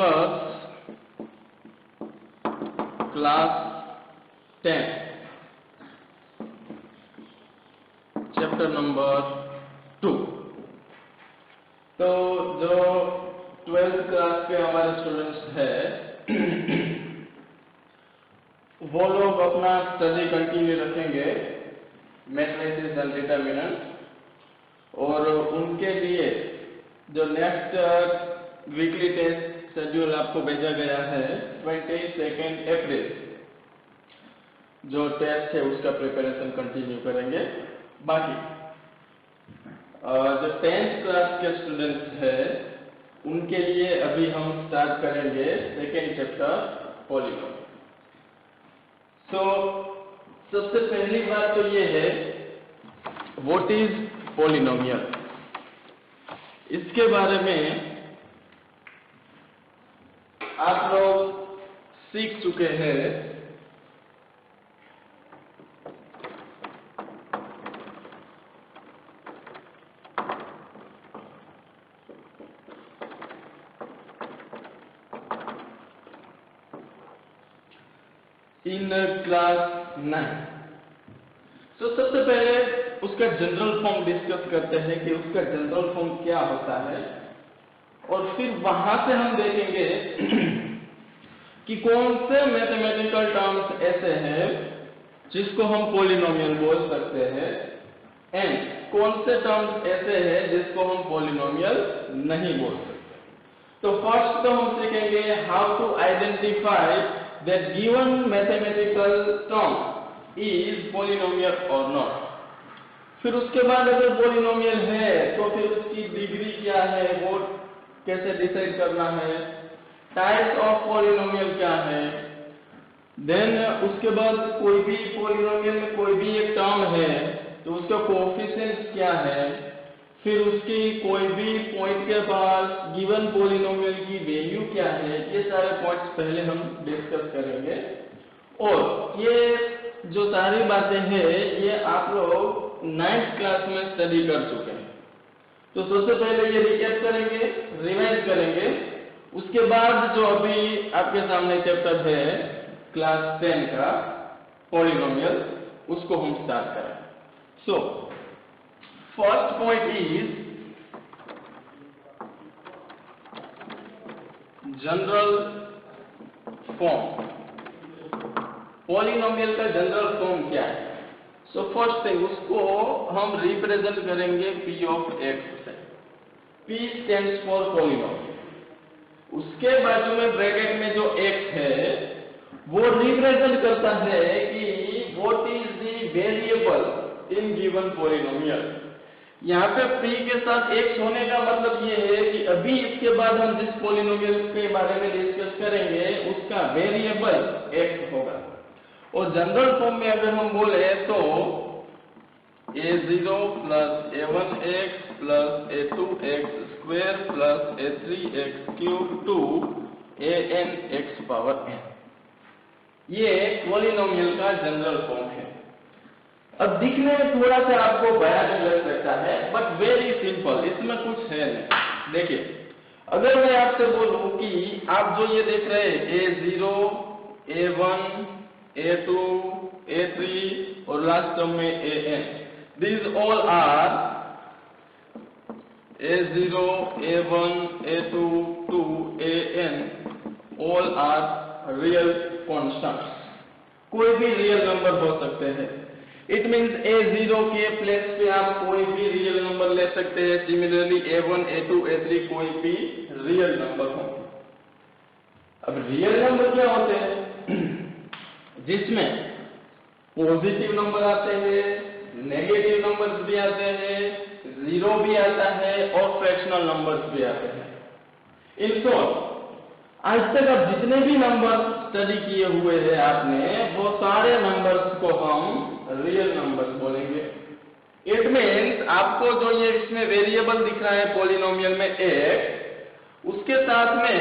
discuss class 10 chapter number 2। तो जो 12th class के हमारे स्टूडेंट्स हैं वो लोग अपना स्टडी कंटिन्यू रखेंगे मैट्रिसेस एंड डिटर्मिनेंट, और उनके लिए जो नेक्स्ट वीकली टेस्ट शेड्यूल आपको भेजा गया है 22 अप्रैल जो टेस्ट है उसका प्रिपरेशन कंटिन्यू करेंगे। बाकी जो 10th क्लास के स्टूडेंट्स हैं उनके लिए अभी हम स्टार्ट करेंगे सेकेंड चैप्टर पॉलीनॉमियल। सबसे पहली बात तो ये है व्हाट इज पॉलीनोमियल। इसके बारे में आप लोग सीख चुके हैं। In class 9। सबसे पहले उसका जनरल फॉर्म डिस्कस करते हैं कि उसका जनरल फॉर्म क्या होता है, और फिर वहां से हम देखेंगे कि कौन से मैथमेटिकल टर्म्स ऐसे हैं जिसको हम पॉलिनोमियल बोल सकते हैं, एंड कौन से टर्म्स ऐसे हैं जिसको हम पॉलिनोमियल नहीं बोल सकते। तो फर्स्ट तो हम सीखेंगे how to identify that given mathematical term is polynomial और नॉट। फिर उसके बाद अगर पॉलिनोमियल है तो फिर उसकी डिग्री क्या है वो कैसे डिसाइड करना है, टाइप्स ऑफ पॉलिनोमियल क्या है, देन उसके बाद कोई भी पॉलिनोमियल में कोई भी एक टर्म है तो उसका कोएफिशिएंट क्या है, फिर उसकी कोई भी पॉइंट के पास गिवन पॉलिनोमियल की वैल्यू क्या है, ये सारे पॉइंट्स पहले हम डिस्कस करेंगे। और ये जो सारी बातें हैं ये आप लोग 9th क्लास में स्टडी कर चुके हैं। तो सबसे पहले ये रिकैप करेंगे, रिवाइज करेंगे। उसके बाद जो अभी आपके सामने चैप्टर है क्लास 10 का पॉलिनोमियल, उसको हम स्टार्ट करेंगे। First point is general form. Polynomial का जनरल फॉर्म क्या है? फर्स्ट थिंग उसको हम रिप्रेजेंट करेंगे P ऑफ X से। P stands for polynomial. उसके बाजू में ब्रैकेट में जो X है वो रिप्रेजेंट करता है कि what is the variable in given polynomial. यहाँ पे P के साथ X होने का मतलब ये है कि अभी इसके बाद हम जिस पॉलिनोमियल के बारे में डिस्कस करेंगे उसका वेरिएबल X होगा। और जनरल फॉर्म में अगर हम बोले तो a0 plus a1x plus a2x square plus a3x cube two anx power n, ये पॉलिनोमियल का जनरल फॉर्म है। अब दिखने में थोड़ा सा आपको भयानक लग सकता है बट वेरी सिंपल, इसमें कुछ है नहीं। देखिए अगर मैं आपसे बोलूं कि आप जो ये देख रहे हैं a0 a1 a2 a3 और लास्ट टर्म में an, these all are a0 a1 a2 to an, all are real constants। कोई भी रियल नंबर हो सकते हैं। इट मींस a0 के प्लेस पे आप कोई भी रियल नंबर ले सकते हैं। सिमिलरली a1 a2 a3 कोई भी रियल नंबर हो। अब रियल नंबर क्या होते हैं? जिसमें पॉजिटिव नंबर आते हैं, नेगेटिव नंबर्स भी आते हैं, जीरो भी आता है और फ्रैक्शनल नंबर्स भी आते हैं। इन शॉर्ट आज तक आप जितने भी नंबर स्टडी किए हुए हैं आपने, वो सारे नंबर्स को हम रियल नंबर्स बोलेंगे। इट मीन्स आपको जो ये इसमें वेरिएबल दिख रहा है पॉलिनोमियल में x, उसके साथ में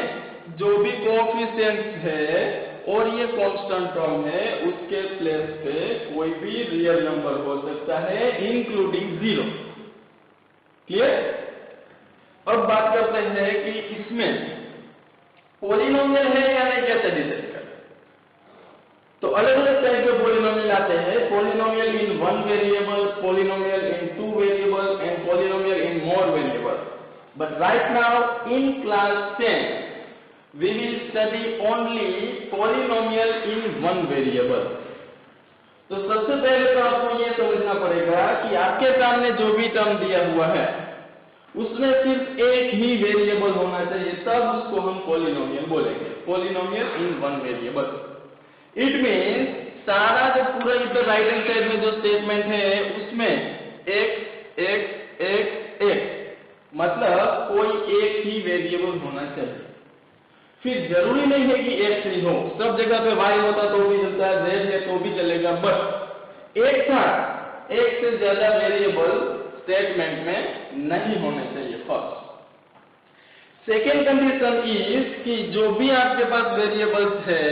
जो भी कोएफिशिएंट्स है और ये कांस्टेंट टर्म है उसके प्लेस पे कोई भी रियल नंबर हो सकता है इंक्लूडिंग जीरो। क्लियर? अब बात करते हैं कि इसमें पॉलिनोमियल है या नहीं कैसे डिसाइड करें? तो अलग अलग टाइप के पॉलिनोमियल आते हैं, polynomial in one variable, polynomial in two variable and polynomial in more variable. But right now in class 10 we will study only polynomial in one variable. तो सबसे पहले तो आपको ये समझना पड़ेगा कि आपके सामने जो भी टर्म दिया हुआ है उसमें सिर्फ एक ही वेरिएबल होना चाहिए, तब उसको हम पॉलिनोमियल बोलेंगे. Polynomial in one variable. It means सारा जो पूरा इधर राइट हैंड साइड में जो स्टेटमेंट है उसमें x x x x मतलब कोई एक ही वेरिएबल होना चाहिए. फिर जरूरी नहीं है कि x ही हो, सब जगह पे y होता तो भी चलता है, z है तो भी चलेगा, बट एक साथ एक से ज्यादा वेरिएबल स्टेटमेंट में नहीं होने चाहिए. फर्स्ट. सेकेंड कंडीशन इज कि जो भी आपके पास वेरिएबल्स है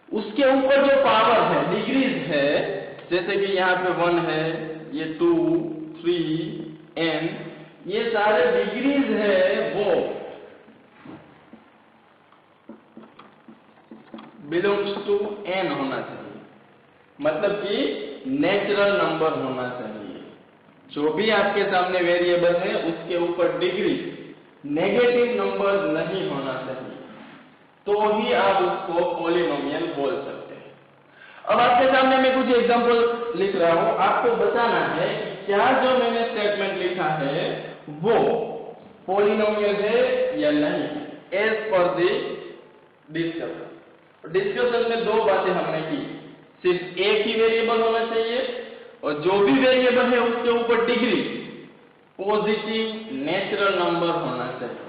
उसके ऊपर जो पावर है, डिग्रीज है, जैसे कि यहाँ पे 1 है, ये 2 3 n, ये सारे डिग्रीज है वो बिलोंग्स टू n होना चाहिए. मतलब कि नेचुरल नंबर होना चाहिए. जो भी आपके सामने वेरिएबल है उसके ऊपर डिग्री नेगेटिव नंबर नहीं होना चाहिए, तो ही आप उसको पॉलिनोमियल बोल सकते हैं. अब आपके सामने मैं कुछ एग्जांपल लिख रहा हूं, आपको बताना है कि क्या जो मैंने स्टेटमेंट लिखा है वो पॉलिनोमियल है या नहीं, as per the discussion. Discussion में दो बातें हमने की, सिर्फ एक ही वेरिएबल होना चाहिए और जो भी वेरिएबल है उसके ऊपर डिग्री पॉजिटिव नेचुरल नंबर होना चाहिए.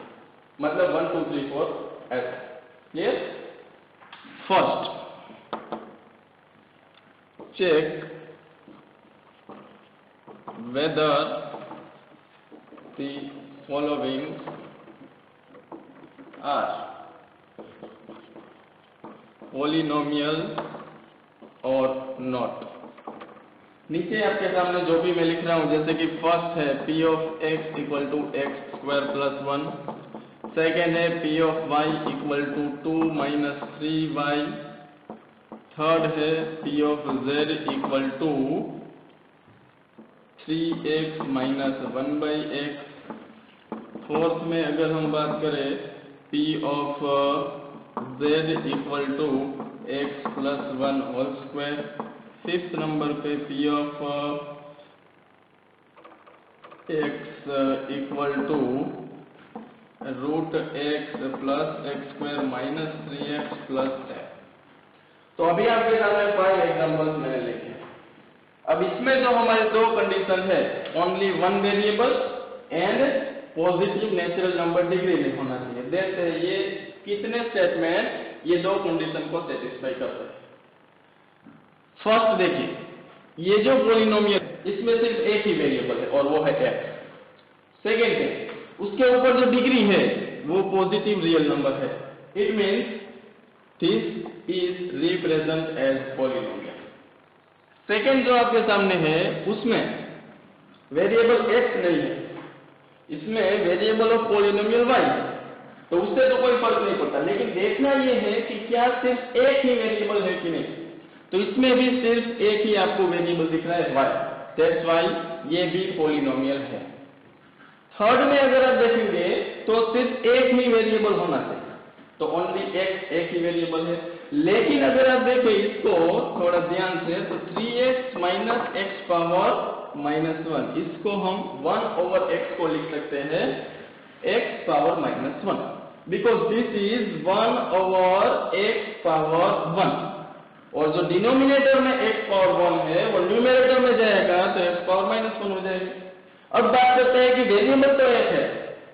मतलब 1 2 3 4 ऐसा. Clear? First, check whether the following are polynomial or not. नीचे आपके सामने जो भी मैं लिख रहा हूं, जैसे कि फर्स्ट है p of x equal to x square plus 1, second है p of y equal to 2 minus 3y, third है p of z equal to 3x minus 1/x, fourth में अगर हम बात करें p of z equal to x plus 1 whole square, fifth number पे p of x equal to root x plus x square minus 3x plus x. तो अभी आपके सामने 5 एग्जांपल्स मैंने लिखे. अब इसमें जो हमारे दो कंडीशन है, only one variable and positive natural number degree में होना चाहिए. देखते हैं ये कितने स्टेटमेंट ये दो कंडीशन को सेटिस्फाई करते हैं. फर्स्ट देखिए, ये जो पॉलिनोमियल इसमें सिर्फ एक ही वेरिएबल है और वो है x. सेकेंड है उसके ऊपर जो डिग्री है वो पॉजिटिव रियल नंबर है. It means this is represent as polynomial. Second जो आपके सामने है उसमें वेरिएबल x नहीं है, इसमें वेरिएबल ऑफ पॉलिनोमियल y, तो उससे तो कोई फर्क नहीं पड़ता. लेकिन देखना ये है कि क्या सिर्फ एक ही वेरिएबल है कि नहीं. तो इसमें भी सिर्फ एक ही आपको वेरिएबल दिख रहा है y, दैट्स वाई ये भी पॉलिनोमियल है. थर्ड में अगर आप देखेंगे तो सिर्फ एक ही वेरिएबल होना चाहिए, तो ओनली x एक ही वेरिएबल है. लेकिन अगर आप देखें इसको थोड़ा ध्यान से, तो 3x minus x power minus 1, इसको हम 1 ओवर x को लिख सकते हैं x power minus 1, because this is 1 over x power 1. और जो डिनोमिनेटर में x पावर 1 है वो न्यूमरेटर में जाएगा तो x पावर माइनस 1 हो जाएगी. अब बात करते हैं कि वेरिएबल तो एक है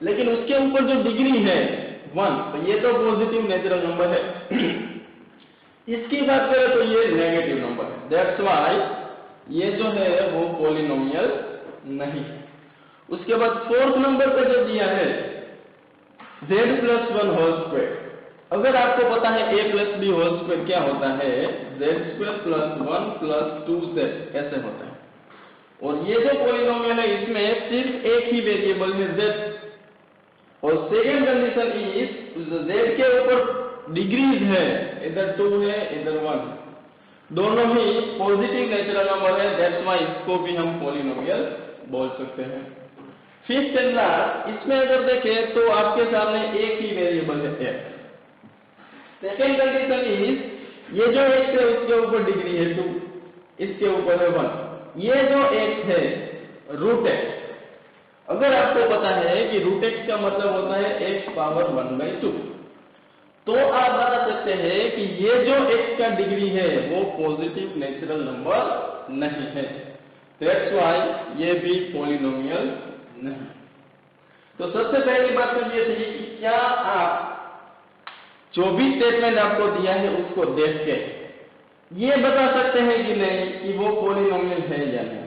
लेकिन उसके ऊपर जो डिग्री है 1, तो ये तो पॉजिटिव नेचुरल नंबर है. इसकी बात करें तो ये नेगेटिव नंबर है. दैट्स व्हाई ये जो है वो पॉलिनोमियल नहीं. उसके बाद फोर्थ नंबर पे जो दिया है z प्लस 1 होल स्क्वायर. अगर आपको पता है a plus b whole square क्या होता है, z square plus 1 plus 2z ऐसे होता है. और ये जो पॉलिनोमियल है इसमें सिर्फ एक ही वेरिएबल है z, और सेकेंड कंडीशन इज z के ऊपर डिग्रीज है, इधर 2 है इधर 1, दोनों ही पॉजिटिव नेचुरल नंबर है, दैट्स व्हाई इसको भी हम पॉलिनोमियल बोल सकते हैं। फिफ्थ एंड लास्ट, इसमें अगर देखें तो आपके सामने एक ही वेरिएबल है x। सेकेंड कंडीशन इज ये जो x है उसके ऊपर डिग्री है 2, इसके ऊपर है 1, ये जो x है रूट x, अगर आपको पता है कि रूट x का मतलब होता है x पावर 1/2, तो आप बता सकते हैं कि ये जो x का डिग्री है वो पॉजिटिव नेचुरल नंबर नहीं है, दैट्स व्हाई ये भी पॉलिनोमियल नहीं। तो सबसे पहली बात तो ये थी कि क्या आप जो भी स्टेटमेंट आपको दिया है उसको देख के ये बता सकते हैं कि नहीं कि वो पॉलिनोमियल है या नहीं।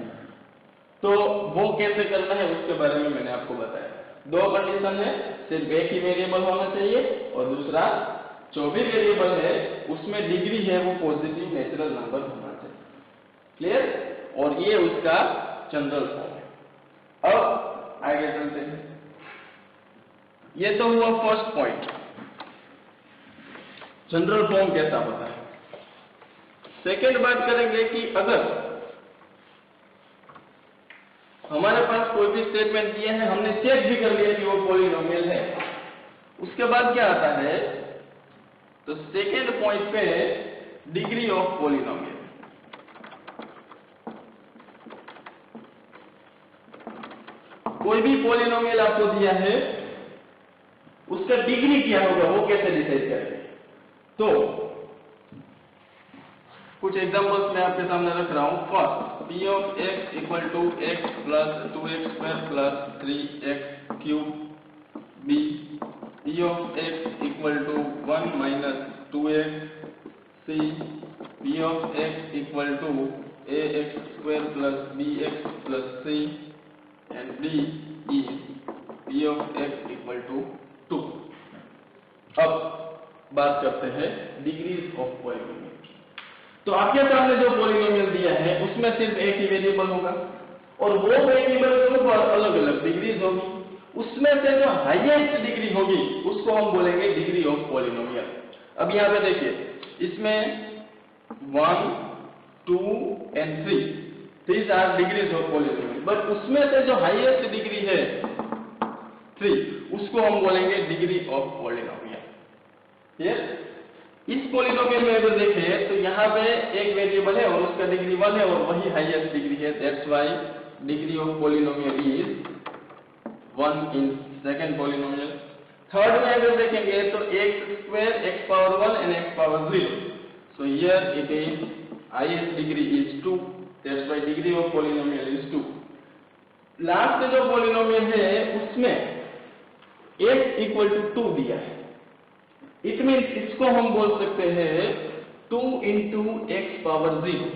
तो वो कैसे करना है उसके बारे में मैंने आपको बताया। दो कंडीशन है, सिर्फ एक ही वेरिएबल होना चाहिए और दूसरा जो भी वेरिएबल है उसमें डिग्री है वो पॉजिटिव नेचुरल नंबर होना चाहिए। क्लियर? और ये उसका जनरल फॉर्म है। अब आगे चलते हैं। ये तो हुआ फर्स्ट पॉइंट, जनरल फॉर्म कैसा होता है। सेकेंड बात करेंगे कि अगर हमारे पास कोई भी स्टेटमेंट दिया है, हमने चेक भी कर लिया कि वो पॉलिनोमियल है, उसके बाद क्या आता है, तो सेकेंड पॉइंट पे डिग्री ऑफ पॉलिनोमियल। कोई भी पॉलिनोमियल आपको दिया है उसका डिग्री क्या होगा वो कैसे डिसाइड करेंगे। तो कुछ एग्जांपल्स मैं आपके सामने रख रहा हूं। First, p of x equal to x plus 2x square plus 3x cube. b, p of x equal to 1 minus 2x। c, p of x equal to ax square plus bx plus c। And d is p of x equal to 2। अब बात करते हैं degrees of polynomial. तो आपके सामने जो polynomial दिया है उसमें सिर्फ एक ही वेरिएबल होगा और वो वेरिएबल के ऊपर अलग अलग डिग्रीज होगी। उसमें से जो हाईएस्ट डिग्री होगी उसको हम बोलेंगे डिग्री ऑफ पॉलिनोमियल। अब यहाँ पे देखिए, इसमें 1, 2 and 3 these are degrees of polynomial, but उसमें से जो हाईएस्ट डिग्री है 3 उसको हम बोलेंगे डिग्री ऑफ पॉलिनोमियल। इस पॉलिनोमियल में अगर देखें तो यहाँ पे एक वेरिएबल है और उसका डिग्री 1 है और वही हाईएस्ट डिग्री है, that's why degree of polynomial is 1 in second polynomial. Third में अगर देखेंगे तो x square x power 1 and x power 0, so here it is highest degree is 2, that's why degree of polynomial is 2। Last जो polynomial है उसमें x equal to 2 दिया है, it means इसको हम बोल सकते हैं 2 into x power 0,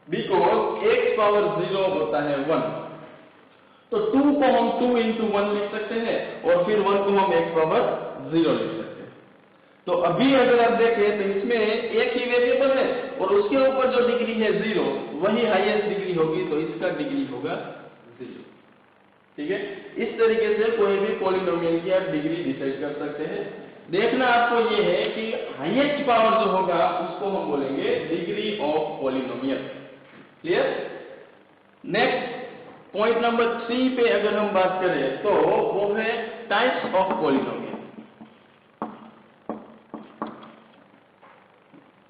because x power 0 होता है 1, तो 2 को हम 2 इंटू 1 लिख सकते हैं और फिर 1 को हम x पावर 0 लिख सकते हैं। तो अभी अगर आप देखें तो इसमें एक ही वेरिएबल है और उसके ऊपर जो डिग्री है 0 वही हाईएस्ट डिग्री होगी, तो इसका डिग्री होगा 0। ठीक है, इस तरीके से कोई भी पॉलिनोमियल की आप डिग्री डिसाइड कर सकते हैं। देखना आपको ये है कि हाईएस्ट पावर जो होगा उसको हम बोलेंगे degree of polynomial. Clear? Next point number 3 पे अगर हम बात करें तो वो है types of polynomial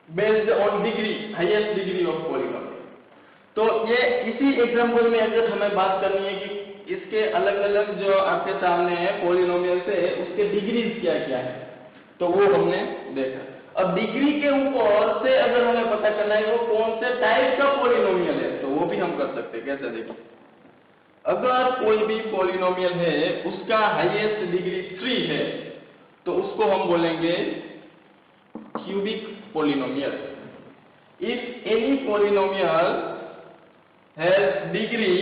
based on degree, highest degree of polynomial. तो ये इसी एग्जांपल में अगर हमें बात करनी है कि इसके अलग अलग जो आपके सामने है पॉलिनोमियल से उसके डिग्रीज क्या क्या है, तो वो हमने देखा। अब डिग्री के ऊपर से अगर हमें पता करना है वो कौन से टाइप का पॉलिनोमियल है, तो वो भी हम कर सकते हैं। कैसे देखिए, अगर कोई भी पॉलिनोमियल है उसका हाईएस्ट डिग्री 3 है तो उसको हम बोलेंगे cubic polynomial. If any polynomial has degree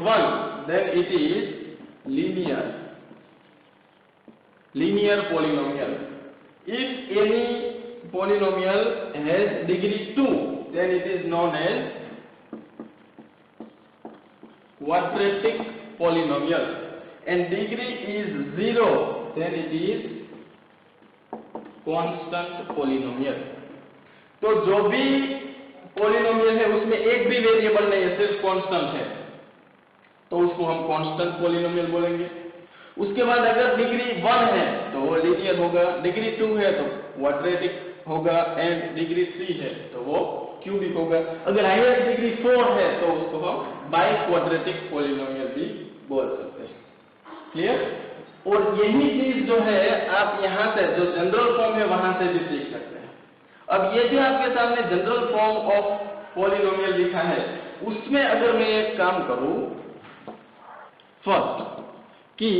1 then it is linear polynomial. If any polynomial has degree 2 then it is known as quadratic polynomial, and degree is 0 then it is constant polynomial. तो जो भी polynomial है उसमें एक भी variable नहीं है, सिर्फ कांस्टेंट है, तो उसको हम कांस्टेंट पॉलिनोमियल बोलेंगे। उसके बाद अगर डिग्री 1 है तो वो लीनियर होगा, डिग्री 2 है तो क्वाड्रेटिक होगा, एंड डिग्री 3 है तो वो क्यूबिक होगा। अगर हाईएस्ट डिग्री 4 है तो उसको हम बाई क्वाड्रेटिक पॉलिनोमियल भी बोल सकते हैं। क्लियर? और यही चीज जो है आप यहां से जो जनरल फॉर्म है वहां से भी सीख सकते हैं। अब ये जो आपके सामने जनरल फॉर्म ऑफ पॉलिनोमियल लिखा है, उसमें अगर मैं एक काम करूं फर्स्ट कि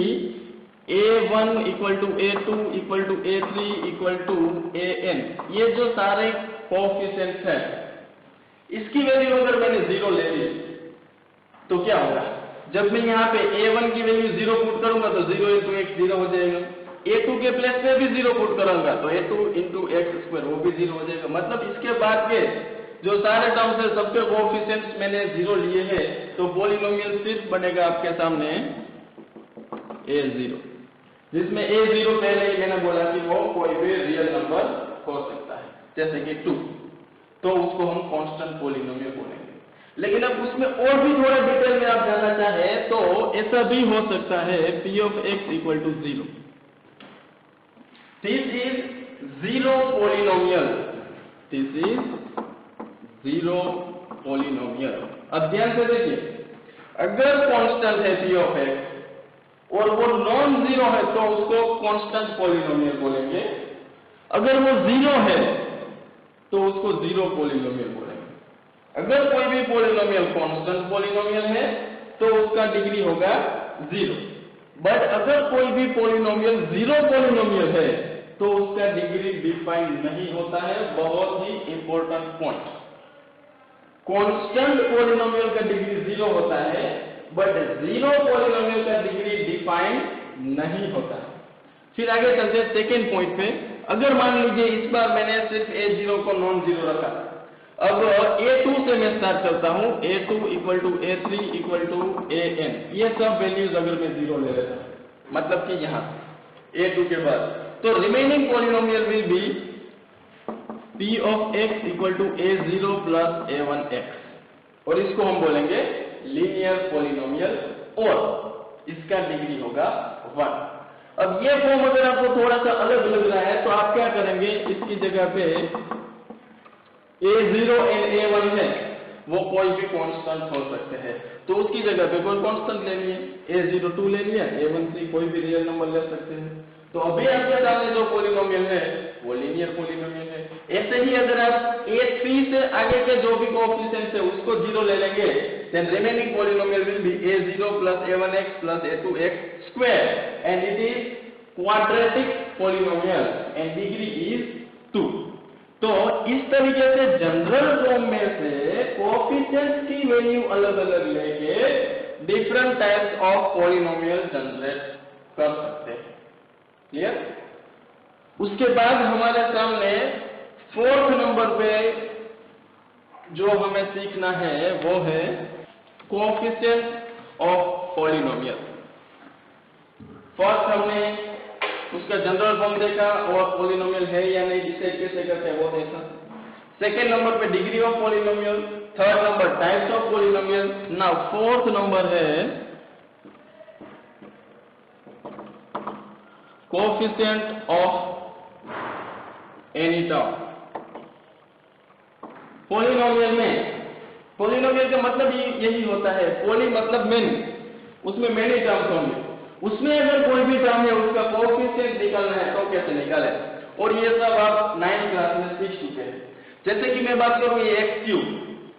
a1 equal to a2 equal to a3 equal to an, ये जो सारे कोएफिशिएंट्स हैं इसकी वैल्यू अगर मैंने 0 ले ली तो क्या होगा? जब मैं यहाँ पे a1 की वैल्यू 0 पुट करूंगा तो 0 इंटू x 0 हो जाएगा, a2 के प्लेस पे भी 0 पुट करूंगा तो a2 इंटू एक्स स्क्वायर वो भी 0 हो जाएगा। मतलब इसके बाद के जो सारे टर्म्स है सबके कोएफिशिएंट्स मैंने 0 लिए हैं, तो पॉलिनोमियल सिर्फ बनेगा आपके सामने a0, जिसमें a0 पहले ही मैंने बोला कि वो कोई भी रियल नंबर हो सकता है, जैसे कि 2, तो उसको हम कांस्टेंट पॉलिनोमियल बोलेंगे। लेकिन अब उसमें और भी थोड़ा डिटेल में आप जानना चाहे तो ऐसा भी हो सकता है p of x equal to 0। This is zero polynomial, this is zero polynomial. अब ध्यान से देखिए, अगर कांस्टेंट है p of x और वो नॉन जीरो है तो उसको कांस्टेंट पॉलिनोमियल बोलेंगे, अगर वो 0 है तो उसको जीरो पॉलिनोमियल बोलेंगे। अगर कोई भी पॉलिनोमियल कांस्टेंट पॉलिनोमियल है तो उसका डिग्री होगा 0, बट अगर कोई भी पॉलिनोमियल जीरो पॉलिनोमियल है तो उसका डिग्री डिफाइन नहीं होता है। बहुत ही इंपॉर्टेंट पॉइंट, कांस्टेंट पॉलिनोमियल का डिग्री 0 होता है बट जीरो पॉलिनोमियल का डिग्री डिफाइन नहीं होता है। फिर आगे चलते हैं सेकेंड पॉइंट पे। अगर मान लीजिए इस बार मैंने सिर्फ a0 को नॉन जीरो रखा, अब a2 से मैं स्टार्ट करता हूं, a2 equal to a3 equal to an, ये सब वैल्यूज अगर मैं 0 ले लेता हूं, मतलब कि यहां a2 के बाद, तो remaining polynomial will be p of x equal to a0 plus a1x, और इसको हम बोलेंगे लीनियर पॉलिनोमियल और इसका डिग्री होगा 1। अब ये फॉर्म अगर आपको थोड़ा सा अलग लग रहा है तो आप क्या करेंगे, इसकी जगह पे a0 एंड a1 है वो कोई भी कांस्टेंट हो सकते हैं, तो उसकी जगह पे कोई कांस्टेंट ले लिए, a0 2 ले लिया, a1 3 कोई भी रियल नंबर ले सकते हैं। तो अभी आपके सामने जो पॉलिनोमियल है वो लीनियर पॉलिनोमियल है। ऐसे ही अगर आप a3 से आगे के जो भी कोएफिशिएंट्स है उसको 0 ले लेंगे, then remaining polynomial will be a0 plus a1x plus a2x square and it is quadratic polynomial and degree is 2। तो इस तरीके से जनरल फॉर्म में से कोएफिशिएंट्स की वैल्यू अलग अलग लेके different types of polynomial generate कर सकते हैं। क्लियर? उसके बाद हमारे सामने फोर्थ नंबर पे जो हमें सीखना है वो है कोएफिशिएंट ऑफ पॉलिनोमियल। फर्स्ट हमने उसका जनरल फॉर्म देखा और पॉलिनोमियल है या नहीं जिसे कैसे करते हैं वो देखा। सेकेंड नंबर पे degree of polynomial, third number types of polynomial. Now fourth number है coefficient of any term. Polynomial में, पॉलिनोमियल का मतलब यही होता है, पॉली मतलब मेनी, उसमें मेनी टर्म्स होंगे, उसमें अगर कोई भी टर्म है उसका कोएफिशिएंट निकालना है तो कैसे निकाले, और ये सब आप 9th क्लास में सीख चुके हैं। जैसे कि मैं बात करूं ये x क्यूब,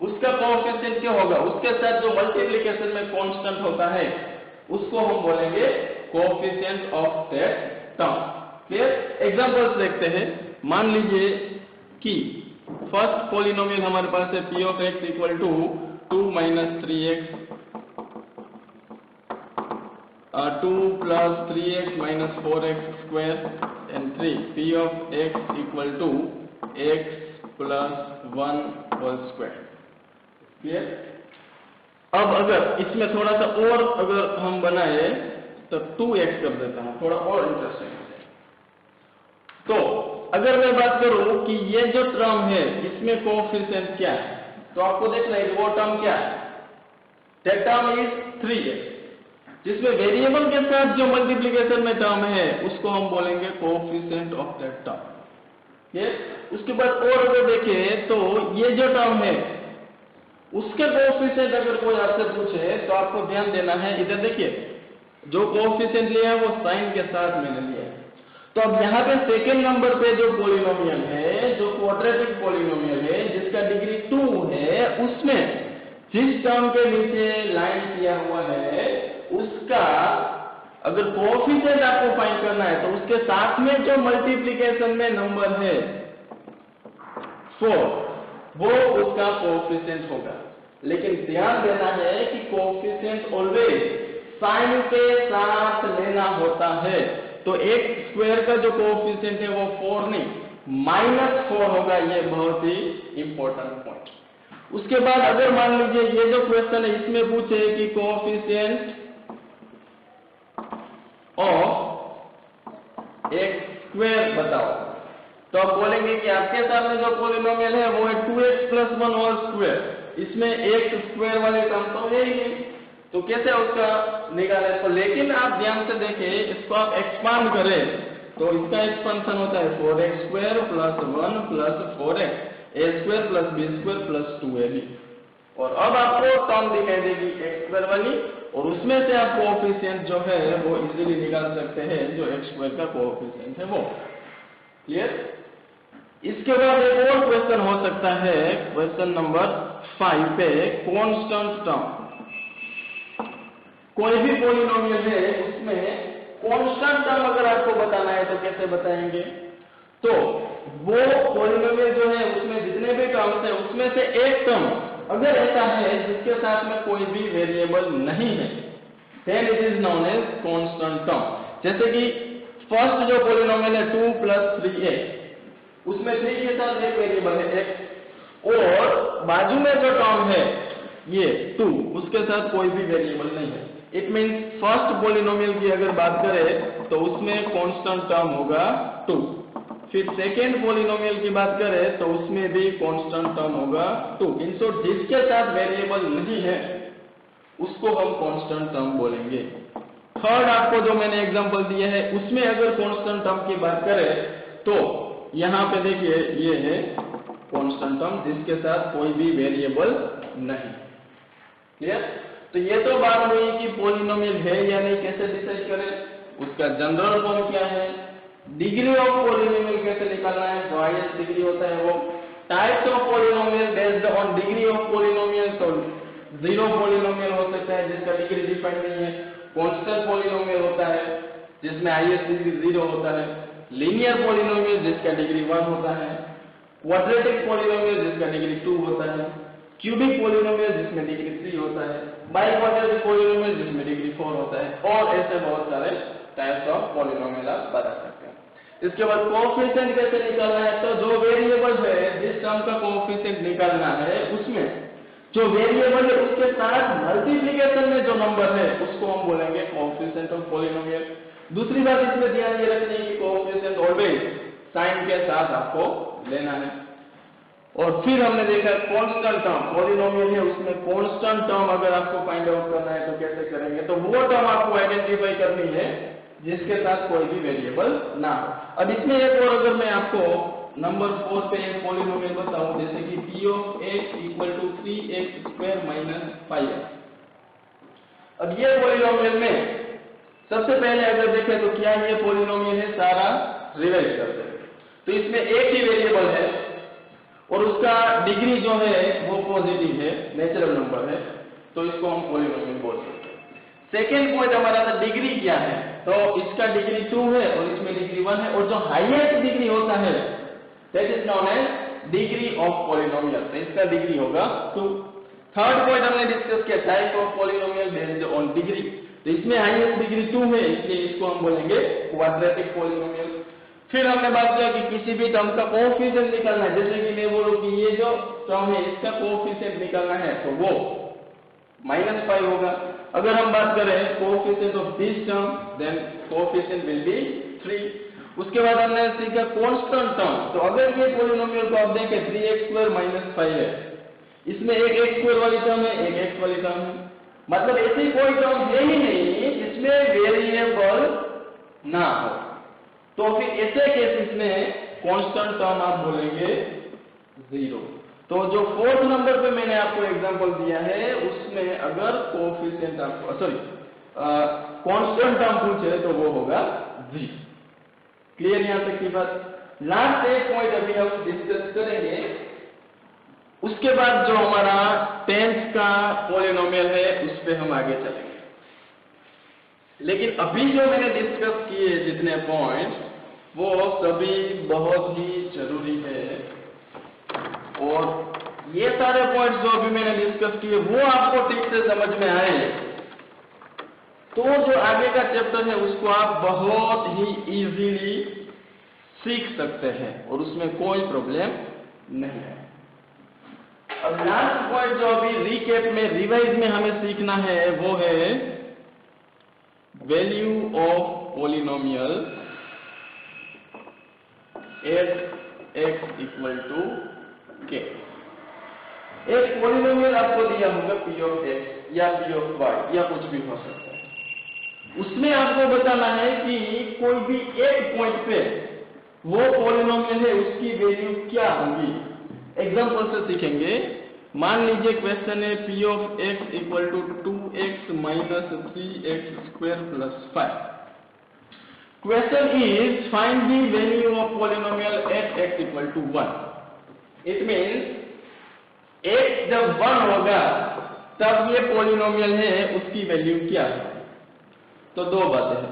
उसका कोएफिशिएंट क्या होगा, उसके साथ जो मल्टीप्लिकेशन में कांस्टेंट होता है उसको हम बोलेंगे coefficient of that term. Clear? Examples देखते हैं। मान लीजिए कि फर्स्ट पॉलिनोमियल हमारे पास है p of x equal to 2 minus 3x 2 plus 3x minus 4x square and 3 p of x equal to x plus 1 whole square। Clear? अब अगर इसमें थोड़ा सा और अगर हम बनाए तो 2x कर देता हूं, थोड़ा और इंटरेस्टिंग हो जाए। तो अगर मैं बात करूं कि ये जो टर्म है इसमें कोएफिशिएंट क्या है, तो आपको देखना है वो टर्म क्या है। दैट टर्म इज 3x, जिसमें वेरिएबल के साथ जो मल्टीप्लिकेशन में टर्म है उसको हम बोलेंगे कोएफिशिएंट ऑफ दैट टर्म। ये उसके बाद और अगर देखें तो ये जो टर्म है उसके कोएफिशिएंट अगर कोई आपसे पूछे तो आपको ध्यान देना है, इधर देखिए जो कोएफिशिएंट लिया है वो साइन के साथ मैंने लिया है। तो अब यहाँ पे सेकेंड नंबर पे जो पॉलिनोमियल है, जो क्वाड्रेटिक पॉलिनोमियल है जिसका डिग्री 2 है, उसमें जिस टर्म के नीचे लाइन किया हुआ है उसका अगर कोएफिशिएंट आपको फाइंड करना है तो उसके साथ में जो मल्टीप्लिकेशन में नंबर है 4, वो उसका कोएफिशिएंट होगा। लेकिन ध्यान देना है कि कोएफिशिएंट ऑलवेज साइन के साथ लेना होता है। तो एक स्क्वायर का जो कोएफिशिएंट है वो 4 नहीं -4 होगा। ये बहुत ही इंपॉर्टेंट पॉइंट। उसके बाद अगर मान लीजिए ये जो क्वेश्चन है इसमें पूछे कि कोएफिशिएंट ऑफ एक स्क्वायर बताओ, तो आप बोलेंगे कि आपके सामने जो पॉलिनोमियल है वो है 2x + 1 होल स्क्वायर। इसमें एक स्क्वायर वाले टर्म तो है ही नहीं, तो कैसे उसका निकाले। तो लेकिन आप ध्यान से देखें, इसको आप एक्सपांड करें तो इसका एक्सपेंशन होता है 4x² + 1 + 4x a² + b² + 2ab। और अब आपको टर्म दिखाई देगी x² वाली, और उसमें से आप कोएफिशिएंट जो है वो इजीली निकाल सकते हैं, जो x² का कोएफिशिएंट है वो। क्लियर। इसके बाद एक और क्वेश्चन हो सकता है, क्वेश्चन नंबर 5 पे कांस्टेंट टर्म। कोई भी पॉलिनोमियल है उसमें कांस्टेंट टर्म अगर आपको बताना है तो कैसे बताएंगे। तो वो पॉलिनोमियल जो है उसमें जितने भी टर्म्स है उसमें से एक टर्म अगर ऐसा है जिसके साथ में कोई भी वेरिएबल नहीं है, then it is known as constant term. जैसे कि फर्स्ट जो पॉलिनोमियल है 2 + 3x, उसमें 3 के साथ एक वेरिएबल है x, और बाजू में जो टर्म है ये 2, उसके साथ कोई भी वेरिएबल नहीं है। इट मींस फर्स्ट पॉलिनोमियल की अगर बात करें तो उसमें कांस्टेंट टर्म होगा 2। फिर सेकेंड पॉलिनोमियल की बात करें तो उसमें भी कांस्टेंट टर्म होगा 2। इन शॉर्ट जिसके साथ वेरिएबल नहीं है उसको हम कांस्टेंट टर्म बोलेंगे। थर्ड आपको जो मैंने एग्जांपल दिया है उसमें अगर कांस्टेंट टर्म की बात करें तो यहाँ पे देखिए ये है कांस्टेंट टर्म जिसके साथ कोई भी वेरिएबल नहीं। क्लियर। तो ये तो बात हुई कि पॉलिनोमियल है या नहीं, कैसे डिसाइड करें, उसका जनरल फॉर्म क्या है, डिग्री ऑफ पॉलिनोमियल कैसे निकालना है, जो हाईएस्ट डिग्री होता है वो, types of polynomial based on degree of polynomial. तो 0 पॉलिनोमियल हो सकता है जिसका डिग्री डिफाइंड नहीं है, कांस्टेंट पॉलिनोमियल होता है जिसमें हाईएस्ट डिग्री 0 होता है, लीनियर पॉलिनोमियल जिसका डिग्री 1 होता है, क्वाड्रेटिक पॉलिनोमियल जिसका डिग्री 2 होता है, क्यूबिक पॉलिनोमियल जिसमें डिग्री 3 होता है, बाइक्वाड्रेटिक पॉलिनोमियल जिसमें डिग्री 4 होता है, और ऐसे बहुत सारे टाइप्स ऑफ पॉलिनोमियल आप बता सकते हैं। इसके बाद कोएफिशिएंट कैसे निकालना है, तो जो वेरिएबल है जिस टर्म का कोएफिशिएंट निकालना है उसमें जो वेरिएबल है उसके साथ मल्टीप्लिकेशन में जो नंबर है उसको हम बोलेंगे कोएफिशिएंट ऑफ पॉलिनोमियल। दूसरी बात इसमें ध्यान ये रखनी है कि कोएफिशिएंट ऑलवेज साइन के साथ आपको लेना है। और फिर हमने देखा कांस्टेंट टर्म, पॉलिनोमियल है उसमें कांस्टेंट टर्म अगर आपको फाइंड आउट करना है तो कैसे करेंगे, तो वो टर्म आपको आइडेंटिफाई करनी है जिसके साथ कोई भी वेरिएबल ना हो। अब इसमें एक और अगर मैं आपको नंबर 4 पे एक पॉलिनोमियल बताऊं, जैसे कि p of x = 3x² - 5x। अब ये पॉलिनोमियल में सबसे पहले अगर देखें तो क्या ये पॉलिनोमियल है, सारा रिवाइज करते हैं। तो इसमें एक ही वेरिएबल है और उसका डिग्री जो है वो पॉजिटिव है, नेचुरल नंबर है, तो इसको हम पॉलिनोमियल बोल सकते हैं। सेकेंड पॉइंट हमारा था डिग्री क्या है, तो इसका डिग्री 2 है और इसमें डिग्री 1 है, और जो हाईएस्ट डिग्री होता है that is known as degree of polynomial, तो इसका डिग्री होगा 2। थर्ड पॉइंट हमने डिस्कस किया type of polynomial based on degree, तो इसमें हाईएस्ट डिग्री 2 है इसलिए इसको हम बोलेंगे क्वाड्रेटिक पॉलिनोमियल। फिर हमने बात किया कि किसी भी टर्म का कोएफिशिएंट निकालना है, जैसे कि मैं बोलूं कि ये जो टर्म है इसका कोएफिशिएंट निकालना है, तो वो -5 होगा। अगर हम बात करें coefficient of this term, then coefficient will be 3। उसके बाद हमने सीखा कांस्टेंट टर्म। तो अगर ये पॉलिनोमियल को आप देखें 3x² - 5 है, इसमें एक x² वाली टर्म है, एक x वाली टर्म है, मतलब ऐसी कोई टर्म है ही नहीं जिसमें वेरिएबल ना हो। तो फिर ऐसे केसेस में कांस्टेंट टर्म आप बोलेंगे 0। तो जो 4th नंबर पे मैंने आपको एग्जांपल दिया है उसमें अगर कोएफिशिएंट आपको कांस्टेंट टर्म पूछे तो वो होगा 0। क्लियर यहां तक की बात। लास्ट एक पॉइंट अभी हम डिस्कस करेंगे, उसके बाद जो हमारा 10th का पॉलिनोमियल है उस पे हम आगे चलेंगे। लेकिन अभी जो मैंने डिस्कस किए जितने पॉइंट वो सभी बहुत ही जरूरी है, और ये सारे पॉइंट्स जो अभी मैंने डिस्कस किए वो आपको ठीक से समझ में आए तो जो आगे का चैप्टर है उसको आप बहुत ही इजीली सीख सकते हैं और उसमें कोई प्रॉब्लम नहीं है। अब लास्ट पॉइंट जो अभी रिकैप में रिवाइज में हमें सीखना है वो है value of polynomial at x equal to k। एक पॉलिनोमियल आपको दिया होगा p ऑफ x या p ऑफ y या कुछ भी हो सकता है, उसमें आपको बताना है कि कोई भी एक पॉइंट पे वो पॉलिनोमियल है उसकी वैल्यू क्या होगी। एग्जांपल से सीखेंगे। मान लीजिए क्वेश्चन है p of x equal to 2x minus 3x square plus 5। Question is find the value of polynomial at x equal to 1। It means x जब 1 होगा तब ये पॉलिनोमियल है उसकी वैल्यू क्या है। तो दो बातें हैं।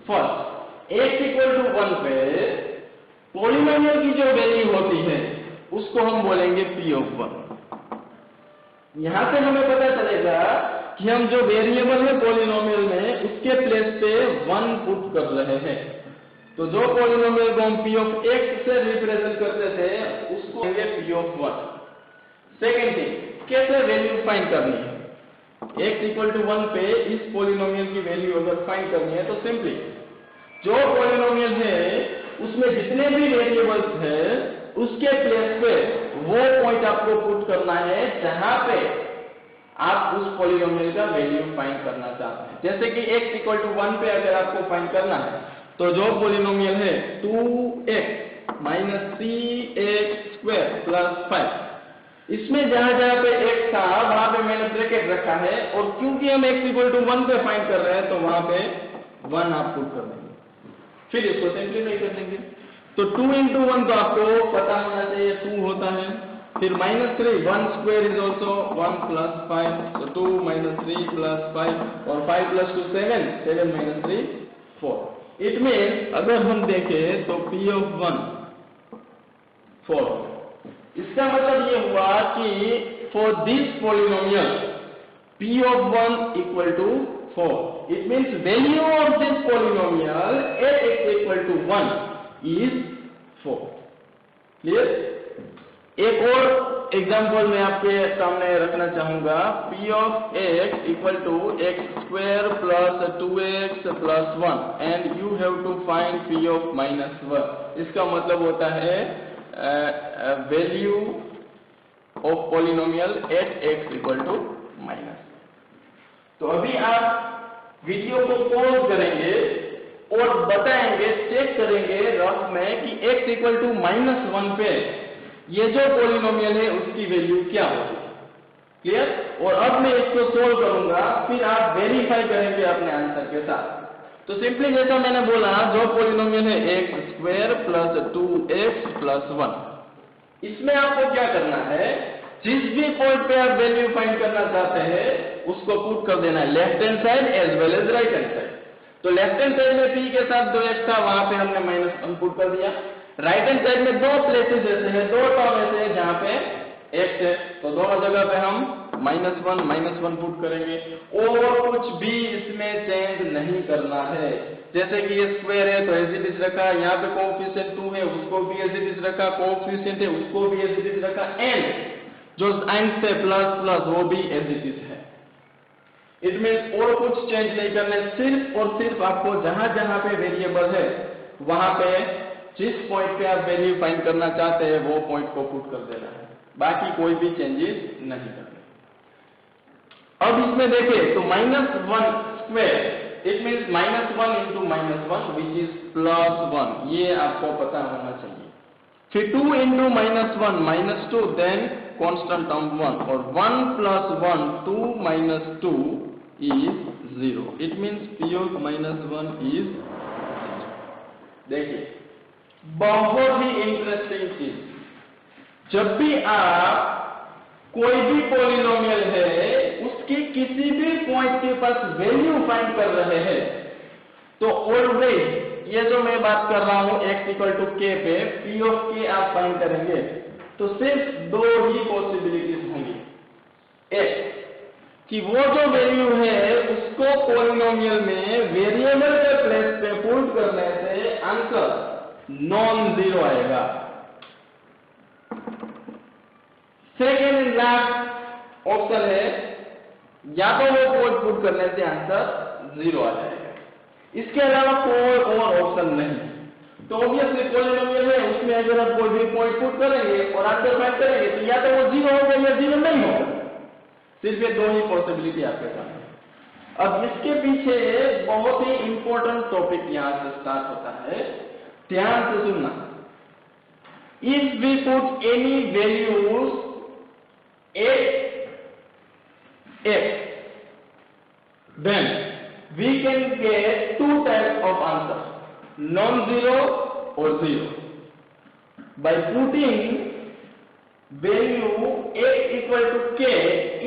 फर्स्ट, x इक्वल टू 1 पे पॉलिनोमियल की जो वैल्यू होती है उसको हम बोलेंगे p ऑफ 1। यहां से हमें पता चलेगा कि हम जो वेरिएबल है पॉलिनोमियल में उसके प्लेस पे 1 पुट कर रहे हैं। तो जो पॉलिनोमियल को हम p ऑफ x से रिप्रेजेंट करते थे उसको कहेंगे p ऑफ 1। सेकेंड थिंग, कैसे वैल्यू फाइंड करनी है। x इक्वल टू 1 पे इस पॉलिनोमियल की वैल्यू अगर फाइंड करनी है तो सिंपली जो पॉलिनोमियल है उसमें जितने भी वेरिएबल्स है उसके प्लेस पे वो पॉइंट आपको पुट करना है जहां पे आप उस पॉलिनोमियल का वैल्यू फाइंड करना चाहते हैं। जैसे कि x इक्वल टू 1 पे अगर आपको फाइंड करना है तो जो पॉलिनोमियल है 2x minus 3x square plus 5, इसमें जहां जहां पे x था वहां पे मैंने ब्रैकेट रखा है, और क्योंकि हम x इक्वल टू 1 पे फाइंड कर रहे हैं तो वहां पे 1 आप पुट कर देंगे, फिर इसको सिंप्लीफाई कर देंगे। तो 2 into 1 तो आपको पता होना चाहिए 2 होता है, फिर -3 1 स्क्वायर इज ऑल्सो 1 प्लस 5, तो 2 minus 3 प्लस 5 और 5 प्लस 2 7, 7 minus 3 4। इट मीन्स अगर हम देखें तो p ऑफ 1 4। इसका मतलब ये हुआ कि for this polynomial p of 1 equal to 4। It means value of this polynomial at x equal to 1 is 4। Clear. एक और एग्जांपल मैं आपके सामने रखना चाहूंगा। p of x equal to x square plus 2x plus 1 and you have to find p of -1। इसका मतलब होता है value of polynomial at x equal to -। तो अभी आप वीडियो को पॉज करेंगे और बताएंगे, चेक करेंगे रफ में कि x इक्वल टू -1 पे ये जो पॉलिनोमियल है उसकी वैल्यू क्या होगी। क्लियर। और अब मैं इसको सोल्व करूंगा, फिर आप वेरीफाई करेंगे अपने आंसर के साथ। तो सिंपली जैसा मैंने बोला, जो पॉलिनोमियल है x square plus 2x plus 1, इसमें आपको क्या करना है, जिस भी पॉइंट पे आप वैल्यू फाइंड करना चाहते हैं उसको पुट कर देना है, left hand side as well as right hand side. तो लेफ्ट हैंड साइड में p के साथ 2x था, वहां पे हमने -1 पुट कर दिया। राइट हैंड साइड में दो प्लेसेस ऐसे हैं, दो टर्म ऐसे हैं जहां पे x है, तो दोनों जगह पे हम -1 पुट करेंगे और कुछ भी इसमें चेंज नहीं करना है। जैसे कि ये स्क्वायर है तो एज इट इज रखा, यहाँ पे कोएफिशिएंट 2 है उसको भी एज इट इज रखा, कोएफिशिएंट है उसको भी एज इट इज रखा, एंड जो साइन से प्लस प्लस वो भी एज इट इज है। इट मीन्स और कुछ चेंज नहीं करना है, सिर्फ और सिर्फ आपको जहां जहां पे वेरिएबल है वहां पे जिस पॉइंट पे आप वैल्यू फाइंड करना चाहते हैं वो पॉइंट को पुट कर देना है, बाकी कोई भी चेंजेस नहीं करने। अब इसमें देखें तो -1² it means -1 into -1 which is +1, ये आपको पता होना चाहिए। फिर 2 into -1 -2 देन कांस्टेंट टर्म 1 और 1 + 1 2 - 2 is 0, it means P of -1 is 0। देखिए बहुत ही इंटरेस्टिंग चीज, जब भी आप कोई भी पॉलिनोमियल है उसके किसी भी पॉइंट के पास वैल्यू फाइंड कर रहे हैं तो ऑलवेज ये जो मैं बात कर रहा हूं x = k पे P of k आप फाइंड करेंगे तो सिर्फ दो ही पॉसिबिलिटीज होंगी। एक कि वो जो वैल्यू है उसको पॉलिनोमियल में वेरिएबल के प्लेस पे पुट करने से आंसर नॉन जीरो आएगा। सेकेंड एंड लास्ट ऑप्शन है या तो वो कोड पुट करने से आंसर जीरो आ जाएगा, इसके अलावा कोई और ऑप्शन नहीं। तो ऑब्वियसली पॉलिनोमियल है उसमें अगर आप कोई भी पॉइंट पुट करेंगे और आंसर फाइंड करेंगे तो या तो वो जीरो होगा या जीरो नहीं होगा, सिर्फ ये दो ही पॉसिबिलिटी आपके सामने। अब इसके पीछे बहुत ही इंपॉर्टेंट टॉपिक यहां से स्टार्ट होता है, ध्यान से सुनना। If we put any values x, then we can get two types of answer, non-zero or zero. By putting value x = k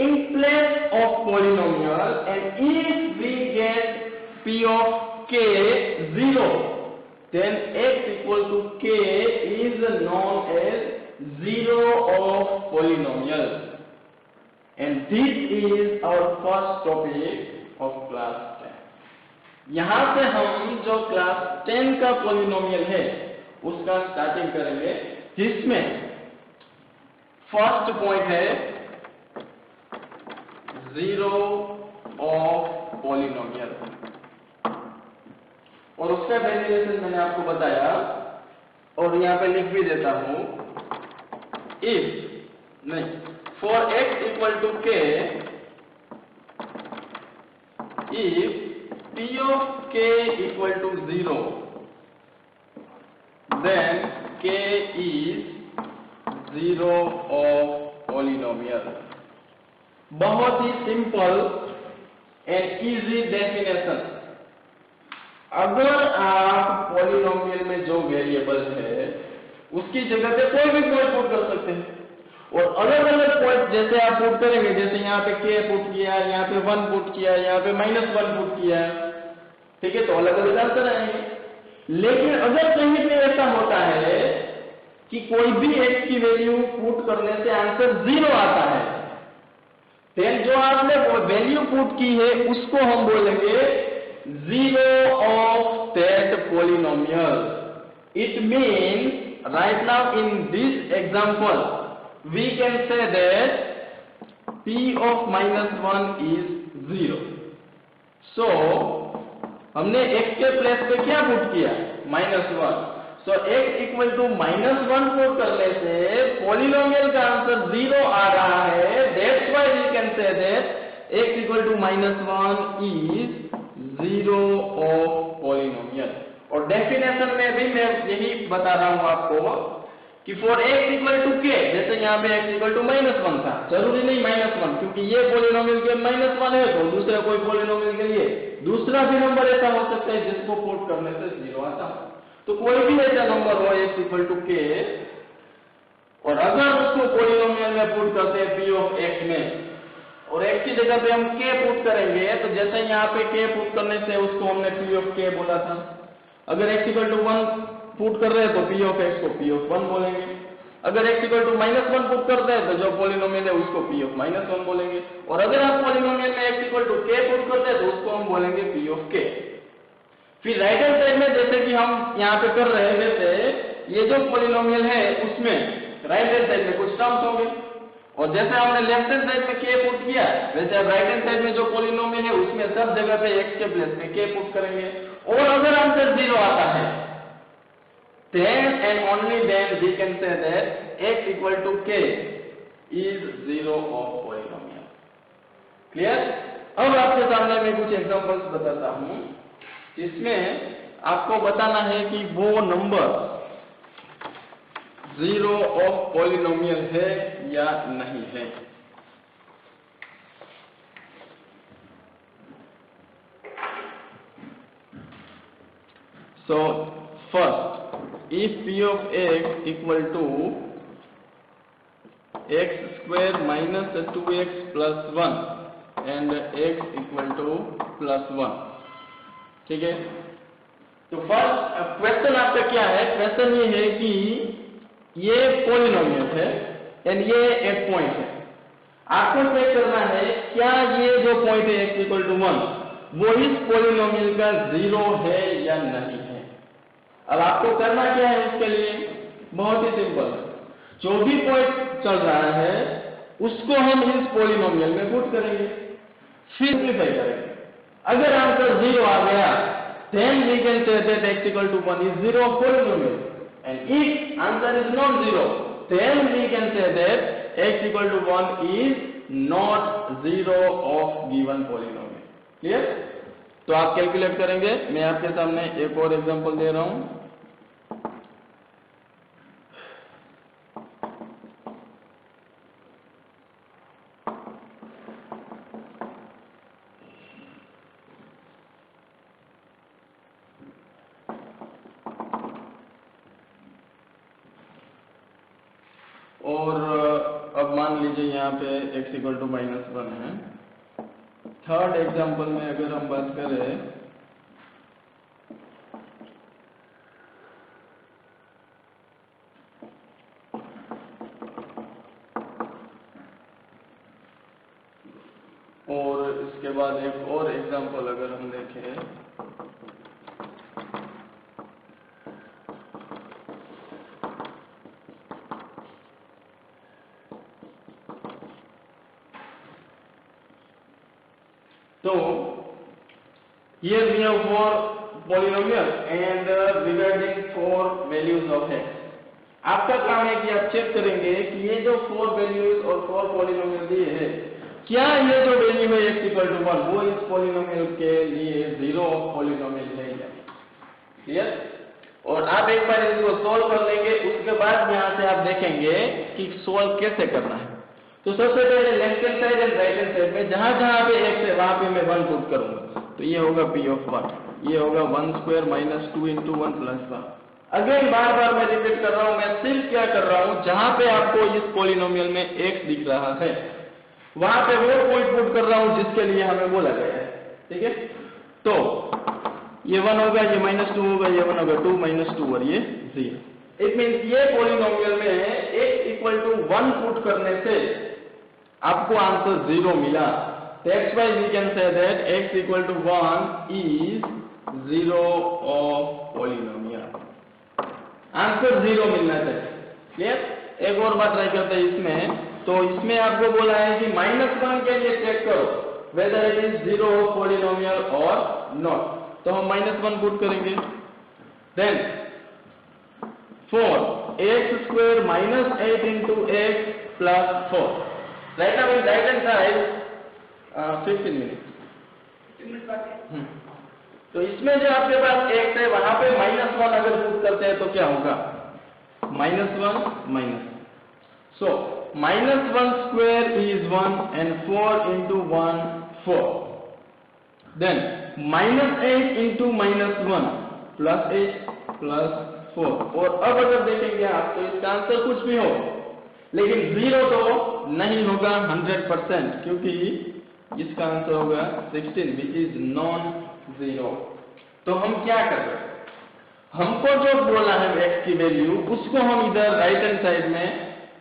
in place of polynomial, and if we get P of k 0, then x = k is known as zero of polynomial. And this is our first topic of class 10. यहां से हम जो class 10 का polynomial है उसका starting करेंगे, जिसमें first point है जीरो ऑफ पॉलिनोमियल और उसका डेरिवेशन मैंने आपको बताया और यहां पे लिख भी देता हूं। For x = k, if P of k = 0, then k is 0 of polynomial। बहुत ही सिंपल एंड इजी डेफिनेशन। अगर आप पॉलिनोमियल में जो वेरिएबल है उसकी जगह पे कोई भी पॉइंट पुट कर सकते हैं और अलग अलग पॉइंट जैसे आप पुट करेंगे, जैसे यहाँ पे k पुट किया, यहाँ पे 1 पुट किया, यहाँ पे -1 पुट किया, ठीक है, तो अलग अलग आंसर आएंगे। लेकिन अगर कहीं पे ऐसा होता है कि कोई भी x की वैल्यू पुट करने से आंसर 0 आता है, देन जो आपने वैल्यू पुट की है उसको हम बोलेंगे zero of that polynomial. It means right now in this example we can say that P of -1 is 0. So हमने x के प्लेस पे क्या पुट किया? -1. So x = -1 पुट करने से पॉलिनोमियल का आंसर 0 आ रहा है। That's why we can say that x = -1 is 0 of polynomial। और डेफिनेशन में भी मैं यही बता रहा हूं आपको कि for x = k, जैसे यहाँ पे x = -1 था, जरूरी नहीं -1, क्योंकि ये पॉलिनोमियल के -1 है तो दूसरे कोई पॉलिनोमियल के लिए दूसरा भी नंबर ऐसा हो सकता है जिसको पुट करने से 0 आता है। तो कोई भी ऐसा नंबर हो x = k और अगर उसको पॉलिनोमियल में पुट करते हैं P of x में और x की जगह पे हम k पुट करेंगे, तो जैसे यहाँ पे k पुट करने से उसको हमने P of k बोला था। अगर x = 1 पुट कर रहे हैं तो P of x को P of 1 बोलेंगे। अगर x = -1 पुट करते हैं तो जो पॉलिनोमियल है उसको P of -1 बोलेंगे। और अगर आप पॉलिनोमियल में x = k पुट करते हैं तो उसको हम बोलेंगे P of k। फिर राइट हैंड साइड में जैसे कि हम यहाँ पे कर रहे हैं, वैसे ये जो पॉलिनोमियल है उसमें राइट हैंड साइड में कुछ टर्म्स होंगे और जैसे हमने लेफ्ट हैंड साइड में k पुट किया वैसे अब राइट हैंड साइड में जो पॉलिनोमियल है उसमें सब जगह पे x के प्लेस में k पुट करेंगे और अगर आंसर 0 आता है then and only then we can say that x equal to k is 0 of polynomial. Clear? अब आपके सामने मैं कुछ एग्जांपल्स बताता हूं जिसमें आपको बताना है कि वो नंबर 0 ऑफ पॉलिनोमियल है या नहीं है। So first, if p of x equal to x square minus 2x plus 1 and x equal to plus 1, ठीक है। तो फर्स्ट क्वेश्चन आपका क्या है? क्वेश्चन ये है कि ये पॉलिनोमियल है एंड ये एक पॉइंट है। आपको चेक करना है क्या ये जो पॉइंट है x इक्वल टू 1 वो इस पॉलिनोमियल का 0 है या नहीं है। अब आपको करना क्या है उसके लिए? बहुत ही सिंपल है, जो भी पॉइंट चल रहा है उसको हम इस पॉलिनोमियल में पुट करेंगे, फिर सिंप्लीफाई करेंगे। अगर आंसर 0 आ गया then we can say that x equal to 1 is 0 of polynomial, and if answer is not 0 then we can say that x equal to 1 is not 0 of given polynomial. Clear? तो आप calculate करेंगे। मैं आपके सामने एक और example दे रहा हूं। और अब मान लीजिए यहाँ पे x इक्वल टू -1 है। थर्ड एग्जांपल में अगर हम बात करें और इसके बाद एक और एग्जांपल अगर हम देखें तो here we have 4 polynomial and regarding 4 values of x. आपका काम है कि आप चेक करेंगे कि ये जो 4 वैल्यूज और 4 पॉलिनोमियल दिए हैं क्या ये जो वैल्यू है x इक्वल टू 1 वो इस पॉलिनोमियल के लिए 0 ऑफ पॉलिनोमियल है या नहीं। क्लियर? और आप एक बार इसको सोल्व कर लेंगे उसके बाद यहाँ से आप देखेंगे कि सोल्व कैसे करना है। तो सबसे पहले left hand side and right hand side में जहां जहां पे x है वहां पे मैं 1 पुट करूंगा। तो ये होगा p ऑफ 1, ये होगा 1 square minus 2 into 1 plus 1। Again बार बार मैं रिपीट कर रहा हूं, मैं सिर्फ क्या कर रहा हूं जहां पे आपको इस पॉलिनोमियल में x दिख रहा है वहां पे वो पॉइंट पुट कर रहा हूं जिसके लिए हमें बोला गया है। ठीक है? तो ये 1 होगा, ये -2 होगा, ये 1 होगा, 2 -2 और ये 0। इट मींस ये पॉलिनोमियल में x इक्वल टू 1 पुट करने से आपको आंसर 0 मिला। That's why we can say that x equal to 1 is 0 of polynomial. Answer 0 मिलना चाहिए। क्लियर? एक और बात ट्राई करते हैं इसमें। तो इसमें आपको बोला है कि -1 के लिए चेक करो whether it is 0 of polynomial or not. तो हम -1 पुट करेंगे। Then 4 x square minus 8 into x plus 4. Right now in right hand side 15 minute बाकी। तो इसमें जो आपके पास x है वहां पे -1 अगर पुट करते हैं तो क्या होगा? -1 so -1 square is 1 and 4 into 1 4, then -8 into -1 plus 8 plus 4। और अब अगर देखेंगे आप तो इसका आंसर कुछ भी हो लेकिन 0 तो नहीं होगा 100% क्योंकि इसका आंसर होगा 16 which is नॉन 0। तो हम क्या कर रहे हैं? हमको जो बोला है x की वैल्यू उसको हम इधर राइट हैंड साइड में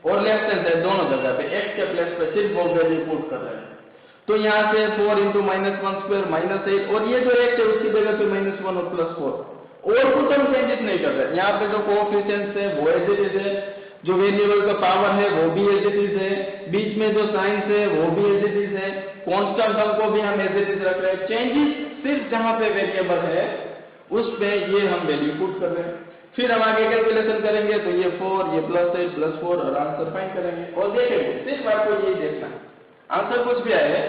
और लेफ्ट हैंड साइड दोनों जगह पे x के प्लेस पे सिर्फ वो वैल्यू पुट कर रहे हैं। तो यहाँ से 4 into -1 square -8 और ये जो x है उसकी जगह पे -1 और +4 और कुछ हम चेंजेस नहीं कर रहे। यहाँ पे जो कोएफिशिएंट्स है वो एज इट इज है, जो वेरिएबल का पावर है वो भी एज इट इज है, बीच में जो साइंस है वो भी एज इट इज है, कांस्टेंट टर्म को भी हम एज इट इज रख रहे हैं। चेंजेस सिर्फ जहां पे वेरिएबल है उस पे ये हम वैल्यू पुट कर रहे हैं। फिर हम आगे कैलकुलेशन करेंगे तो ये 4, ये +8 +4 और आंसर फाइंड करेंगे और देखेंगे। सिर्फ आपको यही देखना है, आंसर कुछ भी आए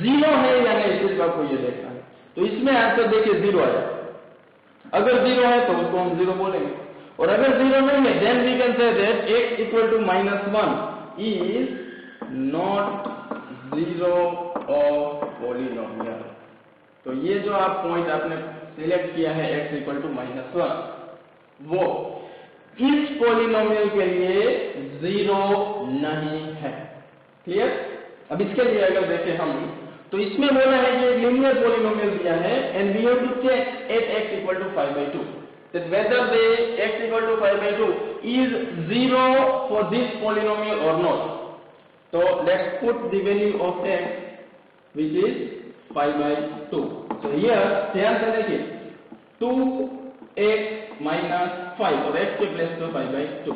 0 है या नहीं, सिर्फ आपको ये देखना है। तो इसमें आंसर देखिए 0 आया, अगर 0 है तो उसको हम 0 बोलेंगे, और अगर 0 नहीं है then we can say that x = -1 is not 0 of polynomial. तो ये जो आप पॉइंट आपने सिलेक्ट किया है x = -1, वो इस पॉलिनोमियल के लिए 0 नहीं है। क्लियर? अब इसके लिए अगर देखें हम तो इसमें बोला है कि एक लीनियर पॉलिनोमियल दिया है and we have to check at x = 5/2 that whether the x = 5/2 is 0 for this polynomial or not. So let's put the value of x which is 5/2. So here ध्यान से देखिए 2x - 5 और x के place पे 5/2।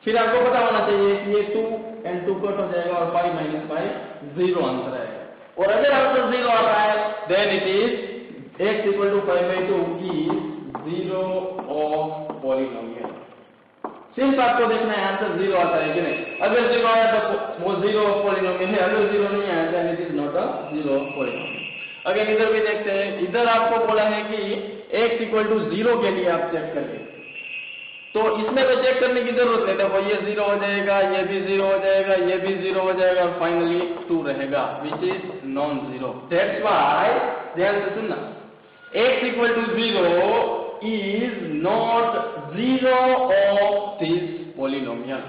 फिर आपको पता होना चाहिए कि ये 2 and 2 कट हो जाएगा और 5 - 5 0 आंसर आएगा। और अगर आंसर 0 आता है then it is x = 5/2 is 0 of polynomial। सिर्फ आपको देखना है आंसर 0 आता है कि नहीं। अगर 0 आया तो वो 0 ऑफ पॉलिनोमियल है, अगर 0 नहीं आया then it is not a 0 of polynomial। अगर इधर भी देखते हैं, इधर आपको बोला है कि x = 0 के लिए आप चेक करिए, तो इसमें तो चेक करने की जरूरत नहीं। देखो ये 0 हो जाएगा, ये भी 0 हो जाएगा, ये भी 0 हो जाएगा और फाइनली 2 रहेगा which is non 0। That's why ध्यान से सुनना, x = 0 is not 0 of this polynomial।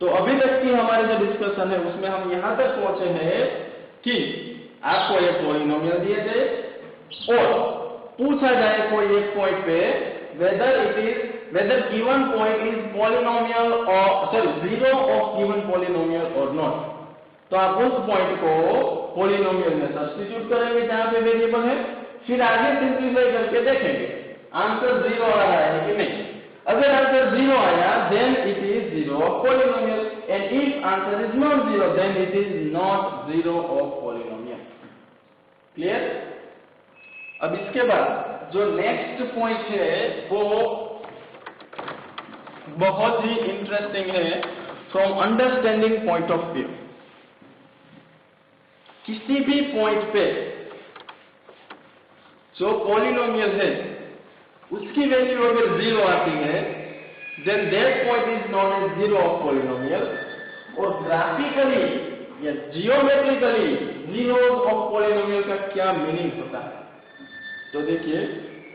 तो अभी तक की हमारी जो डिस्कशन है उसमें हम यहां तक पहुंचे हैं कि आपको एक पॉलिनोमियल दिए थे और पूछा जाए कोई एक पॉइंट पे whether given point is polynomial or 0 of given polynomial or not। तो आप उस पॉइंट को पॉलिनोमियल में सब्स्टिट्यूट करेंगे जहां पे वेरिएबल है, फिर आगे सिंपलीफाई करके देखेंगे आंसर 0 आ रहा है कि नहीं। अगर आंसर 0 आया then it is 0 of polynomial and if answer is not 0 then it is not 0 of polynomial। Clear? अब इसके बाद जो नेक्स्ट पॉइंट है वो बहुत ही इंटरेस्टिंग है from understanding point of view. किसी भी पॉइंट पे जो पॉलिनोमियल है उसकी वैल्यू अगर 0 आती है then that point is known as 0 of polynomial, और ग्राफिकली या जियोमेट्रिकली 0 ऑफ पॉलिनोमियल का क्या मीनिंग होता है। तो देखिए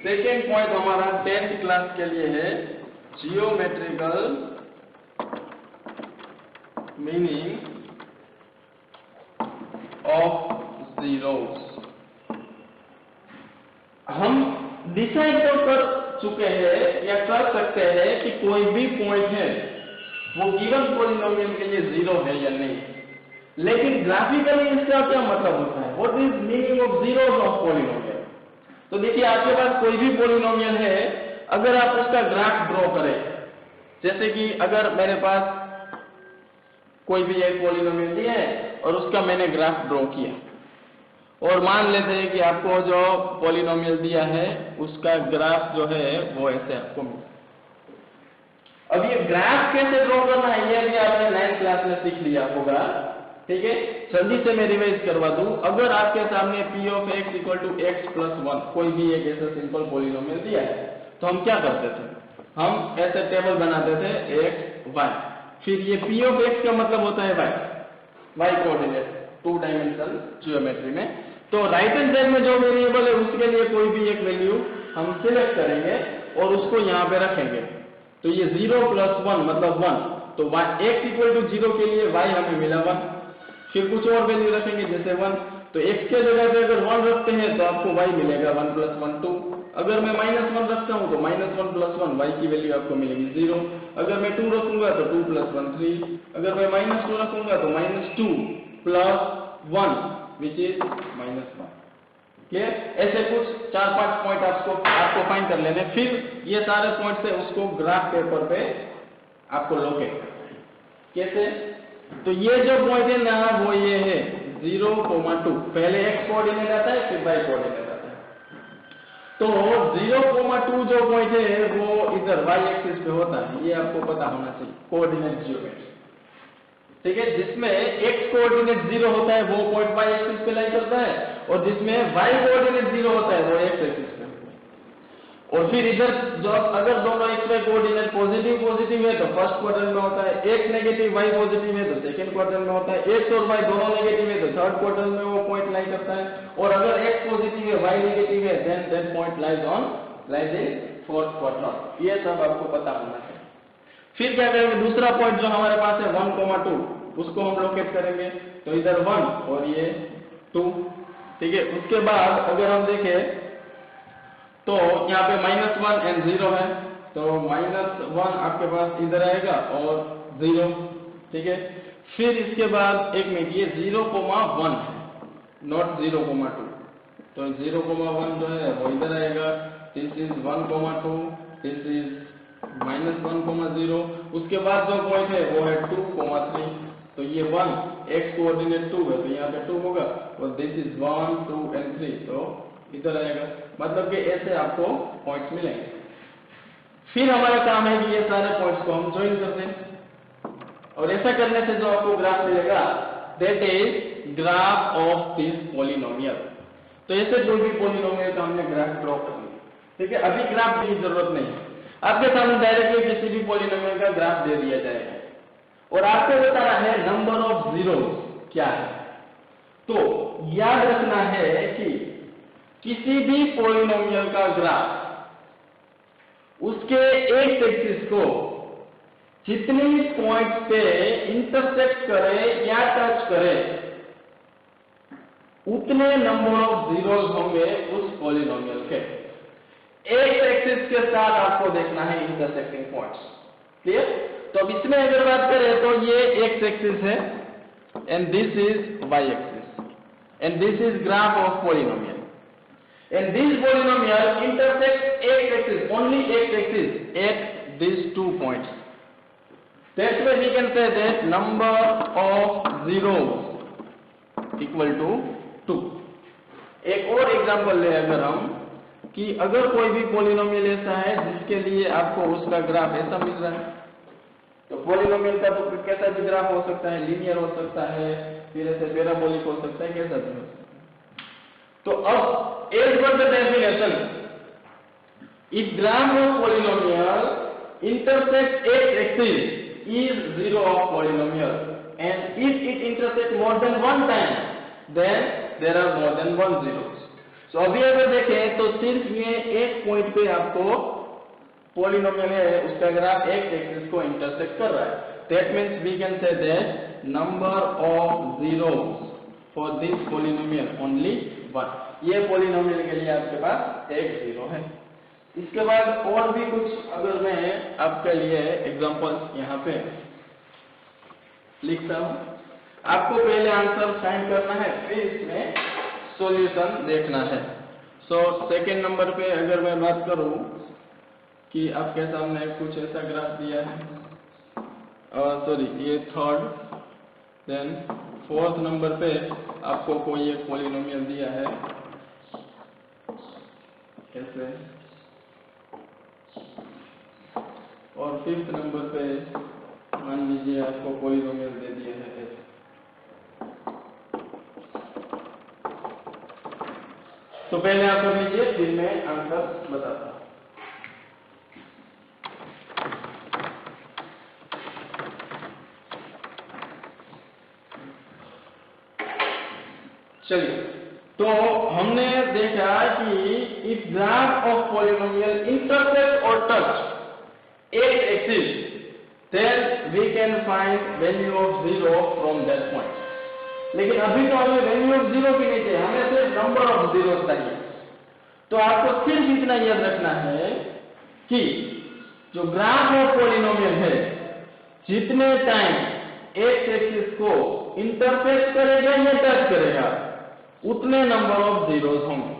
सेकेंड पॉइंट हमारा 10th क्लास के लिए है जियोमेट्रिकल मीनिंग ऑफ जीरोस। हम डिसाइड तो कर चुके हैं या कर सकते हैं कि कोई भी पॉइंट है वो गिवन पॉलिनोमियल के लिए 0 है या नहीं, लेकिन ग्राफिकली इसका क्या मतलब होता है, what is meaning of zeros of polynomial. तो देखिए आपके पास कोई भी पॉलिनोमियल है, अगर आप उसका ग्राफ ड्रॉ करें, जैसे कि अगर मेरे पास कोई भी एक पॉलिनोमियल दिया है और उसका मैंने ग्राफ ड्रॉ किया, और मान लेते हैं कि आपको जो पॉलिनोमियल दिया है उसका ग्राफ जो है वो ऐसे आपको मिला। अब ये ग्राफ कैसे ड्रॉ करना है ये भी आपने 9th क्लास में सीख लिया होगा, ठीक है। जल्दी से मैं रिवाइज करवा दूं। अगर आपके सामने p of x = x + 1 कोई भी एक ऐसा सिंपल पॉलिनोमियल दिया है तो हम क्या करते थे, हम ऐसे टेबल बनाते थे x y, फिर ये p of x का मतलब होता है y कोऑर्डिनेट 2 डायमेंशनल ज्योमेट्री में। तो राइट हैंड साइड में जो वेरिएबल है उसके लिए कोई भी एक वैल्यू हम सिलेक्ट करेंगे और उसको यहाँ पे रखेंगे। तो ये 0 + 1 मतलब 1, तो x = 0 के लिए y हमें मिला 1, फिर कुछ और वैल्यू रखेंगे जैसे 1, तो x के जगह पे अगर 1 रखते हैं तो आपको y मिलेगा 1 + 1 2। अगर मैं -1 रखता हूं तो -1 + 1 y की वैल्यू आपको मिलेगी 0। अगर मैं 2 रखूंगा तो 2 + 1 3। अगर मैं -2 रखूंगा तो -2 + 1 विच इज -1। क्लियर? ऐसे कुछ 4-5 पॉइंट आपको फाइंड कर लेने, फिर ये सारे पॉइंट से उसको ग्राफ पेपर पे आपको लोकेट करना है। कैसे? तो ये जो पॉइंट है ना वो ये है 0,2, पहले x कोऑर्डिनेट आता है फिर y कोऑर्डिनेट आता है। तो 0,2 जो पॉइंट है वो इधर y एक्सिस पे होता है, ये आपको पता होना चाहिए कोऑर्डिनेट जियोमेट्री। ठीक है, जिसमें x कोऑर्डिनेट 0 होता है वो पॉइंट y एक्सिस पे लाई करता है, और जिसमें y कोऑर्डिनेट 0 होता है वो x एक्सिस पे। और फिर इधर जो अगर दोनों x y कोऑर्डिनेट पॉजिटिव है तो फर्स्ट क्वाड्रेंट में होता है, x नेगेटिव y पॉजिटिव है तो सेकंड क्वाड्रेंट में होता है, x और y दोनों नेगेटिव है तो थर्ड क्वाड्रेंट में वो पॉइंट लाई करता है, और अगर x पॉजिटिव है y नेगेटिव है then that point lies in fourth quadrant. ये सब आपको पता होना चाहिए। फिर क्या करेंगे, दूसरा पॉइंट जो हमारे पास है 1,2, उसको हम लोकेट करेंगे। तो इधर 1 और ये 2। ठीक है, उसके बाद अगर हम देखें तो यहाँ पे -1 एंड 0 है, तो -1 आपके पास इधर आएगा और 0। ठीक है, फिर इसके बाद एक मिनट, ये 0,1 है, नॉट 0,2। तो 0,1 जो है वो इधर आएगा, दिस इज 1,2, दिस इज -1,0। उसके बाद जो पॉइंट है वो है 2,3। तो ये 1 x कोऑर्डिनेट 2 है तो यहाँ पे 2 होगा, और दिस इज 1, 2 एंड 3, तो इधर आएगा। मतलब कि ऐसे आपको पॉइंट्स मिलेंगे। फिर हमारा काम है कि ये सारे पॉइंट्स को हम ज्वाइन कर दें, और ऐसा करने से जो आपको ग्राफ मिलेगा that is graph of this polynomial. तो ऐसे जो भी पॉलिनोमियल का हमने ग्राफ ड्रॉ कर लिया। ठीक है, अभी ग्राफ की जरूरत नहीं है, आपके सामने डायरेक्टली किसी भी पॉलिनोमियल का ग्राफ दे दिया जाएगा और आपको बताना है नंबर ऑफ जीरोस क्या है। तो याद रखना है कि किसी भी पॉलिनोमियल का ग्राफ उसके एक्स एक्सिस को जितनी पॉइंट पे इंटरसेक्ट करे या टच करे उतने नंबर ऑफ जीरोस होंगे उस पॉलिनोमियल के। एक्स एक्सिस के साथ आपको देखना है इंटरसेक्टिंग पॉइंट्स। क्लियर? तो अब इसमें अगर बात करें तो ये एक्स एक्सिस है and this is y axis and this is graph of polynomial. And this polynomial intersects x axis, only x axis at these 2 points. That's why we can say that number of zeros equal to 2. एक और example ले अगर हम कि अगर कोई भी polynomial ऐसा है जिसके लिए आपको उसका ग्राफ ऐसा मिल रहा है, तो पॉलिनोमियल का तो कैसा भी ग्राफ हो सकता है, लीनियर हो सकता है, फिर ऐसे पैराबोलिक हो सकता है, कैसा भी हो सकता है। तो अब as per the definition, if graph of polynomial intersects x axis is zero of polynomial, and if it intersects more than one time, then there are more than one zeros. So अभी अगर देखें तो सिर्फ ये एक point पे आपको polynomial है उसका ग्राफ x एक्सिस को इंटरसेक्ट कर रहा है। That means we can say that number of zeros for this polynomial only 1. ये पॉलिनोमियल के लिए आपके पास एक जीरो है। इसके बाद और भी कुछ अगर मैं आपके लिए एग्जांपल्स यहाँ पे लिखता हूँ, आपको पहले आंसर फाइंड करना है फिर इसमें सॉल्यूशन देखना है। सो सेकेंड नंबर पे अगर मैं बात करूँ कि आपके सामने कुछ ऐसा ग्राफ दिया है, सॉरी ये थर्ड, देन फोर्थ नंबर पे आपको कोई एक पॉलिनोमियल दिया है ऐसे, और फिफ्थ नंबर पे मान लीजिए आपको पॉलिनोमियल दे दिया है ऐसे। तो पहले आप कर लीजिए फिर मैं आंसर बताता हूं। चलिए, तो हमने देखा कि if graph of polynomial intersect और touch X axis then we can find value of zero from that point. लेकिन अभी तो हमें वैल्यू ऑफ जीरो भी नहीं चाहिए, हमें सिर्फ नंबर ऑफ जीरो चाहिए। तो आपको सिर्फ इतना याद रखना है कि जो ग्राफ ऑफ पॉलिनोमियल है जितने टाइम एक्स एक्सिस को इंटरसेक्ट करेगा या टच करेगा उतने नंबर ऑफ जीरोस होंगे।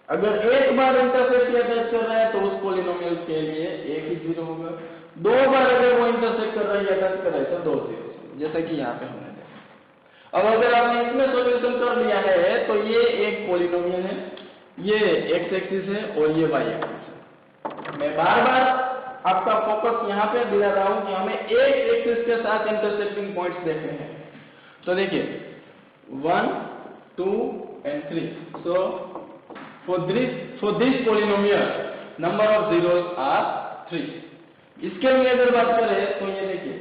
अगर एक बार इंटरसेक्ट या टच कर रहा है तो उस पॉलिनोमियल के लिए एक ही जीरो होगा, 2 बार अगर वो इंटरसेक्ट कर रहा है या टच कर रहा है तो 2 जीरो, जैसा कि यहाँ पे हमने देखा। अब अगर आपने इसमें सॉल्यूशन कर लिया है तो ये एक पॉलिनोमियल है, ये एक्स एक्सिस है और ये वाई एक्सिस है। मैं बार बार आपका फोकस यहाँ पे दिला रहा हूँ कि हमें एक एक्सिस के साथ इंटरसेक्टिंग पॉइंट्स देखने हैं। तो देखिए 1, 2 and 3. So for this polynomial number of zeros are 3. इसके लिए अगर बात करें तो ये देखिए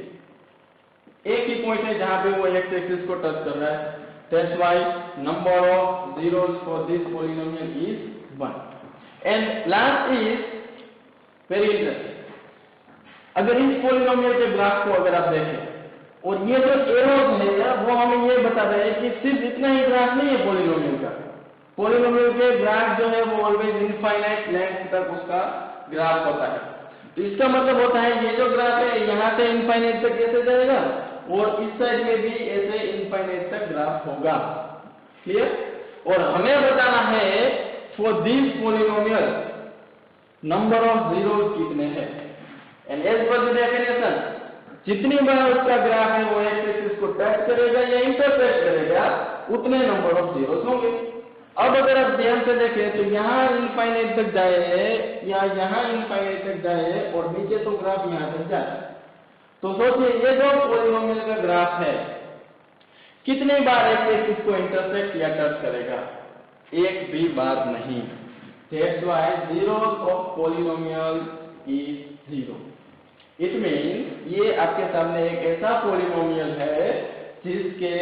एक ही पॉइंट है जहां पे वो एक्स एक्सिस को टच कर रहा है। That's why number of zeros for this polynomial is 1. And last is very interesting. अगर इस पोलिनोमियल के ग्राफ को अगर आप देखें और ये जो एरोज है वो हमें ये बता रहे हैं कि सिर्फ इतना ही ग्राफ नहीं है पोलिनोमियल का। पोलिनोमियल के ग्राफ जो है वो ऑलवेज इनफाइनाइट लेंथ तक उसका ग्राफ होता है। तो इसका मतलब होता है ये जो ग्राफ है यहाँ से इनफाइनाइट तक कैसे जाएगा और इस साइड में भी ऐसे इनफाइनाइट तक ग्राफ होगा। क्लियर? और हमें बताना है for this polynomial number of zeros कितने हैं। And as per the definition जितनी बार उसका ग्राफ है वो एक्स एक्सिस को टच करेगा या इंटरसेक्ट करेगा उतने नंबर ऑफ जीरोस होंगे। अब अगर आप ध्यान से देखें तो यहाँ इनफाइनाइट तक जाए या यहाँ इनफाइनाइट तक जाए और नीचे तो ग्राफ यहाँ तक जाए, तो सोचिए ये जो पोलिनोमियल का ग्राफ है कितनी बार एक्स एक्सिस को इंटरसेक्ट या टच करेगा? एक भी बार नहीं। That's why zeros of polynomial is 0. It means ये आपके सामने एक ऐसा पोलिनोमियल है जिसके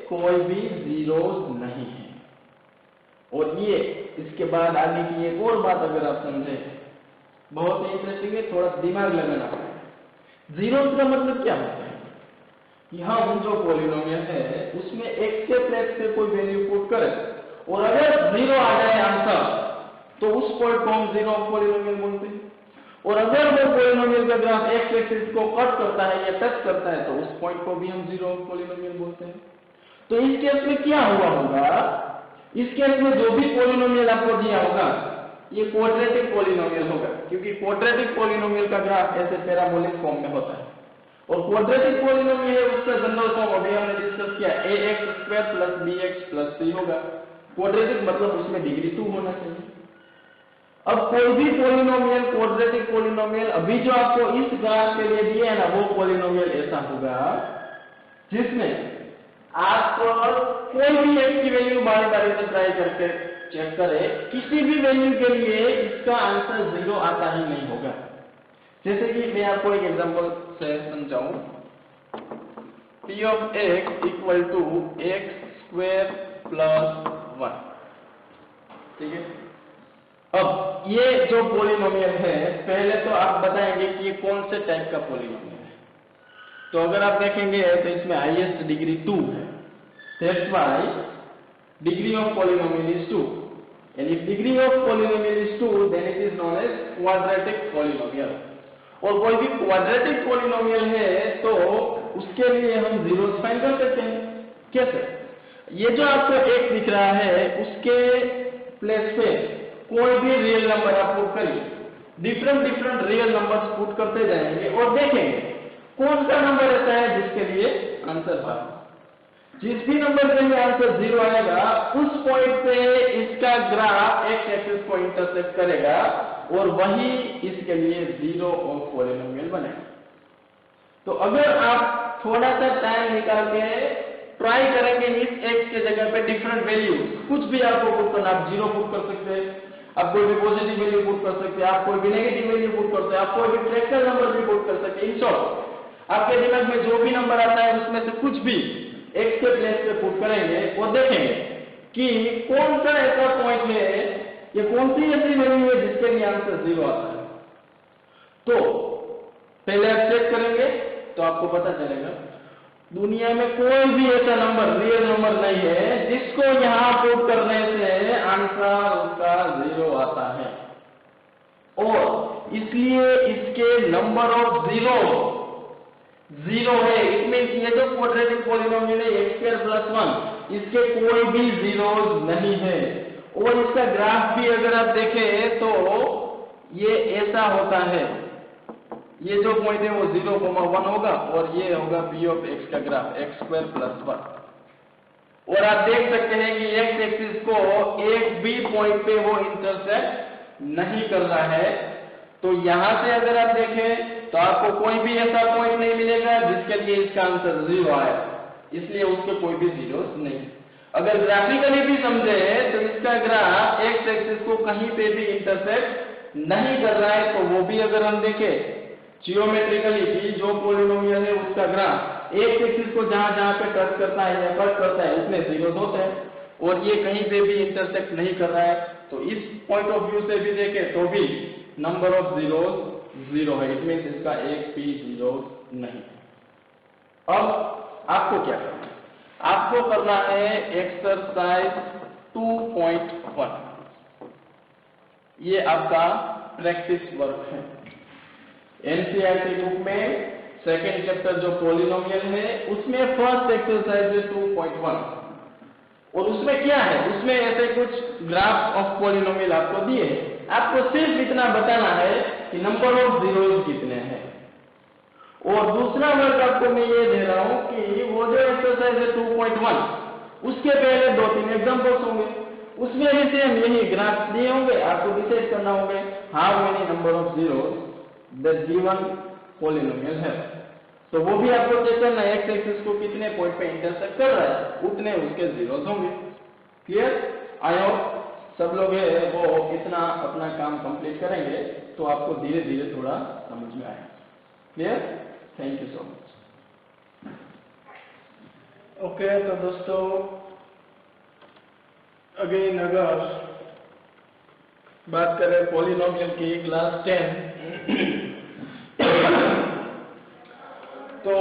कोई भी जीरोस नहीं है। और ये इसके बाद आगे की एक और बात अगर आप समझे बहुत ही इंटरेस्टिंग है, थोड़ा दिमाग लगाना पड़ेगा। जीरोस का मतलब क्या होता है कि हम जो पोलिनोमियल है उसमें एक्स के प्लेस पे कोई वैल्यू पुट करें और अगर 0 आ जाए आंसर तो उस पॉइंट को हम जीरो ऑफ पोलिनोमियल बोलते हैं। और अगर वो पोलिनोमियल का ग्राफ एक्स एक्सिस को कट करता है या टच करता है तो उस पॉइंट को भी हम जीरो ऑफ पोलिनोमियल बोलते हैं। तो इस केस में क्या हुआ होगा? इस केस में जो भी पोलिनोमियल आपको दिया होगा ये क्वाड्रेटिक पोलिनोमियल होगा, क्योंकि क्वाड्रेटिक पोलिनोमियल का ग्राफ ऐसे पैराबोलिक फॉर्म में होता है। और क्वाड्रेटिक पोलिनोमियल है उसका जनरल फॉर्म अभी हमने डिस्कस किया ax² + bx + c होगा। क्वाड्रेटिक मतलब उसमें डिग्री 2 होना चाहिए। अब कोई भी पोलिनोमियल क्वाड्रेटिक पोलिनोमियल अभी जो आपको इस ग्राफ के लिए दिए है ना वो पोलिनोमियल ऐसा होगा जिसमें आप कोई भी एक्स की वैल्यू बारी बारी से ट्राई करके चेक करें, किसी भी वैल्यू के लिए इसका आंसर 0 आता ही नहीं होगा। जैसे कि मैं आपको एक एग्जांपल से समझाऊं, p of x = x² + 1। ठीक है? अब ये जो पोलिनोमियल है पहले तो आप बताएंगे कि ये कौन से टाइप का पोलिनोमियल है। तो अगर आप देखेंगे तो इसमें हाईएस्ट डिग्री 2 है। That's why degree of polynomial is 2. And if degree of polynomial is 2, then it is known as quadratic polynomial. और कोई भी क्वाड्रेटिक पोलिनोमियल है तो उसके लिए हम जीरोस फाइंड कर सकते हैं। कैसे? ये जो आपको एक दिख रहा है उसके प्लेस पे कोई भी रियल नंबर आप पुट करिए, डिफरेंट रियल नंबर्स पुट करते जाएंगे और देखेंगे कौन सा नंबर ऐसा है जिसके लिए आंसर 1। जिस भी नंबर के लिए आंसर 0 आएगा उस पॉइंट पे इसका ग्राफ एक्स एक्सिस को इंटरसेक्ट करेगा और वही इसके लिए जीरो ऑफ पोलिनोमियल बनेगा। तो अगर आप थोड़ा सा टाइम निकाल के ट्राई करेंगे इस एक्स के जगह पे डिफरेंट वैल्यू कुछ भी आपको पुट करना, आप 0 पुट कर सकते हैं, आप कोई भी पॉजिटिव वैल्यू पुट कर सकते हैं, आप कोई भी नेगेटिव वैल्यू पुट कर सकते हैं, आप कोई भी फ्रैक्शनल नंबर भी पुट कर सकते हैं। इन शॉर्ट आपके दिमाग में जो भी नंबर आता है उसमें से कुछ भी एक्स के प्लेस पे पुट करेंगे और देखेंगे कि कौन सा ऐसा पॉइंट है या कौन सी ऐसी वैल्यू है जिसके लिए आंसर 0 आता है। तो पहले आप चेक करेंगे तो आपको पता चलेगा दुनिया में कोई भी ऐसा नंबर रियल नंबर नहीं है जिसको यहां पुट करने से आंसर उसका 0 आता है। और इसलिए इसके नंबर ऑफ जीरो है। इट मींस ये जो क्वाड्रेटिक पोलिनोमियल है x² + 1 इसके कोई भी जीरोस नहीं है। और इसका ग्राफ भी अगर आप देखें तो ये ऐसा होता है। ये जो पॉइंट है वो 0,1 होगा और ये होगा p ऑफ x का ग्राफ x² + 1। और आप देख सकते हैं कि x एक्सिस को एक भी पॉइंट पे वो इंटरसेक्ट नहीं कर रहा है। तो यहां से अगर आप देखें तो आपको कोई भी ऐसा पॉइंट नहीं मिलेगा जिसके लिए इसका आंसर 0 आए, इसलिए उसके कोई भी जीरोस नहीं। अगर ग्राफिकली भी समझे तो इसका ग्राफ x एक्सिस को कहीं पे भी इंटरसेक्ट नहीं कर रहा है। तो वो भी अगर हम देखें जियोमेट्रिकली भी जो पॉलिनोमियल है उसका ग्राफ एक एक्सिस को जहां पे टच करता है या कट करता है उसमें जीरोस होते हैं और ये कहीं पे भी इंटरसेक्ट नहीं कर रहा है। तो इस पॉइंट ऑफ व्यू से भी देखें तो भी नंबर ऑफ जीरोस 0 है, इट मींस इसका एक भी जीरोस नहीं। अब आपको क्या करना है? आपको करना है एक्सरसाइज 2.1। ये आपका प्रैक्टिस वर्क है। एनसीईआरटी बुक में सेकेंड चैप्टर जो पॉलिनोमियल है उसमें फर्स्ट एक्सरसाइज है 2.1। और उसमें क्या है, उसमें ऐसे कुछ ग्राफ ऑफ पॉलिनोमियल आपको दिए हैं। आपको सिर्फ इतना बताना है कि नंबर ऑफ जीरोस कितने हैं। और दूसरा वर्क आपको मैं ये दे रहा हूं कि वो जो एक्सरसाइज है 2.1 उसके पहले 2-3 एग्जांपल्स होंगे, उसमें भी सेम यही ग्राफ दिए होंगे। आपको डिसाइड करना होगा how many number of zeros that given polynomial है। तो वो भी आपको चेक करना है एक्स एक्सिस को कितने पॉइंट पे इंटरसेक्ट कर रहा है उतने उसके जीरोस होंगे। क्लियर? आई होप सब लोग है वो इतना अपना काम कंप्लीट करेंगे तो आपको धीरे धीरे थोड़ा समझ में आएगा। Clear? Thank you so much. Okay, तो दोस्तों अगेन अगर बात करें पॉलिनोमियल की क्लास 10 तो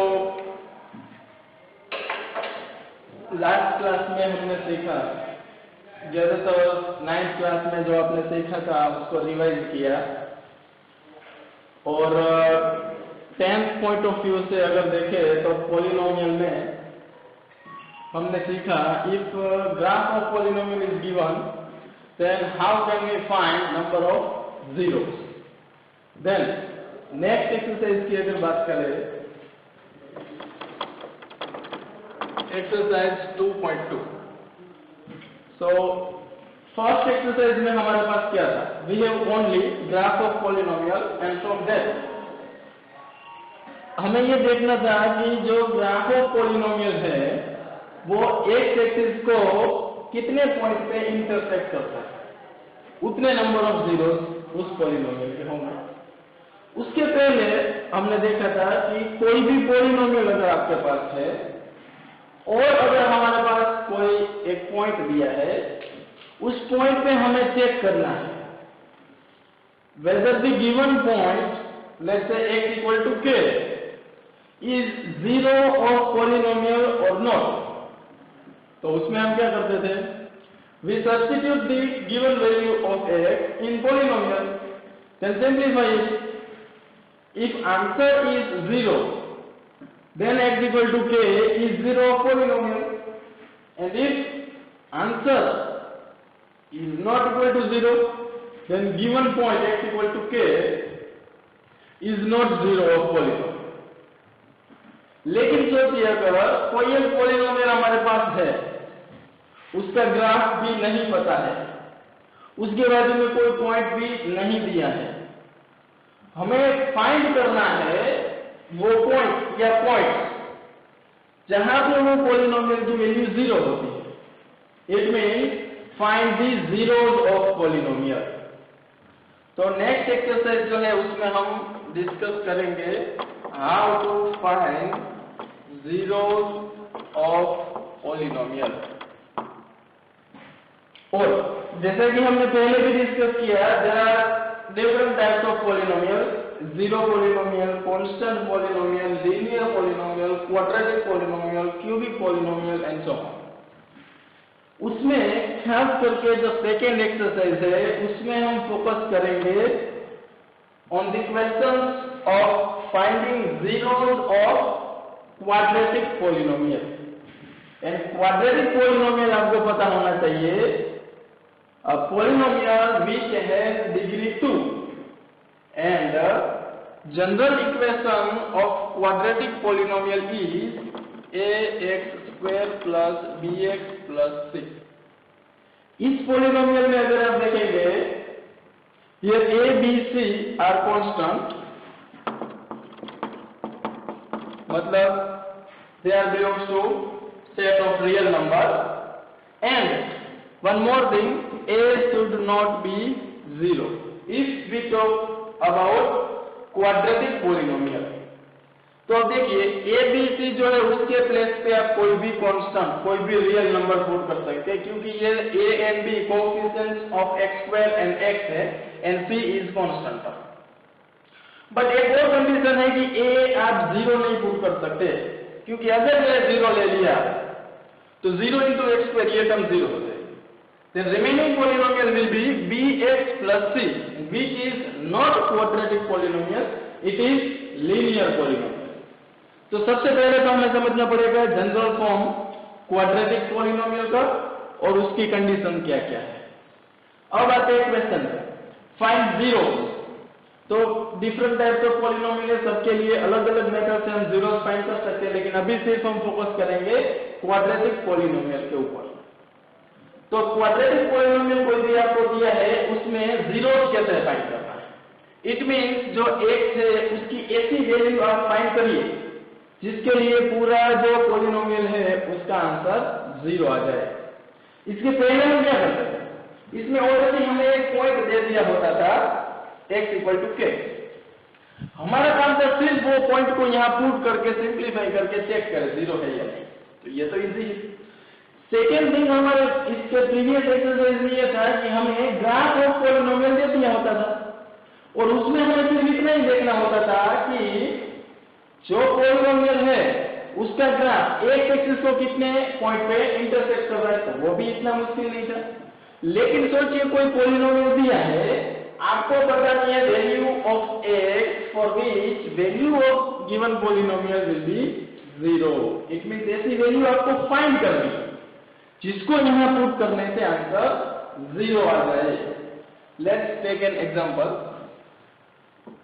लास्ट क्लास में हमने सीखा, ज्यादातर 9th क्लास में जो आपने सीखा था उसको रिवाइज किया। और 10th पॉइंट ऑफ व्यू से अगर देखें तो पॉलिनोमियल में हमने सीखा if graph of polynomial is given then how can we find number of zeros. Then next exercise की अगर बात करें एक्सरसाइज 2.2। सो फर्स्ट एक्सरसाइज में हमारे पास क्या था, we have only graph of polynomial and from that हमें ये देखना था कि जो ग्राफ ऑफ पॉलिनोमियल है वो एक्स एक्सिस को कितने पॉइंट पे इंटरसेक्ट करता है, उतने नंबर ऑफ जीरोस उस पॉलिनोमियल के होंगे। उसके पहले हमने देखा था कि कोई भी पॉलिनोमियल अगर आपके पास है और अगर हमारे पास कोई एक पॉइंट दिया है उस पॉइंट पे हमें चेक करना है whether the given point let's say x equal to k is zero of polynomial और नॉट। तो उसमें हम क्या करते थे, we substitute the given value of x in polynomial then simplify it. If answer is 0 then x equal to k is 0 of polynomial, and if answer is not equal to 0 then given point x equal to k is not 0 of polynomial। लेकिन सोचिए अगर कोई एक polynomial हमारे पास है उसका graph भी नहीं पता है, उसके बाजू में कोई पॉइंट भी नहीं दिया है, हमें फाइंड करना है वो पॉइंट या पॉइंट जहां पे वो पॉलिनोमियल की वैल्यू 0 होती है। It means find the zeros of polynomial. तो नेक्स्ट एक्सरसाइज जो है उसमें हम डिस्कस करेंगे how to find zeros of polynomial. और जैसा कि हमने पहले भी डिस्कस किया, there are different types of polynomial, zero polynomial, constant polynomial, linear polynomial, quadratic polynomial, cubic polynomial and so on. उसमें खास करके जो सेकेंड एक्सरसाइज है उसमें हम फोकस करेंगे on the questions of finding zeros of quadratic polynomial. And quadratic polynomial आपको पता होना चाहिए a polynomial which has degree 2 and general equation of quadratic polynomial is ax² plus bx plus c। इस पॉलिनोमियल में अगर आप देखेंगे here a b c are constant, मतलब they are belongs to set of real number, and one more thing, a should not be 0 if we talk about quadratic polynomial। तो अब देखिए a b c जो है उसके place पे आप कोई भी कांस्टेंट, कोई भी रियल नंबर पुट कर सकते हैं, क्योंकि ये a and b coefficients of x² and x है and c is constant. But एक और कंडीशन है कि a आप 0 नहीं पुट कर सकते, क्योंकि अगर ये 0 ले लिया तो 0 into x² ये टर्म 0 हो जाएगी। Then remaining polynomial will be bx plus c, which is not quadratic polynomial, it is linear polynomial। तो सबसे पहले तो हमें समझना पड़ेगा जनरल फॉर्म क्वाड्रेटिक पॉलिनोमियल का और उसकी कंडीशन क्या क्या है। अब आते हैं क्वेश्चन पे, फाइंड जीरोस। तो डिफरेंट टाइप्स ऑफ पॉलिनोमियल है, सबके लिए अलग अलग मेथड से हम जीरोस फाइंड कर सकते हैं, लेकिन अभी सिर्फ हम फोकस करेंगे क्वाड्रेटिक पॉलिनोमियल के ऊपर। तो क्वाड्रेटिक पॉलिनोमियल कोई भी आपको दिया है उसमें जीरोस कैसे फाइंड करना है। इट मींस जो x है उसकी ऐसी वैल्यू आप फाइंड करिए जिसके लिए पूरा जो पॉलिनोमियल है उसका आंसर 0 आ जाए। इसके पहले हम क्या करते हैं, इसमें ऑलरेडी हमें एक पॉइंट दे दिया होता था x = k। हमारा काम था सिर्फ वो पॉइंट को यहाँ पुट करके सिंप्लीफाई करके चेक करें 0 है या नहीं, तो ये तो इजी है। सेकेंड थिंग, हमारे इसके प्रीवियस एक्सरसाइज में ये था कि हमें ग्राफ ऑफ पॉलिनोमियल दे दिया होता था और उसमें हमें सिर्फ इतना ही देखना होता था कि जो पॉलिनोमियल है उसका ग्राफ एक एक्सिस को कितने पॉइंट पे इंटरसेक्ट कर रहा है, तो वो भी इतना मुश्किल नहीं था। लेकिन सोचिए कोई पॉलिनोमियल दिया है, आपको पता नहीं है value of x for which value of given polynomial will B 0। It means ऐसी वैल्यू आपको फाइंड करनी है जिसको यहां पुट करने से आंसर 0 आ जाए। Let's take an example.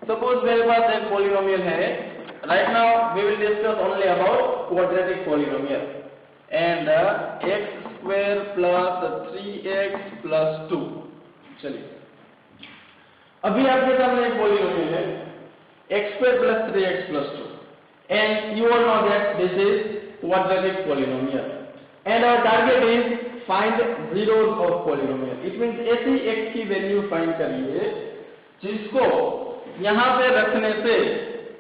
Suppose मेरे पास एक पॉलिनोमियल है। Right now we will discuss only about quadratic polynomial and x² plus 3x plus 2। चलिए अभी आपके सामने एक पॉलिनोमियल है x² plus 3x plus 2 and you all know that this is quadratic polynomial and our target is find zeros of polynomial। It means ऐसी x की value find करिए जिसको यहां पे रखने से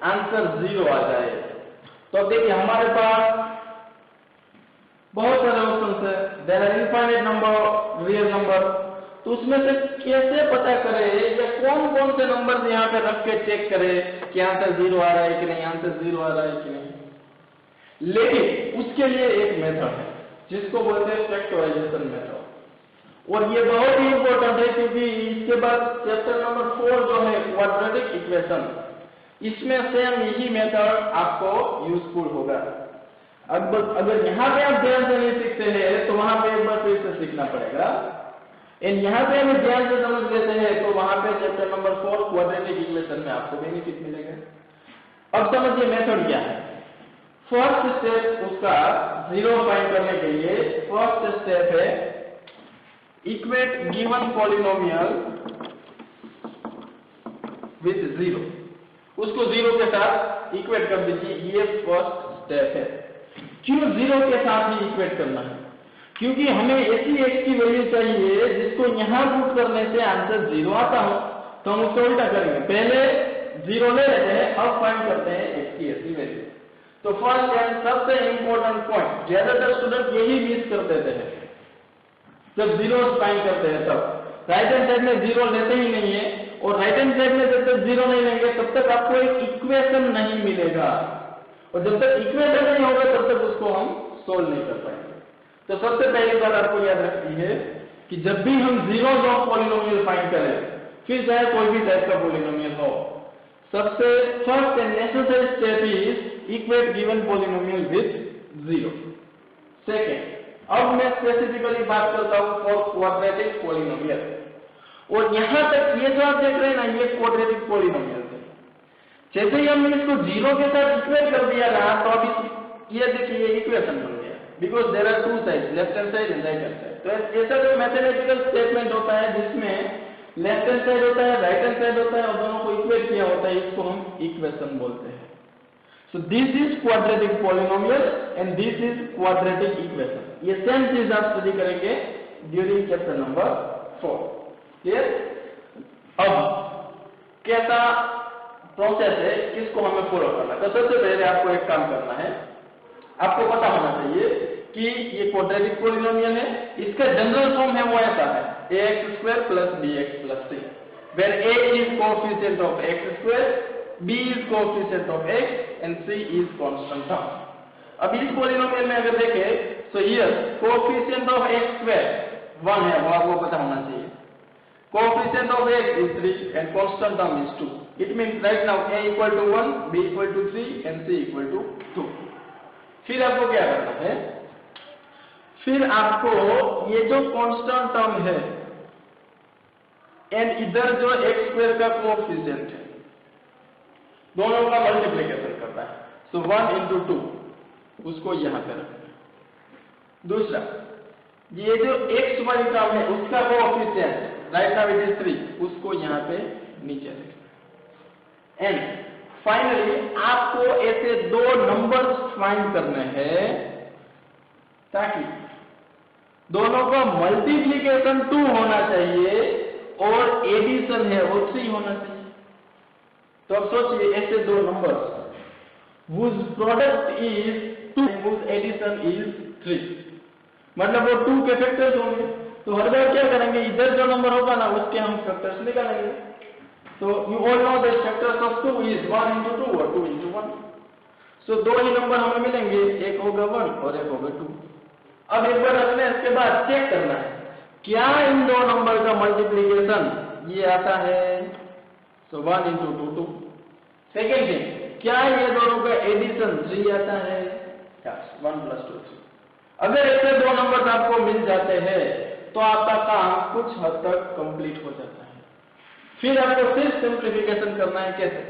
आंसर 0 आ जाए। तो अब देखिए हमारे पास बहुत सारे ऑप्शंस है, there are infinite number real number. तो उसमें से कैसे पता करें या कौन कौन से नंबर यहाँ पे रख के चेक करें कि आंसर 0 आ रहा है कि नहीं, आंसर 0 आ रहा है कि नहीं। लेकिन उसके लिए एक मेथड है जिसको बोलते हैं फैक्टराइजेशन मेथड, और ये बहुत ही इंपॉर्टेंट है क्योंकि इसके बाद चैप्टर नंबर 4 जो है क्वाड्रेटिक इक्वेशन, इसमें सेम यही मेथड आपको यूजफुल होगा। अगर यहाँ पे आप ध्यान से नहीं सीखते हैं तो वहां पे एक बार फिर से सीखना पड़ेगा, एंड यहाँ पे अगर ध्यान से समझ लेते हैं तो वहां पे चैप्टर नंबर 4 क्वाड्रेटिक इक्वेशन में आपको बेनिफिट मिलेगा। अब समझिए मेथड क्या है। फर्स्ट स्टेप उसका 0 फाइंड करने के लिए फर्स्ट स्टेप है इक्वेट गिवन पॉलिनोमियल विद 0। उसको 0 के साथ इक्वेट कर दीजिए, ये फर्स्ट स्टेप है। क्यों 0 के साथ ही इक्वेट करना है? क्योंकि हमें ऐसी x की वैल्यू चाहिए जिसको यहां पुट करने से आंसर 0 आता हो, तो हम उसको उल्टा करेंगे, पहले 0 ले लेते हैं, अब फाइंड करते हैं x की ऐसी वैल्यू। तो फर्स्ट एंड सबसे इंपॉर्टेंट पॉइंट, ज्यादातर स्टूडेंट यही मिस कर देते हैं जब 0 फाइंड करते हैं, तब राइट हैंड साइड में 0 लेते ही नहीं है, और राइट हैंड साइड में जब तक 0 नहीं लेंगे तब तक आपको एक इक्वेशन नहीं मिलेगा, और जब तक इक्वेशन नहीं होगा तब तक उसको हम सोल्व नहीं कर पाएंगे। तो सबसे पहली बात आपको याद रखनी है कि जब भी हम जीरोस ऑफ पॉलिनोमियल फाइंड करें, फिर चाहे कोई भी टाइप का पॉलिनोमियल हो, सबसे first and necessary step is equate given polynomial with 0। Second, अब मैं स्पेसिफिकली बात करता हूं फॉर क्वाड्रेटिक पॉलिनोमियल, और यहां तक ये जो आप देख रहे हैं ना, ये क्वाड्रेटिक पॉलिनोमियल है। जैसे ही हमने इसको 0 के साथ इक्वेट कर दिया ना, तो अभी ये देखिए इक्वेशन बन गया, because there are two side, left hand side and right hand side. तो ऐसा जो मैथमेटिकल स्टेटमेंट होता है जिसमें लेफ्ट हैंड साइड होता है, राइट हैंड साइड होता है और दोनों को इक्वेट किया होता है, इसको हम इक्वेशन बोलते हैं। So this is quadratic polynomial and this is quadratic equation. ये सेम चीज आप स्टडी करेंगे ड्यूरिंग चैप्टर नंबर 4। क्लियर? अब कैसा प्रोसेस है, किसको हमें फॉलो करना है? तो सबसे पहले आपको एक काम करना है, आपको पता होना चाहिए कि ये क्वाड्रेटिक पॉलिनोमियल है, इसका जनरल फॉर्म है वो ऐसा है ax² + bx + c, where a is coefficient of x², b is coefficient of x and c is constant term। अब इस पॉलिनोमियल में अगर देखें तो हियर कोएफिशिएंट ऑफ x² 1 है, वो आपको पता होना चाहिए। Coefficient of x is 3 and constant term is 2। It means right now a = 1, b = 3 and c = 2। फिर आपको क्या करना है, फिर आपको ये जो कांस्टेंट टर्म है एंड इधर जो x² का कोएफिशिएंट है, दोनों का मल्टीप्लिकेशन करना है। सो 1 × 2 उसको यहां पे रखना है। दूसरा, ये जो x वाली टर्म है उसका coefficient right now it is 3, उसको यहां पे नीचे रखना है। एंड फाइनली आपको ऐसे दो नंबर्स फाइंड करने हैं ताकि दोनों का मल्टीप्लिकेशन 2 होना चाहिए और एडिशन है वो 3 होना चाहिए। तो अब सोचिए ऐसे दो numbers whose product is 2 whose addition is 3, मतलब वो 2 के फैक्टर्स होंगे। तो हर बार क्या करेंगे, इधर जो नंबर होगा ना उसके हम फैक्टर्स निकालेंगे। तो you all know that factors of 2 is 1 × 2 और 2 × 1। सो दो ही नंबर हमें मिलेंगे, एक होगा 1 और एक होगा 2। अब एक बार हमें इसके बाद चेक करना है क्या इन दो नंबर का मल्टीप्लिकेशन ये आता है। सो 1 × 2 2। सेकेंड थिंग, क्या ये दोनों का एडिशन 3 आता है? यस, 1 + 2 3। अगर ऐसे दो नंबर आपको मिल जाते हैं तो आपका काम कुछ हद तक कंप्लीट हो जाता है। फिर आपको सिर्फ सिंप्लीफिकेशन करना है। कैसे,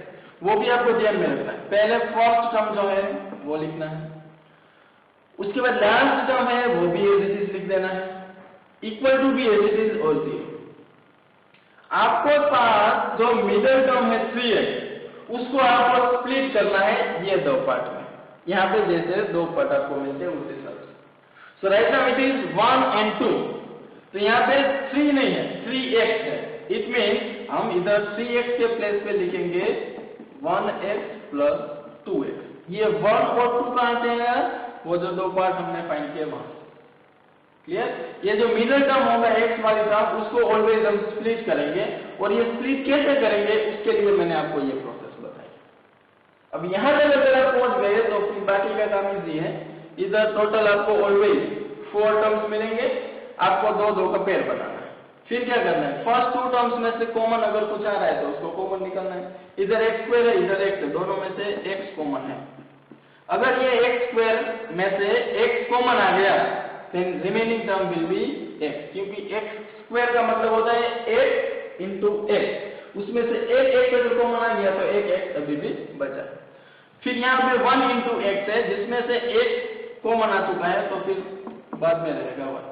वो भी आपको ध्यान में रखना है। पहले फर्स्ट टर्म जो है वो लिखना है, उसके बाद लास्ट टर्म है वो भी एज इट इज लिख देना है, इक्वल टू भी एज इट इज और 0। आपको पास जो मिडिल टर्म है 3x, उसको आपको स्प्लिट करना है ये दो पार्ट में। यहाँ पे जैसे दो पार्ट आपको मिलते हैं उस हिसाब से। So right now it is 1 and 2। तो यहाँ पे 3 नहीं है, 3x है। इट मीन्स हम इधर 3x के प्लेस पे लिखेंगे 1x + 2x। ये 1 और 2 कहां से है? वो जो दो पार्ट हमने फाइंड किए वहां से। क्लियर? ये जो मिडिल टर्म होगा x वाली टर्म, उसको ऑलवेज हम स्प्लिट करेंगे। और ये स्प्लिट कैसे करेंगे उसके लिए मैंने आपको ये प्रोसेस बताया। अब यहां तक अगर आप पहुंच गए तो फिर बाकी का काम इजी है। इधर टोटल आपको ऑलवेज 4 टर्म्स मिलेंगे, आपको 2 का पेयर बनाना है। फिर क्या करना है, फर्स्ट 2 टर्म्स में से कॉमन अगर कुछ आ रहा है तो उसको कॉमन निकालना है। इधर x² है, इधर x है, दोनों में से x कॉमन है। अगर ये x² में से x कॉमन आ गया then remaining term will be x, क्योंकि x² का मतलब होता है x × x। उसमें से एक अगर कॉमन आ गया तो एक x अभी भी बचा। फिर यहाँ पे 1 × x है जिसमें से एक कॉमन आ चुका है तो फिर बाद में रहेगा 1।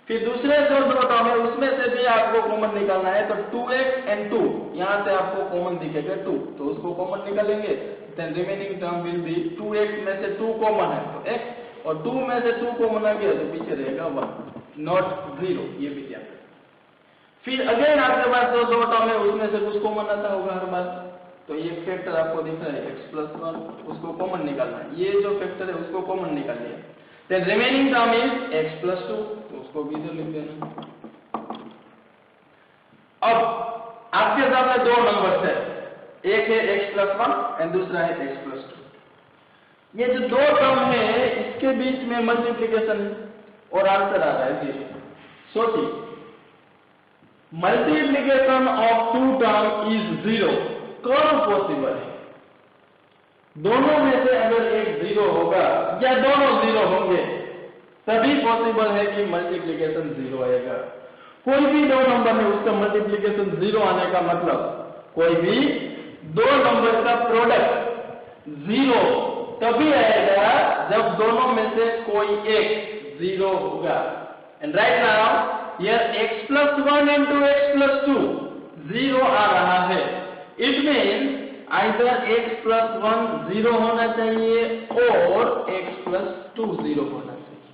फिर दूसरे जो दो टर्म है उसमें से भी आपको कॉमन निकालना है। तो 2x and 2, यहाँ से आपको कॉमन दिखेगा 2, तो उसको कॉमन निकालेंगे। then remaining term will be 2x में से 2 कॉमन है तो x, और 2 में से 2 कॉमन आ गया तो पीछे रहेगा 1 नॉट 0। ये भी ध्यान रखना। फिर अगेन आपके पास जो दो टर्म है उसमें से कुछ कॉमन आता होगा हर बार। तो ये फैक्टर आपको दिख रहा है x + 1, उसको कॉमन निकालना है। ये जो फैक्टर है उसको कॉमन निकालिए। then remaining term is x + 2, तो उसको भी इधर लिख देना। अब आपके सामने दो नंबर्स है, एक है x + 1 एंड दूसरा है x + 2। ये जो दो टर्म है इसके बीच में मल्टीप्लिकेशन और आंसर आ रहा है 0। सोचिए, मल्टीप्लिकेशन ऑफ 2 टर्म इज 0 कब पॉसिबल है? दोनों में से अगर एक 0 होगा या दोनों 0 होंगे तभी पॉसिबल है कि मल्टीप्लिकेशन 0 आएगा। कोई भी दो नंबर है उसका मल्टीप्लिकेशन 0 आने का मतलब कोई भी दो नंबर का प्रोडक्ट 0 तभी आएगा जब दोनों में से कोई एक 0 होगा। And right now here x plus 1 into x plus 2 0 आ रहा है। It means either x plus 1 0 होना चाहिए और x plus 2 0 होना चाहिए,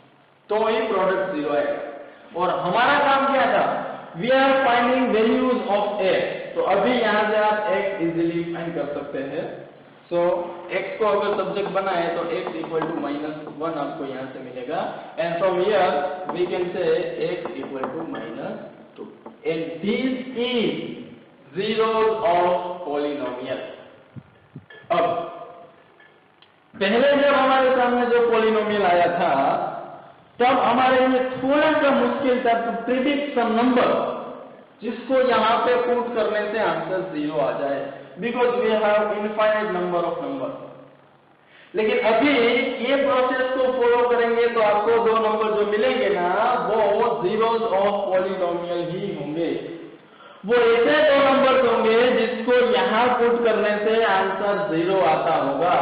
तो ही प्रोडक्ट 0 आएगा। और हमारा काम क्या था? We are finding values of x। तो अभी यहां से आप x इजीली फाइंड कर सकते हैं। सो x को अगर सब्जेक्ट बनाए तो x इक्वल टू -1 आपको यहां से मिलेगा। And from here we can say x equal to -2 and this is zeros of polynomial. अब पहले जब हमारे सामने जो पॉलिनोमियल आया था तब हमारे लिए थोड़ा सा मुश्किल था टू प्रिडिक्ट सम नंबर जिसको यहाँ पे पुट करने से आंसर 0 आ जाए, because we have infinite number of number. लेकिन अभी ये प्रोसेस को फॉलो करेंगे तो आपको दो नंबर जो मिलेंगे ना वो zeros ऑफ पॉलिनोमियल ही होंगे। वो ऐसे दो नंबर होंगे जिसको यहां पुट करने से आंसर 0 आता होगा।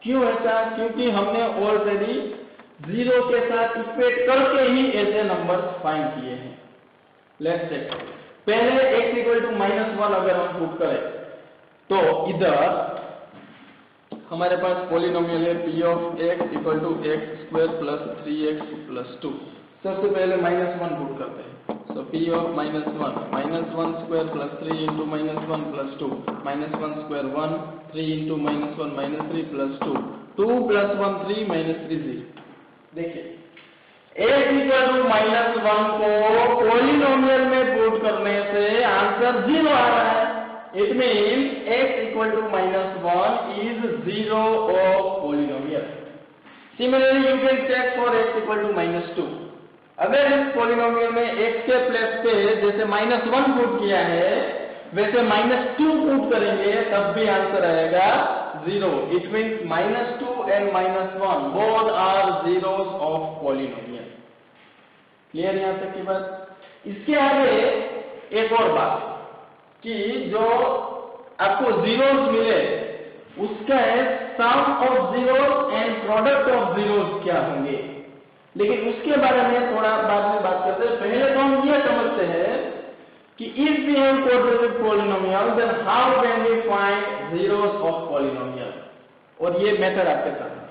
क्यों ऐसा? क्योंकि हमने ऑलरेडी 0 के साथ इक्वेट करके ही ऐसे नंबर फाइंड किए हैं। Let's check. पहले x इक्वल टू -1 अगर हम पुट करें तो इधर हमारे पास पॉलिनोमियल है p of x equal to x² plus 3x plus 2। सबसे पहले -1 पुट करते हैं। So p of -1 square plus 3 into -1 plus 2 -1 square 1 3 into -1 -3 plus 2 2 plus 1 3 -3 0। देखिए x इक्वल टू -1 को पॉलिनोमियल में पुट करने से आंसर 0 आ रहा है। It means x equal to -1 is 0 of polynomial. Similarly you can check for x equal to -2। अगर इस पॉलिनोमियल में x के प्लेस पे जैसे -1 पुट किया है वैसे -2 पुट करेंगे तब भी आंसर आएगा 0। It means -2 and -1 both are zeros of polynomial. Clear यहां तक की बात? इसके आगे एक और बात कि जो आपको zeros मिले उसका sum of zeros and product of zeros क्या होंगे, लेकिन उसके बारे में थोड़ा बाद में बात करते हैं। पहले तो हम ये समझते हैं कि if we have quadratic polynomial then how can we find zeros of polynomial, और ये मेथड आपके साथ है।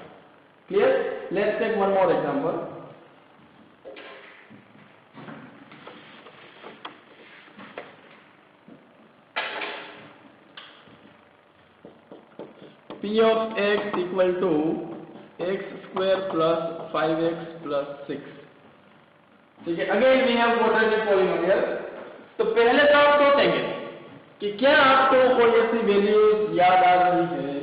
Clear? Let's take one more example. p of x equal to x² plus 5x plus 6। ठीक है, again we have quadratic polynomial. तो पहले तो आप सोचेंगे कि क्या आपको कोई ऐसी वैल्यूज याद आ रही है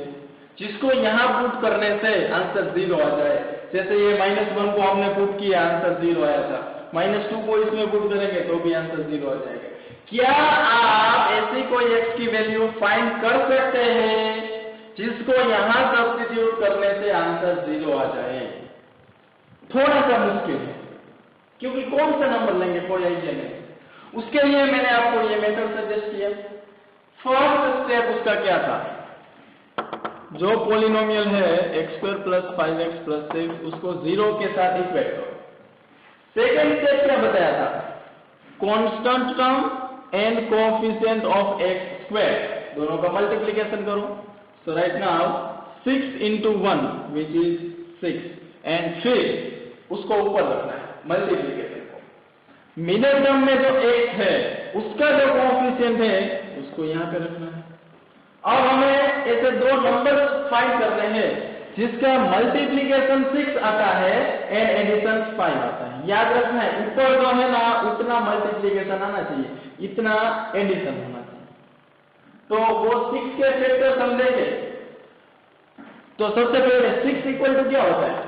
जिसको यहां पुट करने से आंसर 0 आ जाए। जैसे ये -1 को हमने पुट किया आंसर 0 आया था, -2 को इसमें पुट करेंगे तो भी आंसर 0 आ जाएगा। क्या आप ऐसी कोई x की वैल्यू फाइंड कर सकते हैं जिसको यहां सब्स्टिट्यूट करने से आंसर 0 आ जाए? थोड़ा सा मुश्किल है क्योंकि कौन सा नंबर लेंगे कोई आइडिया नहीं। उसके लिए मैंने आपको ये मेथड सजेस्ट किया। फर्स्ट स्टेप उसका क्या था? जो पॉलिनोमियल है x² प्लस 5x प्लस 6 उसको 0 के साथ इक्वेट करो। सेकेंड स्टेप क्या बताया था? Constant term and coefficient of x² दोनों का मल्टीप्लिकेशन करो। So right now 6 into 1 which is 6 and फिर उसको ऊपर रखना है मल्टीप्लिकेशन को। मिडिल टर्म में जो x है उसका जो कोएफिशिएंट है उसको यहाँ पे रखना है। अब हमें ऐसे दो नंबर फाइंड करने हैं जिसका मल्टीप्लिकेशन 6 आता है एंड एडिशन 5 आता है। याद रखना है ऊपर जो है ना उतना मल्टीप्लिकेशन आना चाहिए, इतना एडिशन होना चाहिए। तो वो 6 के फैक्टर्स हम देंगे। तो सबसे पहले 6 इक्वल टू क्या होता है?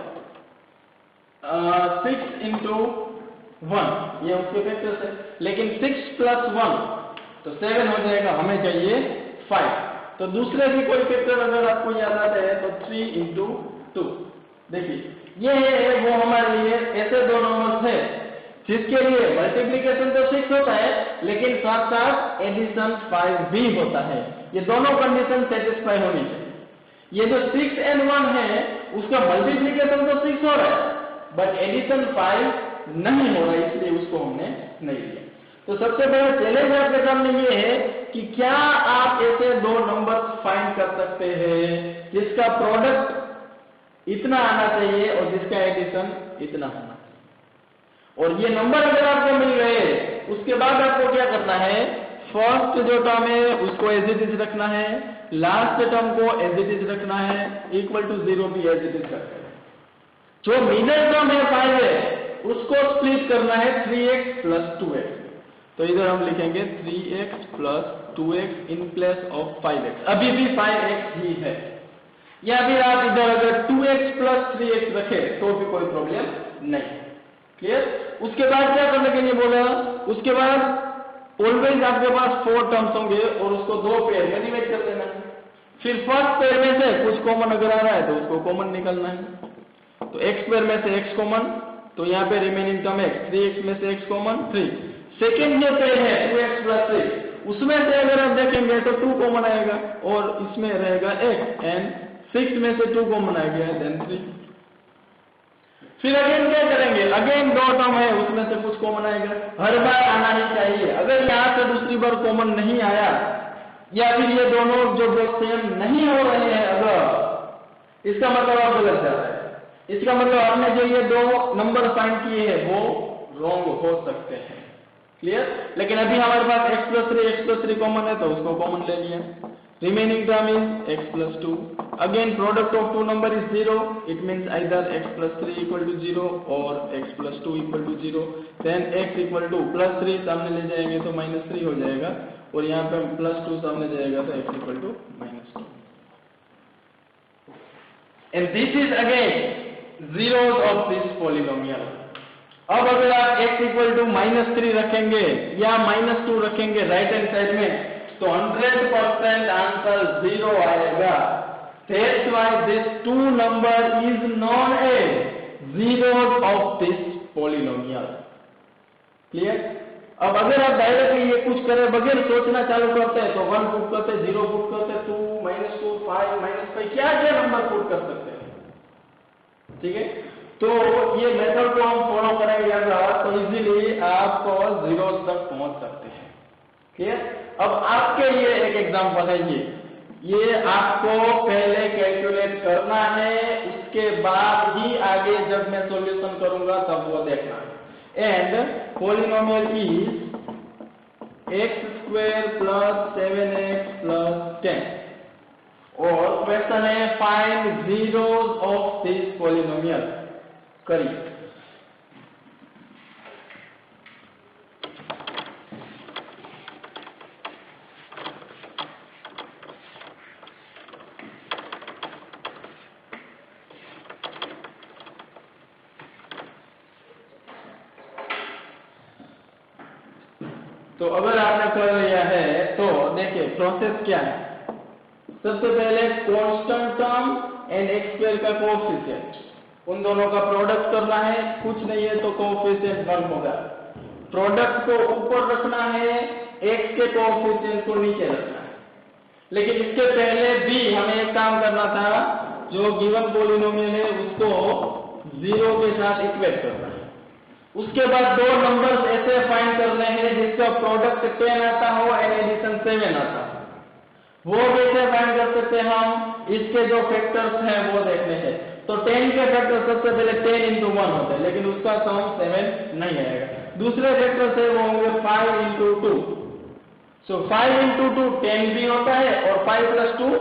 6 into 1 ये उसके फैक्टर्स है। लेकिन 6 plus 1 तो 7 हो जाएगा, हमें चाहिए 5। तो दूसरे भी कोई फैक्टर अगर आपको याद आता है तो 3 into 2। देखिए ये है वो हमारे लिए ऐसे दो नंबर्स है जिसके लिए मल्टीप्लिकेशन तो 6 होता है लेकिन साथ साथ एडिशन 5 भी होता है। ये दोनों कंडीशन सेटिस्फाई होनी चाहिए। ये जो 6 and 1 है उसका मल्टीप्लीकेशन तो 6 हो रहा है, बट एडिशन 5 नहीं हो रहा है, इसलिए उसको हमने नहीं लिया। तो सबसे पहले चैलेंज आपके सामने ये है कि क्या आप ऐसे दो नंबर्स फाइंड कर सकते हैं जिसका प्रोडक्ट इतना आना चाहिए और जिसका एडिशन इतना होना चाहिए। और ये नंबर अगर आपको मिल गए उसके बाद आपको क्या करना है, फर्स्ट जो टर्म है उसको एज इट इज रखना है, लास्ट टर्म को एज इट इज रखना है, इक्वल टू 0 भी एज इट इज रखना है। जो मिडिल टर्म है 5 है उसको स्प्लिट करना है 3x प्लस 2x। तो इधर हम लिखेंगे 3x plus 2x in place of 5x। अभी भी 5x ही है, या फिर आप इधर अगर 2x प्लस 3x रखे तो भी कोई प्रॉब्लम नहीं। क्लियर? उसके बाद क्या करने के लिए बोला, उसके बाद ऑलवेज आपके पास 4 टर्म्स होंगे और उसको 2 पेयर में डिवाइड कर देना है। फिर फर्स्ट पेयर में से कुछ कॉमन अगर आ रहा है तो उसको कॉमन निकालना है। तो x पेयर में से x कॉमन, तो यहाँ पे रिमेनिंग टर्म x, 3x में से x कॉमन 3। सेकेंड जो पेयर है 2x प्लस 3, उसमें से अगर आप देखेंगे तो 2 कॉमन आएगा और इसमें रहेगा x, एंड 6 में से 2 कॉमन आ गया देन 3। फिर अगेन क्या करेंगे, अगेन 2 टर्म है उसमें से कुछ कॉमन आएगा, हर बार आना ही चाहिए। अगर यहाँ से दूसरी बार कॉमन नहीं आया या फिर ये दोनों जो सेम नहीं हो रहे हैं, अगर इसका मतलब आप गलत जा रहे हैं। इसका मतलब आपने जो ये 2 नंबर फाइंड किए हैं वो रॉन्ग हो सकते हैं। क्लियर? लेकिन अभी हमारे पास x प्लस 3 कॉमन है तो उसको कॉमन ले लिया। Remaining term is x plus 2। Again product of 2 number is 0, it means either x plus 3 equal to 0 और x plus 2 equal to 0। Then x equal to plus 3 सामने ले जाएंगे तो माइनस 3 हो जाएगा, और यहाँ पे प्लस 2 सामने जाएगा तो x equal to minus 2। And this is again zeros of this polynomial। अब अगर आप x इक्वल टू माइनस 3 रखेंगे या माइनस 2 रखेंगे राइट हैंड साइड में तो 100% आंसर 0 आएगा। That's why this 2 number is known as zeros of this polynomial। Clear? अब अगर आप डायरेक्टली ये कुछ करे बगैर सोचना चालू करते हैं तो 1 पुट करते, 0 पुट करते, 2, -2, 5, -5, क्या क्या नंबर पुट कर सकते हैं। ठीक है? तो ये मेथड को हम फॉलो करेंगे अगर तो इजीली आपको जीरोस तक पहुंच सकते हैं। क्लियर? अब आपके लिए एक एग्जांपल है, ये आपको पहले कैलकुलेट करना है, उसके बाद ही आगे जब मैं सॉल्यूशन करूंगा तब वो देखना है। And polynomial is x² plus 7x plus 10 और क्वेश्चन है find zeros of this polynomial. करिए। तो अगर आपने कर लिया है तो देखिए प्रोसेस क्या है। सबसे पहले कांस्टेंट टर्म एंड x² का कोएफिशिएंट, उन दोनों का प्रोडक्ट करना है। कुछ नहीं है तो कोएफिशिएंट 1 होगा। प्रोडक्ट को ऊपर रखना है, x के कोएफिशिएंट को नीचे रखना है। लेकिन इसके पहले भी हमें एक काम करना था, जो गिवन पॉलिनोमियल है उसको 0 के साथ इक्वेट करना है। उसके बाद 2 नंबर्स ऐसे फाइंड करने हैं जिसका प्रोडक्ट 10 आता हो एंड एडिशन 7 आता हो। वो कैसे फाइंड कर सकते हैं हम, इसके जो फैक्टर्स हैं वो देखने हैं। तो 10 के फैक्टर सबसे पहले 10 into 1 होते हैं, लेकिन उसका सम 7 नहीं आएगा। दूसरे फैक्टर से वो होंगे 5 into 2। सो 5 into 2 10 भी होता है और 5 plus 2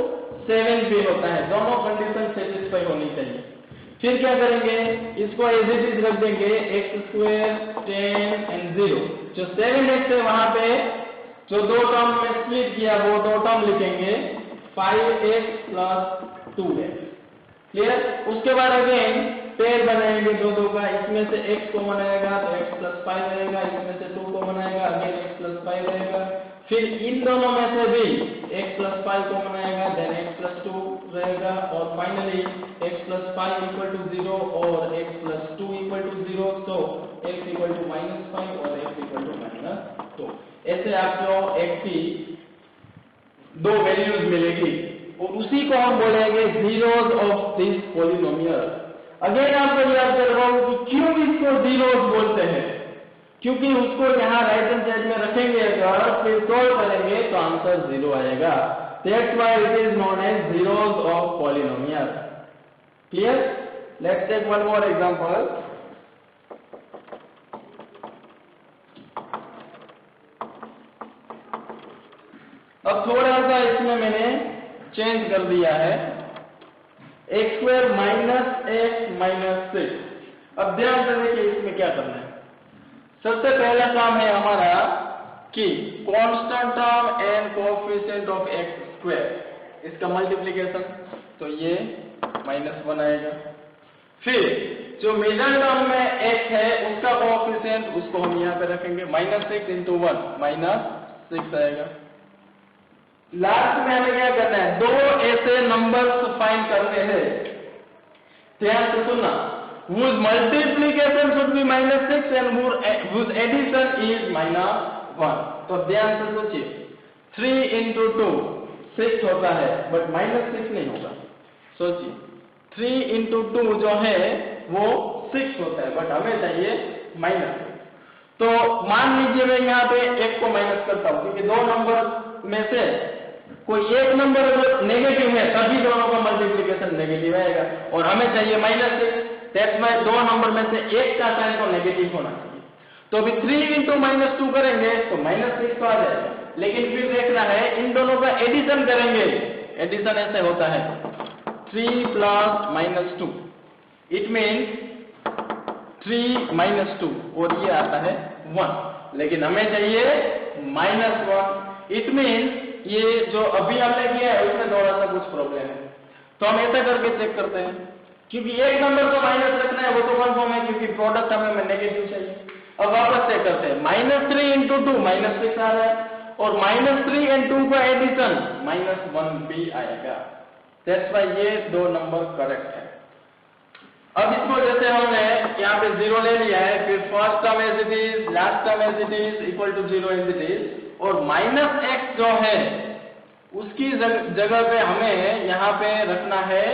7 भी होता है। दोनों कंडीशन सेटिस्फाई होनी चाहिए। फिर क्या करेंगे, इसको एज इट इज रख देंगे x² 10 and 0। जो 7x है वहां पे जो 2 टर्म में स्प्लिट किया वो 2 टर्म लिखेंगे 5x प्लस 2x। क्लियर? उसके बाद अगेन पेयर बनाएंगे 2 का, इसमें से x कॉमन आएगा तो x प्लस 5 रहेगा, इसमें से 2 कॉमन आएगा अगेन x प्लस 5 रहेगा। फिर इन दोनों में से भी x प्लस 5 कॉमन आएगा देन x प्लस 2, रहेगा और finally x plus 5 equal to 0 और x plus 2 equal to 0, so x equal to -5 और x equal to -2। ऐसे आपको x की दो वैल्यूज मिलेगी और उसी को हम बोलेंगे zeros of this polynomial। Again आपको याद कर रहा हूं कि क्यों इसको zeros बोलते हैं, क्योंकि उसको यहाँ राइट हैंड साइड में रखेंगे अगर फिर सॉल्व करेंगे तो आंसर 0 आएगा। That's why it is known as zeros of polynomial. Clear? Let's take one more example. अब थोड़ा सा इसमें मैंने चेंज कर दिया है, x square minus x minus 6। अब ध्यान देने के इसमें क्या करना है। सबसे पहला काम है हमारा कि constant term and coefficient of x square, इसका मल्टीप्लिकेशन, तो ये -1 आएगा। फिर जो मिडिल टर्म में x है उसका कोएफिशिएंट, उसको हम यहाँ पे रखेंगे, -6 × 1 -6 आएगा। लास्ट में हमें क्या करना है, दो ऐसे नंबर्स फाइंड करने हैं। ध्यान से सुनना, whose multiplication should be -6 and whose addition is -1। तो ध्यान से सोचिए, 3 × 2 6 होता है बट -6 नहीं होगा। सोचिए 3 × 2 जो है वो 6 होता है बट हमें चाहिए -6। तो मान लीजिए मैं यहाँ पे एक को माइनस करता हूँ, क्योंकि दो नंबर में से कोई एक नंबर अगर नेगेटिव है तभी दोनों का मल्टीप्लिकेशन नेगेटिव आएगा और हमें चाहिए -6। दैट्स व्हाई दो नंबर में से एक का साइन तो नेगेटिव होना चाहिए। तो अभी 3 × -2 करेंगे तो -6 तो आ जाएगा, लेकिन फिर देखना है इन दोनों का एडिशन करेंगे। एडिशन ऐसे होता है 3 + -2, इट मीन्स 3 - 2 और ये आता है 1, लेकिन हमें चाहिए -1। इट मीन्स ये जो अभी हमने किया है उसमें थोड़ा सा कुछ प्रॉब्लम है, तो हम ऐसा करके चेक करते हैं, क्योंकि एक नंबर को माइनस रखना है वो तो कंफर्म है, क्योंकि प्रोडक्ट हमें नेगेटिव चाहिए। अब वापस चेक करते हैं, -3 × 2 -6 आ रहा है और -3 and 2 का एडिशन -1 भी आएगा। दैट्स व्हाई ये दो नंबर करेक्ट है। अब इसको जैसे हमने यहाँ पे 0 ले लिया है, फिर first term as it is, last term as it is, equal to 0 as it is, और -x जो है उसकी जगह पे हमें यहाँ पे रखना है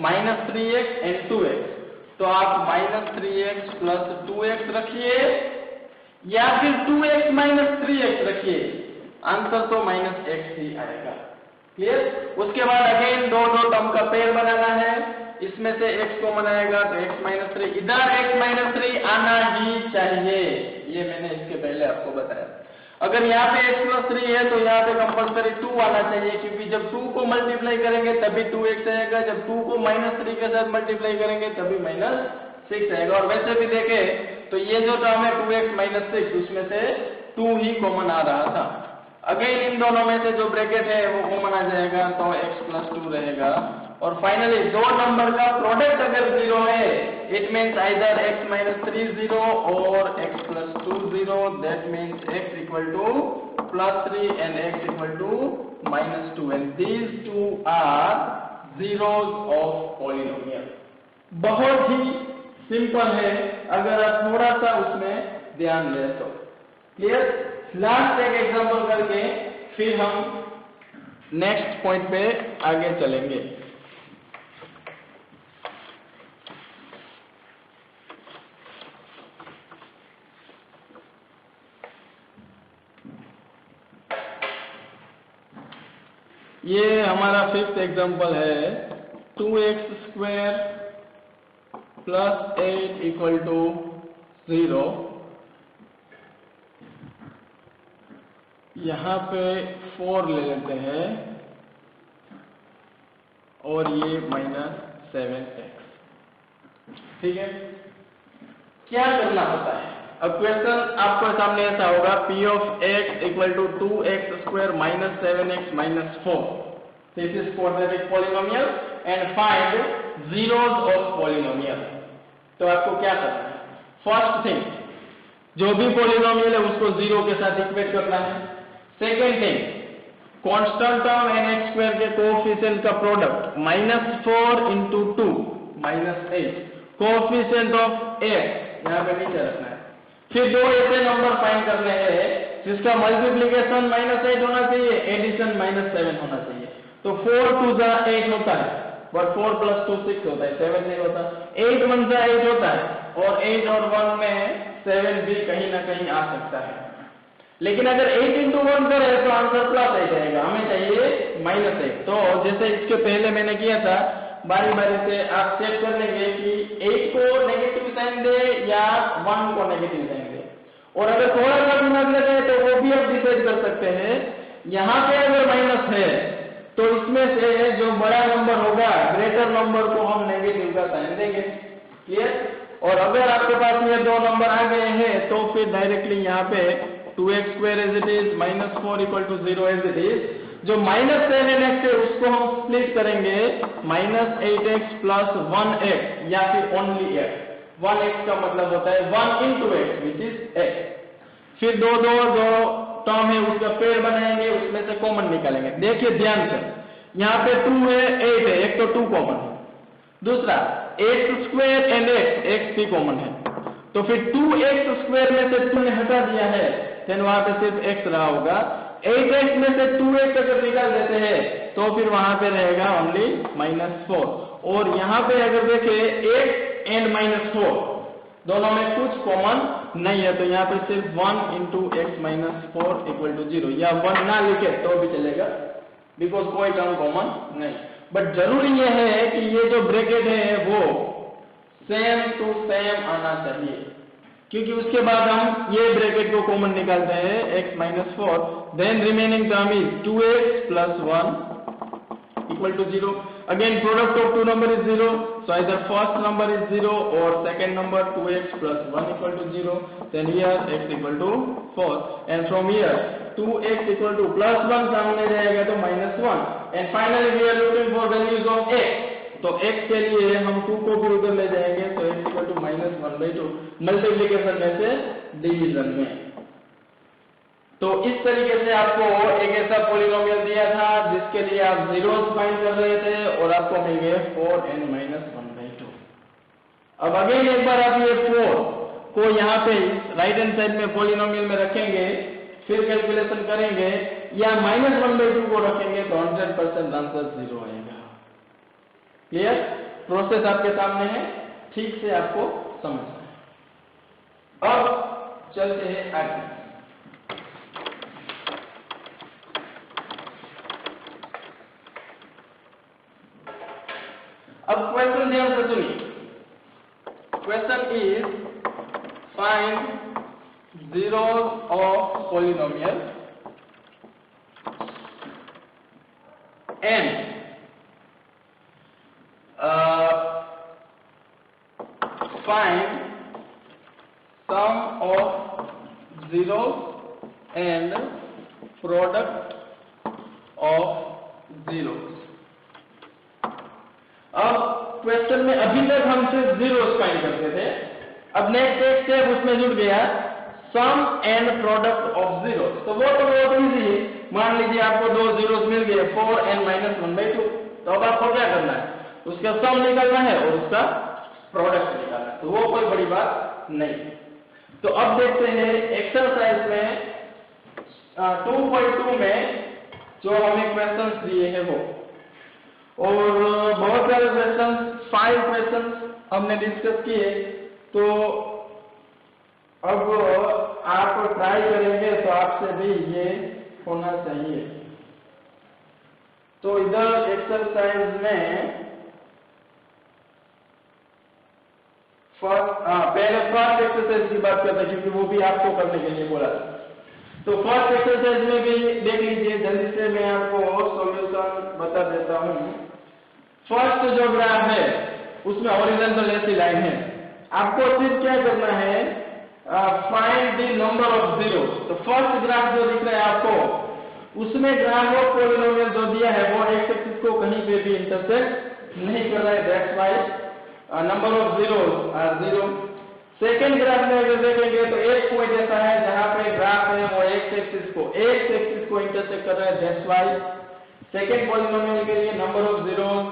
-3x and 2x। तो आप -3x + 2x रखिए या फिर 2x - 3x रखिए, आंसर तो -x ही आएगा। क्लियर? उसके बाद अगेन दो टर्म का पेयर बनाना है, इसमें से x को बनाएगा तो x - 3, इधर x - 3 आना ही चाहिए, ये मैंने इसके पहले आपको बताया। अगर यहाँ पे x + 3 है तो यहाँ पे कंपल्सरी 2 आना चाहिए, क्योंकि जब 2 को मल्टीप्लाई करेंगे तभी 2x आएगा, जब 2 को -3 के साथ मल्टीप्लाई करेंगे तभी -6 आएगा। और वैसे भी देखें तो ये जो टर्म है 2x - 6 उसमें से 2 ही कॉमन आ रहा था। अगेन इन दोनों में से जो ब्रैकेट है वो कॉमन आ जाएगा तो x + 2 रहेगा। और फाइनली दो नंबर का प्रोडक्ट अगर 0 है, इट मीन्स आइदर x - 3 0 और x + 2 0, that means x = +3 and x = -2, and these two are zeros of polynomial। बहुत ही सिंपल है अगर आप थोड़ा सा उसमें ध्यान दें तो। क्लियर? लास्ट एक एग्जांपल करके फिर हम नेक्स्ट पॉइंट पे आगे चलेंगे। ये हमारा फिफ्थ एग्जांपल है, 2x² + 8 = 0। यहाँ पे 4 ले लेते हैं और ये -7x। ठीक है, क्या करना होता है? अब क्वेश्चन आपको सामने ऐसा होगा, p of x = 2x² - 7x - 4। This is quadratic polynomial and find zeros of polynomial। तो आपको क्या करना है? फर्स्ट थिंग, जो भी पॉलिनोमियल है उसको 0 के साथ इक्वेट करना है। Second thing, constant term nx² के कोएफिशिएंट का प्रोडक्ट -4 × 2 -8 कोएफिशिएंट ऑफ x यहाँ पे नीचे रखना है। फिर दो ऐसे नंबर फाइंड करने हैं जिसका मल्टीप्लिकेशन -8 होना चाहिए, एडिशन -7 होना चाहिए। तो 4 2 जा 8 होता है, बट 4 + 2 6 होता है, 7 नहीं होता। 8 1 जा 8 होता है, और 8 और 1 में 7 भी कहीं ना कहीं आ सकता है। लेकिन अगर 8 × 1 करें तो आंसर +8 आएगा, हमें चाहिए -8। तो जैसे इसके पहले मैंने किया था, बारी बारी से आप चेक कर लेंगे कि 8 को नेगेटिव साइन दे या 1 को नेगेटिव साइन दे, और अगर थोड़ा सा दिमाग लगे तो वो भी आप डिसाइड कर सकते हैं। यहाँ पे अगर माइनस है तो इसमें से जो बड़ा नंबर होगा, ग्रेटर नंबर को हम नेगेटिव का साइन देंगे। क्लियर? और अगर आपके पास ये दो नंबर आ गए हैं तो फिर डायरेक्टली यहाँ पे 2x² as it is, -4 = 0 as it is. जो -7nx है उसको हम स्प्लिट करेंगे, -8x + 1x या फिर ओनली x। 1x का मतलब होता है 1 × x विच इज x। फिर दो जो टर्म है उसका पेड़ बनाएंगे, उसमें से कॉमन निकालेंगे। देखिए ध्यान से, यहाँ पे 2 है, 8 है, एक तो 2 कॉमन है, दूसरा x² एंड x भी कॉमन है। तो फिर 2x² में से 2 ने हटा दिया है, देन वहां पे सिर्फ x रहा होगा। 8x में से 2x अगर निकाल देते हैं तो फिर वहां पे रहेगा ओनली -4। और यहाँ पे अगर देखें x एंड -4 दोनों में कुछ कॉमन नहीं है, तो यहाँ पे सिर्फ 1 × x - 4 = 0, या 1 ना लिखे तो भी चलेगा, बिकॉज कोई टर्म कॉमन नहीं। बट जरूरी यह है कि ये जो ब्रैकेट है वो सेम टू सेम आना चाहिए, क्योंकि उसके बाद हम ये ब्रैकेट को कॉमन निकालते हैं, x - 4, then remaining term is 2x + 1 = 0। Again, product of two number is 0, so either first number is 0 or second number 2x + 1 = 0. Then here x = 4, and from here 2x = +1 सामने जाएगा तो -1, and finally we are looking for values of x. तो x के लिए हम 2 को भी उधर ले जाएंगे, तो x = -1/2 मल्टीप्लिकेशन में से डिवीजन में। तो इस तरीके से आपको एक ऐसा पॉलिनोमियल दिया था जिसके लिए आप जीरोस फाइंड कर रहे थे, और आपको मिल गए 4n - 1/2। अब अगेन एक बार आप ये 4 को यहाँ पे राइट हैंड साइड में पॉलिनोमियल में रखेंगे, फिर कैलकुलेशन करेंगे, या -1/2 को रखेंगे तो 100% आंसर 0 आएगा। क्लियर? प्रोसेस आपके सामने है, ठीक से आपको समझना है। अब चलते हैं आगे। अब क्वेश्चन ध्यान से सुनिए। Question is find zeros of polynomial and find sum of zeros and product of zeros। अब क्वेश्चन में अभी तक हम सिर्फ जीरोस फाइंड करते थे, अब नेक्स्ट एक स्टेप उसमें जुड़ गया सम एंड प्रोडक्ट ऑफ जीरोस। तो वो तो बहुत इजी है, मान लीजिए आपको दो जीरोस मिल गए 4n - 1/2, तो अब आपको क्या करना है, उसका सम निकालना है और उसका प्रोडक्ट निकालना है, तो वो कोई बड़ी बात नहीं। तो अब देखते हैं एक्सरसाइज में 2.2 में जो हमें क्वेश्चंस दिए हैं वो, और बहुत सारे क्वेश्चन 5 क्वेश्चन हमने डिस्कस किए। तो अब आप ट्राई करेंगे तो आपसे भी ये होना चाहिए। तो इधर एक्सरसाइज में पहले फर्स्ट एक्सरसाइज की बात करते हैं, क्योंकि वो भी आपको करने के लिए बोला था। तो फर्स्ट एक्सरसाइज में भी देख लीजिए, जल्दी से मैं आपको सॉल्यूशन बता देता हूं। फर्स्ट जो ग्राफ है उसमें हॉरिजॉन्टल ऐसी लाइन है, आपको सिर्फ क्या करना है, find the number of zero. तो फर्स्ट ग्राफ जो दिख रहा है आपको, उसमें ग्राफ ऑफ पॉलिनोमियल जो दिया है वो एक्स एक्सिस को कहीं पे भी इंटरसेक्ट नहीं कर रहा है, that's why number of zeros are 0। Second graph में अगर देखेंगे तो एक पॉइंट ऐसा है जहां पे ग्राफ है वो एक्स एक्सिस को इंटरसेक्ट कर रहा है, दैट्स व्हाई सेकेंड पॉलिनोमियल के लिए number of zeros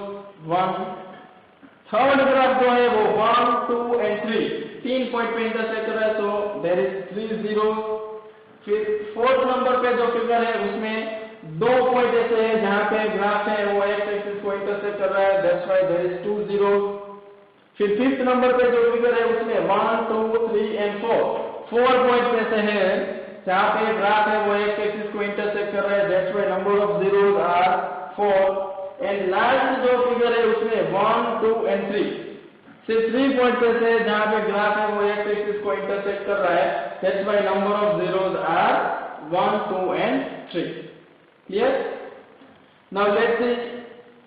1। Third graph जो है वो 1 2 एंड 3 तीन पॉइंट पे इंटरसेक्ट कर रहा है, सो देयर इज 3 जीरोस। फिर फोर्थ नंबर पे जो फिगर है उसमें दो पॉइंट ऐसे हैं जहां पे ग्राफ है वो एक्स एक्सिस को इंटरसेक्ट कर रहा है, that's why there is 2 zeros. फिर फिफ्थ नंबर पे जो फिगर है उसमें 1 2 3 एंड 4 पॉइंट ऐसे हैं जहां पे ग्राफ है वो एक्स एक्सिस को इंटरसेक्ट कर रहा है, that's why number of zeros are 4। And last जो फिगर है उसमें 1 2 एंड 3 सिर्फ 3 पॉइंट ऐसे हैं जहां पे ग्राफ है वो एक्स एक्सिस को इंटरसेक्ट कर रहा है, that's why number of zeros are 1 2 and 3। Clear? Now let's see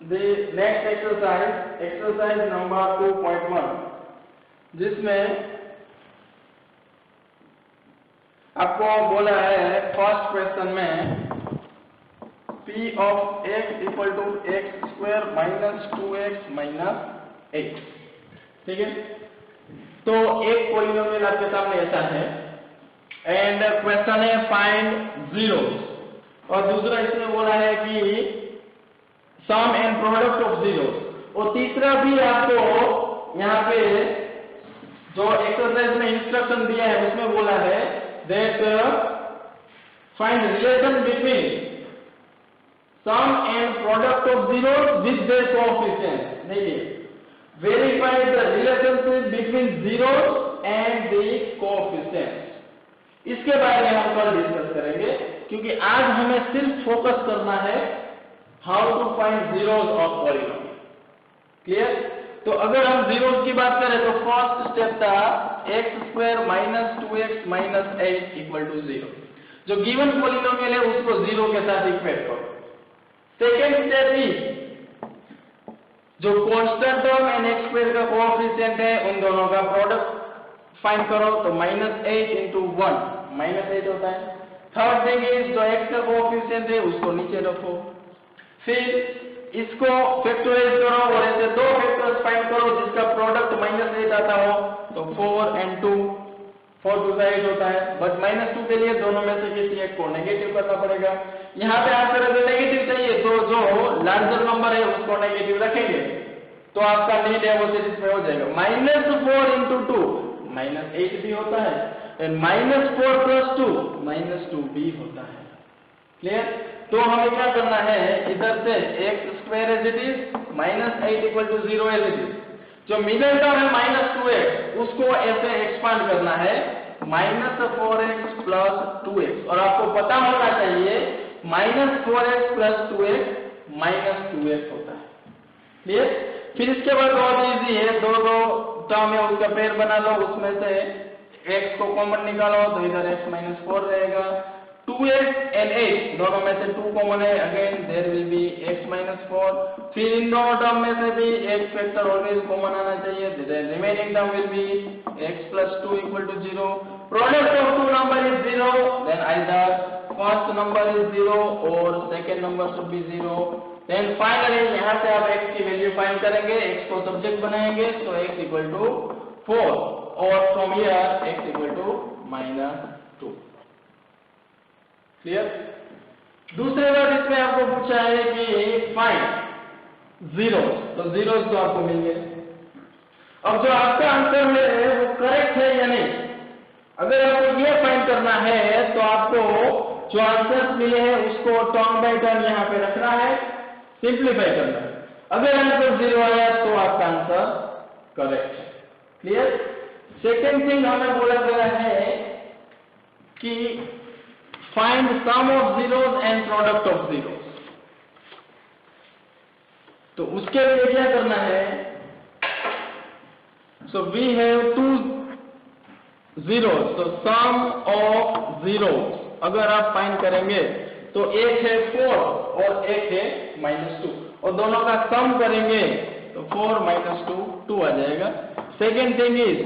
the next exercise number 2.1, जिसमें आपको बोला है फर्स्ट क्वेश्चन में p of x equal to x square minus 2x minus 8। ठीक है, तो एक पॉलिनोमियल आपके सामने ऐसा है एंड क्वेश्चन है फाइंड जीरोस, और दूसरा इसमें बोला है कि सम एंड प्रोडक्ट ऑफ जीरोस, और तीसरा भी आपको यहाँ पे जो एक्सरसाइज में इंस्ट्रक्शन दिया है उसमें बोला है that find relation between sum and product of zeros with their coefficient. देखिए, verify the relationship between zeros and the coefficient. इसके बारे में हम कल डिस्कस करेंगे, क्योंकि आज हमें सिर्फ फोकस करना है how to find zeros of polynomial. Clear? तो अगर हम जीरोस की बात करें तो फर्स्ट स्टेप था x square minus 2x minus 8 equal to 0। जो गिवन पॉलिनोमियल है उसको 0 के साथ इक्वेट करो। सेकेंड स्टेप ही जो constant term and x square का कोएफिशिएंट है उन दोनों का प्रोडक्ट फाइंड करो, तो माइनस 8 इंटू 1 माइनस 8 होता है। थर्ड थिंग इज जो एक्स का कोएफिशिएंट है उसको नीचे रखो, फिर इसको फैक्टराइज करो और ऐसे दो फैक्टर्स फाइंड करो जिसका प्रोडक्ट माइनस 8 आता हो, तो 4 and 2 4 2 8 होता है, बट माइनस 2 के लिए दोनों में से किसी एक को नेगेटिव करना पड़ेगा। यहाँ पे आंसर अगर नेगेटिव चाहिए तो जो लार्जर नंबर है उसको नेगेटिव रखेंगे तो आपका नीड है वो सेटिस्फाई हो जाएगा। माइनस 4 इंटू 2 माइनस 8 भी होता है, एंड माइनस 4 प्लस 2 माइनस 2 भी होता है। क्लियर? तो हमें क्या करना है, इधर से x square as it is minus 8 equal to 0 as it is, जो मिडिल टर्म है माइनस 2x उसको ऐसे एक्सपांड करना है माइनस 4x प्लस 2x, और आपको पता होना चाहिए minus 4x plus 2x minus 2x होता है। क्लियर? फिर इसके बाद बहुत इजी है, दो टर्म है उसका पेयर बना लो, उसमें से x को कॉमन निकालो तो इधर x माइनस 4 रहेगा। 2x and 8 दोनों में से 2 कॉमन है, again there will be x minus 4। फिर इन दोनों टर्म में से भी एक फैक्टर ऑलवेज कॉमन आना चाहिए, the remaining term will be x plus 2 equal to 0। Product of two number is 0, then either first number is 0 or second number should be 0। Then finally यहाँ से आप x की वैल्यू फाइंड करेंगे, x को subject बनाएंगे, so x equal to 4 और from here x equal to minus 2। Clear? दूसरे बार इसमें आपको पूछा है कि फाइंड जीरोस, तो जीरोस तो आपको मिल गए। अब जो आपका आंसर है वो करेक्ट है या नहीं, अगर आपको ये फाइंड करना है तो आपको जो आंसर्स मिले हैं उसको टर्म बाय टर्म यहाँ पे रखना है, सिंप्लीफाई करना है। अगर आंसर 0 आया तो आपका आंसर करेक्ट है। क्लियर? सेकेंड थिंग हमें बोला गया है कि find sum of zeros and product of zeros। तो उसके लिए क्या करना है, so we have two zeros, so sum of zeros अगर आप फाइंड करेंगे तो एक है 4 और एक है -2, और दोनों का सम करेंगे तो 4 minus 2 2 आ जाएगा। Second thing is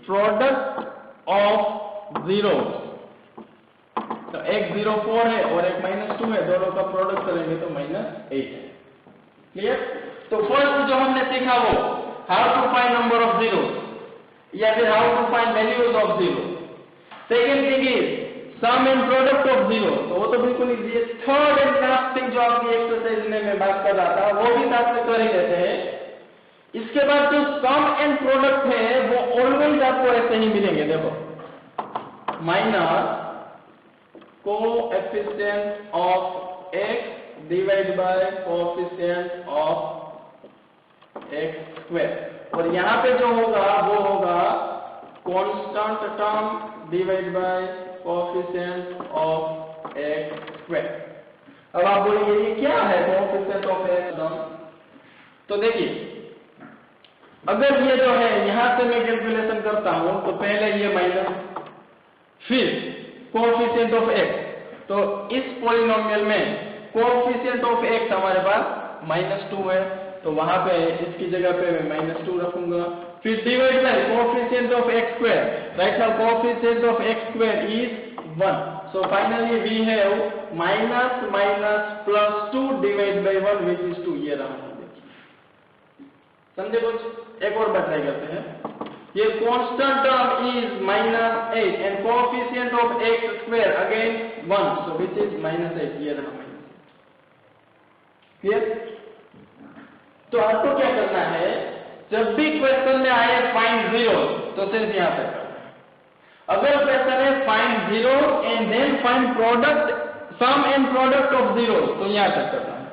product of zeros, तो एक 0 4 है और एक -2 है, दोनों का प्रोडक्ट करेंगे तो -8 है। क्लियर? तो फर्स्ट जो हमने सीखा वो how to find number of zeros. या फिर how to find values of zero. Second thing is sum and product of zero, तो वो तो बिल्कुल इजी है। थर्ड एंड लास्ट थिंग जो आपकी एक्सरसाइज में मैं बात कर रहा था वो भी साथ में कर ही लेते हैं। इसके बाद जो सम एंड प्रोडक्ट है वो ऑलवेज आपको ऐसे ही मिलेंगे, देखो minus coefficient of x divide by coefficient of x square, और यहां पे जो होगा वो होगा constant term divide by coefficient of x square. अब आप बोलेंगे ये क्या है कोएफिशिएंट ऑफ x टर्म? तो देखिए अगर ये जो है यहां से मैं कैलकुलेशन करता हूं तो पहले ये माइनस, फिर कोएफिशिएंट ऑफ x, तो इस पॉलिनोमियल में कोएफिशिएंट ऑफ x हमारे पास -2 है, तो वहां पे इसकी जगह पे मैं -2 रखूंगा। फिर divide by coefficient of x square, right now coefficient of x square is 1, so finally we have minus minus plus 2 divide by 1 which is 2, ये रहा। समझे कुछ? एक और बात ट्राई करते हैं। ये constant term is -8 and coefficient of x square again 1, so which is -8, ये रहा माइनस। क्लियर? तो आपको क्या करना है, जब भी क्वेश्चन में आए फाइंड जीरो तो सिर्फ यहां तक करना है। अगर क्वेश्चन है find zero and then find product, sum and product of zero, तो यहां तक करना है।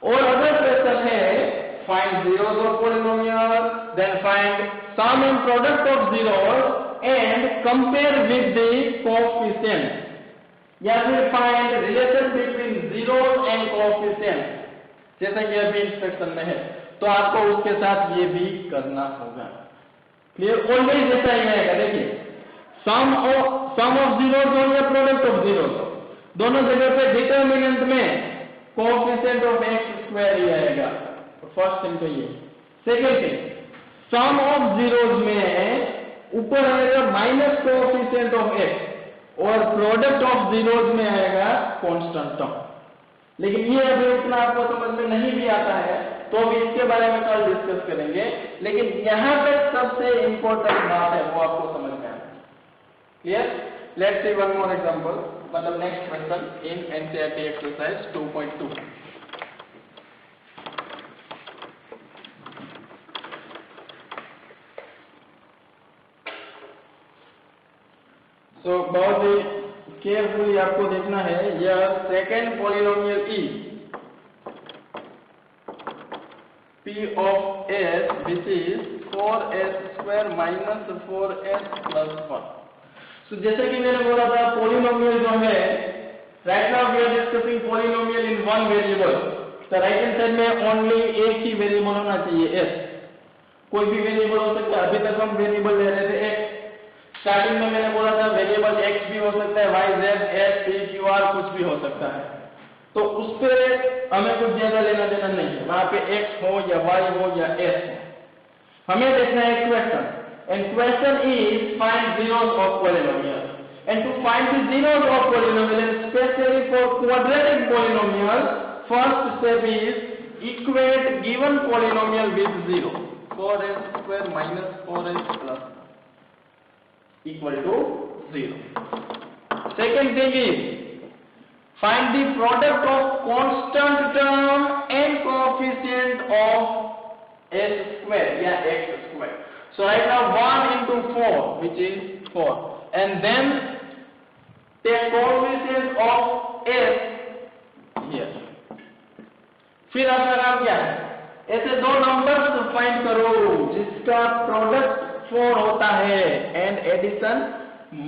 और अगर क्वेश्चन है find zeros of polynomial, then find sum and product of zeros and compare with the coefficients, या फिर find relation between zeros and coefficients, जैसा कि अभी इंस्ट्रक्शन में है, तो आपको उसके साथ ये भी करना होगा। क्लियर? ऑलवेज ऐसा ही रहेगा। देखिए सम ऑफ जीरोस और या प्रोडक्ट ऑफ जीरोस, दोनों जगह पे डिटर्मिनेंट में कोएफिशिएंट ऑफ x स्क्वायर ही आएगा। फर्स्ट थिंग तो ये। Second thing, sum of zeros में ऊपर आएगा माइनस कोएफिशिएंट ऑफ x और प्रोडक्ट ऑफ जीरोस में आएगा कांस्टेंट टर्म। लेकिन ये अभी उतना आपको समझ में नहीं भी आता है तो भी इसके बारे में कल डिस्कस करेंगे, लेकिन यहां पर सबसे इंपॉर्टेंट बात है वो आपको समझ में आना। Clear? Let's see one more example, मतलब next question in NCERT exercise 2.2। तो बहुत ही केयरफुली आपको देखना है। यह सेकेंड पॉलिनोमियल ई p of s which is 4s square minus 4s plus 1। तो जैसे कि मैंने बोला था पॉलिनोमियल जो है, right now we are discussing polynomial in one variable, तो राइट हैंड साइड में ओनली एक ही वेरिएबल होना चाहिए s, कोई भी वेरिएबल हो सकता है। अभी तक हम वेरिएबल ले रहे थे x, स्टार्टिंग में मैंने बोला था वेरिएबल x भी हो सकता है, y z s p q r कुछ भी हो सकता है, तो उस पे हमें कुछ ज्यादा लेना देना नहीं है। वहां पे x हो या y हो या s हो, हमें देखना है question, and question is find zeros of polynomial, and to find the zeros of polynomial specially for quadratic polynomial, first step is equate given polynomial with 0, 4s square minus 4s plus equal to 0. Second thing is find the product of constant term and coefficient of s square या x square. So right now 1 into 4 which is 4, and then take coefficient of s here. फिर आपका काम क्या है, ऐसे दो numbers find करो जिसका प्रोडक्ट 4 होता है एंड एडिशन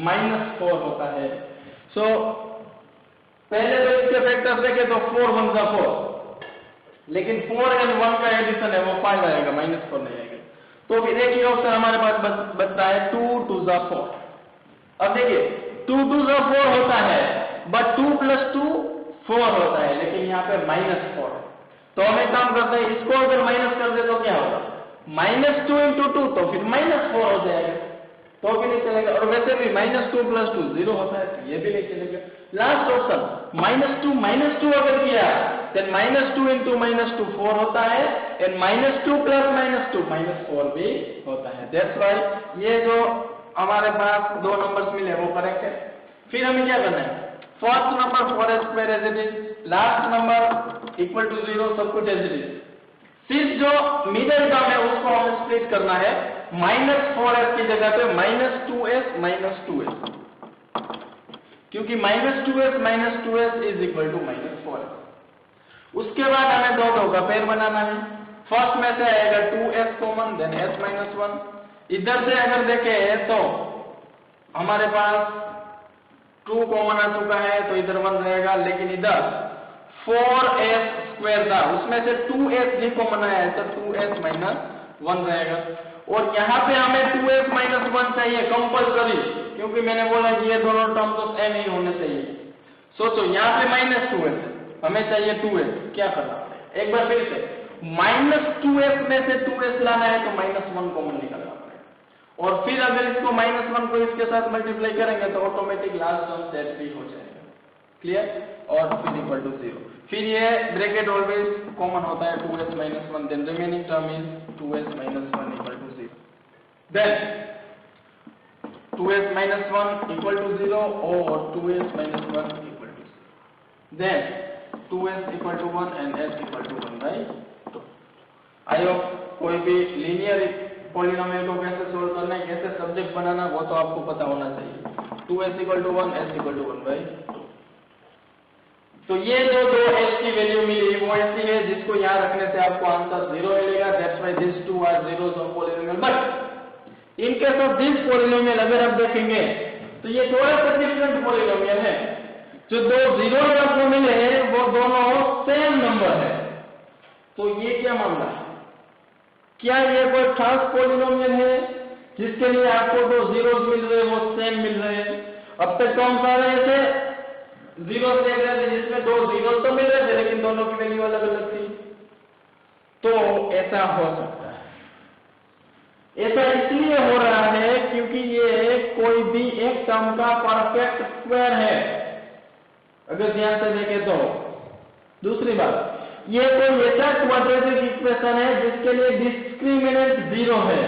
-4 होता है। सो पहले तो इसके फैक्टर्स देखें तो 4 1 का 4, लेकिन 4 एंड 1 का एडिशन है वो 5 आएगा, -4 नहीं आएगा। तो फिर एक ही ऑप्शन हमारे पास बचता है 2 2 4। अब देखिए 2 2 4 होता है, बट 2 + 2 4 होता है, लेकिन यहाँ पे -4 है। तो हम एक काम करते हैं, इसको अगर माइनस कर दे तो क्या होगा, -2 × 2, तो फिर -4 हो जाएगा, तो भी नहीं चलेगा। और वैसे भी -2 + 2 0 होता है, ये भी नहीं चलेगा। लास्ट ऑप्शन -2 अगर किया देन -2 into -2 4 होता है, एंड -2 + -2 -4 भी होता है। दैट्स व्हाई ये जो हमारे पास दो नंबर्स मिले वो करेक्ट है। फिर हमें क्या करना है, first number 4s² as it is, last number equal to 0, सब कुछ एज इट इज। सिर्फ जो मिडिल टर्म है उसको हमें स्प्लिट करना है, -4s की जगह पे -2s -2s, क्योंकि -2s is equal to -4s। उसके बाद हमें दो का पेयर बनाना है। फर्स्ट में से आएगा 2s कॉमन, देन s-1। इधर से अगर देखें तो हमारे पास 2 कॉमन आ चुका है, तो इधर 1 रहेगा, लेकिन इधर 4s² था, उसमें से 2s भी कॉमन आया है, तो 2s - 1 रहेगा। और यहाँ पे हमें 2s - 1 चाहिए कंपल्सरी, क्योंकि मैंने बोला कि ये दोनों टर्म तो सेम ही होने चाहिए। सोचो यहाँ पे -2s है, हमें चाहिए 2s, क्या करना है, एक बार फिर से -2s में से 2s लाना है, तो -1 कॉमन निकालना पड़ेगा, और फिर अगर इसको -1 को इसके साथ मल्टीप्लाई करेंगे तो ऑटोमेटिक लास्ट टर्म सेट भी हो जाएगा। क्लियर, और फिर इक्वल टू 0। फिर ये ब्रैकेट ऑलवेज कॉमन होता है, 2s - 1, then remaining term is 2s - 1 equal to 0। Then 2s - 1 equal to 0 और 2s - 1 equal to 0, then 2s equal to 1 and s equal to 1/2। I hope कोई भी linear polynomial को कैसे solve करना है, कैसे सब्जेक्ट बनाना, वो तो आपको पता होना चाहिए। 2s equal to 1, s equal to 1/2। तो ये जो दो s की वैल्यू मिली वो ऐसी है जिसको यहाँ रखने से आपको आंसर 0 मिलेगा। That's why this two are zeros of polynomial. But in case of this polynomial अगर आप देखेंगे तो ये थोड़ा सा डिफरेंट पॉलिनोमियल है। जो दो जीरो आपको मिले हैं वो दोनों सेम नंबर है। तो ये क्या मामला है, क्या ये कोई खास पॉलिनोमियल है जिसके लिए आपको दो जीरोस मिल रहे हैं, वो सेम मिल रहे हैं? अब तक कौन सा रहे थे, जीरो देख रहे थे जिसमें दो जीरो तो मिल रहे थे लेकिन दोनों की वैल्यू अलग अलग थी। तो ऐसा हो सकता है, ऐसा इसलिए हो रहा है क्योंकि ये कोई भी एक टर्म का परफेक्ट स्क्वायर है, अगर ध्यान से देखें तो। दूसरी बात, ये कोई ऐसा क्वाड्रेटिक इक्वेशन है जिसके लिए डिस्क्रिमिनेंट 0 है,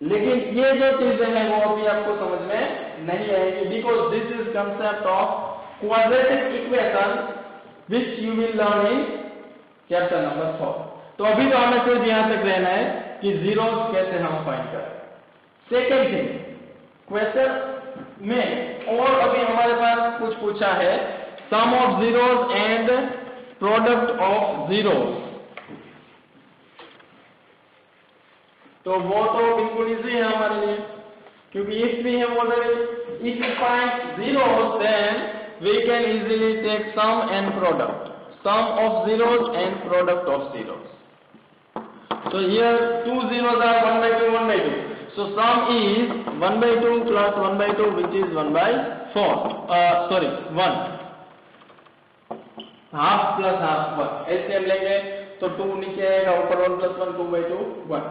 लेकिन ये जो चीजें हैं वो अभी आपको समझ में नहीं आएगी, because this is concept of quadratic equation which you will learn in chapter number 4। तो अभी तो हमें सिर्फ यहां तक रहना है कि जीरोस कैसे हम फाइंड करें। सेकेंड थिंग, क्वेश्चन में और अभी हमारे पास कुछ पूछा है, sum of zeros and product of zeros. तो वो तो बिल्कुल इजी है हमारे लिए, क्योंकि if we have already if we find zeros then we can easily take sum and product, sum of zeros and product of zeros. So here two zeros are 1/2 1/2, so sum is 1/2 plus 1/2 which is 1/4, 1 half plus half 1, ऐसे हम लेंगे तो 2 नीचे आएगा, ऊपर 1 plus 1 2/2 1।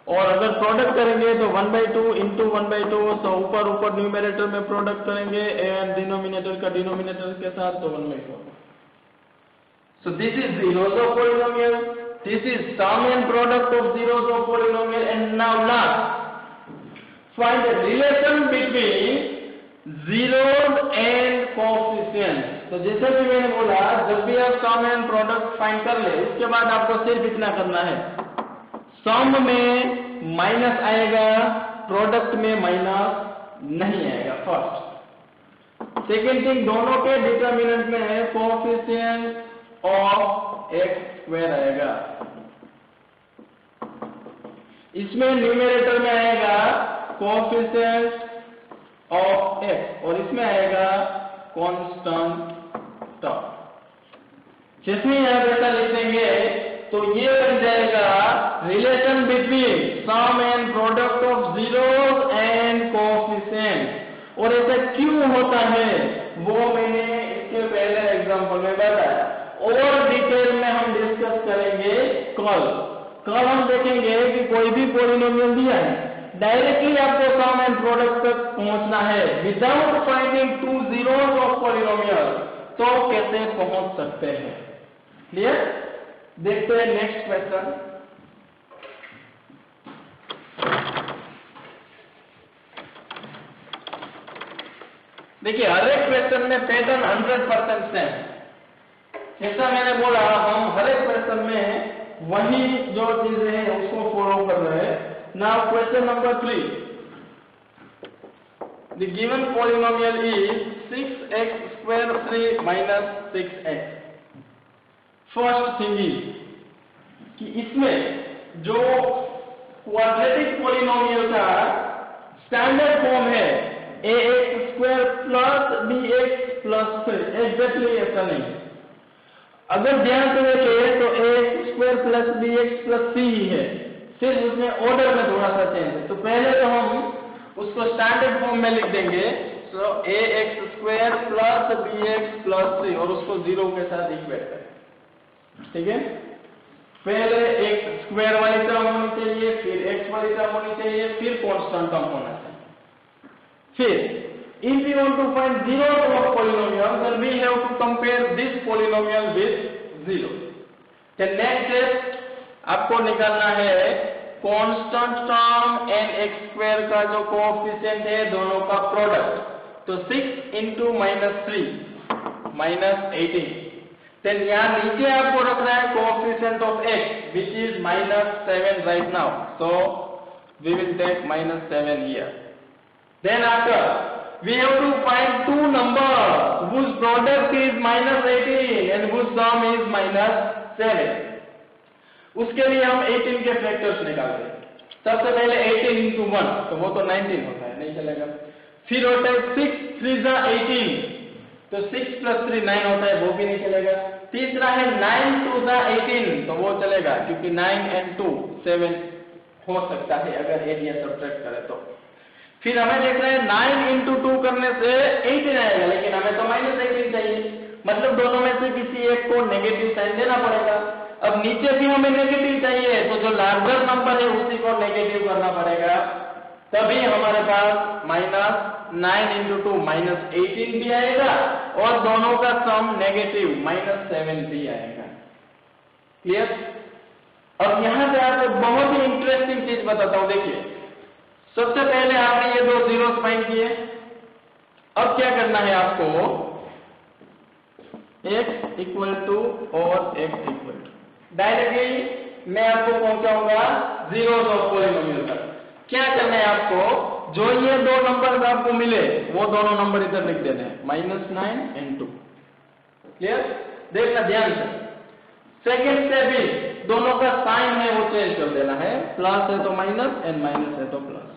और अगर product करेंगे तो 1/2 into 1/2, तो ऊपर ऊपर न्यूमरेटर में प्रोडक्ट करेंगे एंड डिनोमिनेटर का डिनोमिनेटर के साथ, तो 1/4। So this is zeros of polynomial, this is sum and product of zeros of polynomial, and now last find the relation between zeros and coefficients। तो जैसे भी मैंने बोला, जब भी आप सम एंड प्रोडक्ट फाइंड कर ले उसके बाद आपको सिर्फ इतना करना है, सम में माइनस आएगा, प्रोडक्ट में माइनस नहीं आएगा, फर्स्ट। सेकेंड थिंग, दोनों के डिटर्मिनेंट में है कोएफिशिएंट ऑफ x² आएगा, इसमें न्यूमरेटर में आएगा कोएफिशिएंट ऑफ x और इसमें आएगा कांस्टेंट टर्म। जिसमें यहां ऐसा लिखेंगे तो ये बन जाएगा relation between sum and product of zeros and coefficient. और ऐसा क्यों होता है वो मैंने इसके पहले एग्जांपल में बताया, और डिटेल में हम डिस्कस करेंगे कल हम देखेंगे कि कोई भी पॉलिनोमियल दिया है, डायरेक्टली आपको सम एंड प्रोडक्ट तक पहुंचना है without finding two zeros of polynomial. तो कैसे पहुंच सकते हैं। क्लियर? देखते हैं नेक्स्ट क्वेश्चन। देखिए हर एक क्वेश्चन में पैटर्न 100% सेम है। जैसा मैंने बोला हम हर एक क्वेश्चन में वही जो चीजें हैं उसको फॉलो कर रहे हैं। Now question number 3, the given polynomial is 6x square 3 minus 6x। First thing is कि इसमें जो क्वाड्रेटिक पॉलिनोमियल का स्टैंडर्ड फॉर्म है ax square plus bx plus 3, exactly ऐसा नहीं। अगर ध्यान से देखें तो ax square plus bx plus c ही है, सिर्फ उसमें ऑर्डर में थोड़ा सा चेंज है। तो पहले तो हम उसको स्टैंडर्ड फॉर्म में लिख देंगे, सो ax square plus bx plus 3 और उसको 0 के साथ इक्वेट करें। ठीक है, पहले एक स्क्वायर वाली टर्म होनी चाहिए, फिर x वाली टर्म होनी चाहिए, फिर कांस्टेंट टर्म होना चाहिए। फिर if we want to find zeros of polynomial, then we have to compare this polynomial with 0. The next step आपको निकालना है constant term and x square का जो कोएफिशिएंट है दोनों का प्रोडक्ट। तो 6 into -3 -18। देन यहाँ नीचे आपको रखना है coefficient of x which is -7 right now, so we will take -7 here. Then after we have to find two numbers whose product is -18 and whose sum is -7. उसके लिए हम 18 के फैक्टर्स निकालते हैं। सबसे पहले 18 into 1 तो वो तो 19 होता है, नहीं चलेगा। फिर होता है 6 3 18 तो 6 plus 3 9 होता है, वो भी नहीं चलेगा। तीसरा है 9 2 18 तो वो चलेगा क्योंकि 9 and 2 7 हो सकता है अगर एरिया सब्ट्रैक्ट करें तो। फिर हमें देखना है 9 into 2 करने से 18 आएगा, लेकिन हमें तो -18 चाहिए, मतलब दोनों में से किसी एक को नेगेटिव साइन देना पड़ेगा। अब नीचे भी हमें नेगेटिव चाहिए तो जो लार्जर नंबर है उसी को नेगेटिव करना पड़ेगा, तभी हमारे पास -9 into 2 -18 भी आएगा और दोनों का सम नेगेटिव -7 भी आएगा। क्लियर? अब यहां से आपको बहुत ही इंटरेस्टिंग चीज बताता हूं। देखिए सबसे पहले आपने ये दो जीरोस फाइंड किए, अब क्या करना है आपको, x इक्वल टू और x इक्वल टू, डायरेक्टली मैं आपको पहुंचाऊंगा जीरोस ऑफ पॉलिनोमियल तक। क्या करना है आपको, जो ये दो नंबर आपको मिले वो दोनों नंबर इधर लिख देने हैं, -9 and 2। क्लियर? देखना ध्यान से। सेकेंड स्टेप भी दोनों का साइन है वो चेंज कर देना है, प्लस है तो माइनस एंड माइनस है तो plus.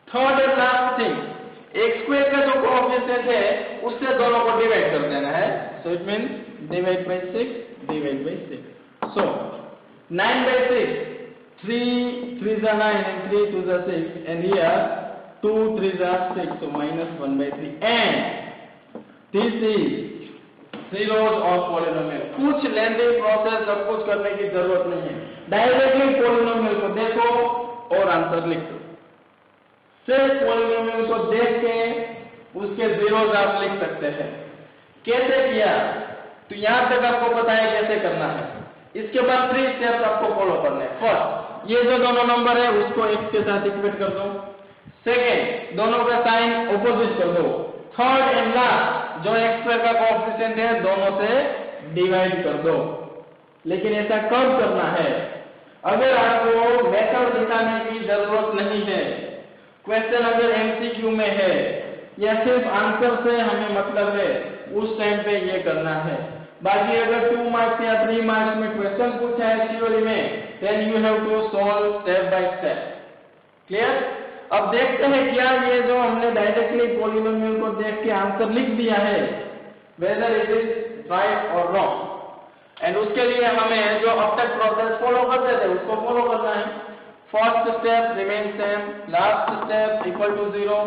Third and last thing, x square का जो कोएफिशिएंट है उससे दोनों को डिवाइड कर देना है, so it means divide by 6 divide by 6। So 9/6, 3 3 are 9 and 3 2 are 6, and here 2 3 are 6, so -1/3, and this is zeros of polynomial। कुछ लेंथी प्रोसेस सब कुछ करने की जरूरत नहीं है, डायरेक्टली पॉलिनोमियल को देखो और आंसर लिख दो। सिर्फ पॉलिनोमियल को देख के उसके जीरोस आप लिख सकते हैं। कैसे किया, तो यहां तक आपको पता है कैसे करना है। इसके बाद 3 स्टेप्स आपको फॉलो करने हैं। फर्स्ट, ये जो दोनों नंबर है उसको x के साथ इक्वेट कर दो। सेकेंड, दोनों का साइन ऑपोजिट कर दो। थर्ड एंड लास्ट, जो x स्क्वायर का कोएफिशिएंट है दोनों से डिवाइड कर दो। लेकिन ऐसा कब करना है, अगर आपको मेथड दिखाने की जरूरत नहीं है, क्वेश्चन अगर एमसीक्यू में है या सिर्फ आंसर से हमें मतलब है, उस टाइम पे ये करना है। बाकी अगर 2 मार्क्स या 3 मार्क्स में क्वेश्चन पूछा है थ्योरी में, then you have to solve step by step. Clear? अब देखते हैं क्या ये जो हमने डायरेक्टली पॉलिनोमियल को देख के आंसर लिख दिया है, वेदर इट इज राइट और रॉन्ग। एंड उसके लिए हमें जो अब तक प्रोसेस फॉलो करते थे उसको फॉलो करना है। First step remain same, last step equal to 0।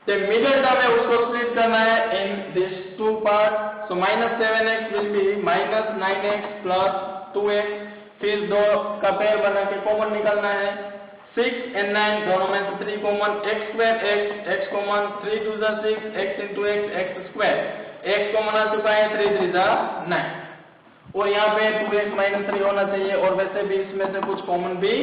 तो मिडिल टर्म है उसको स्प्लिट करना है in this 2 part, so -7x will be -9x plus 2x। फिर दो का पेयर बना के कॉमन निकालना है, 6 and 9 दोनों में से 3 common, x square x, x common, 3 2 6, x into x, x square. x common आ चुका है, 3 3 जा 9, और यहाँ पे 2x माइनस 3 होना चाहिए, और वैसे भी इसमें से कुछ कॉमन भी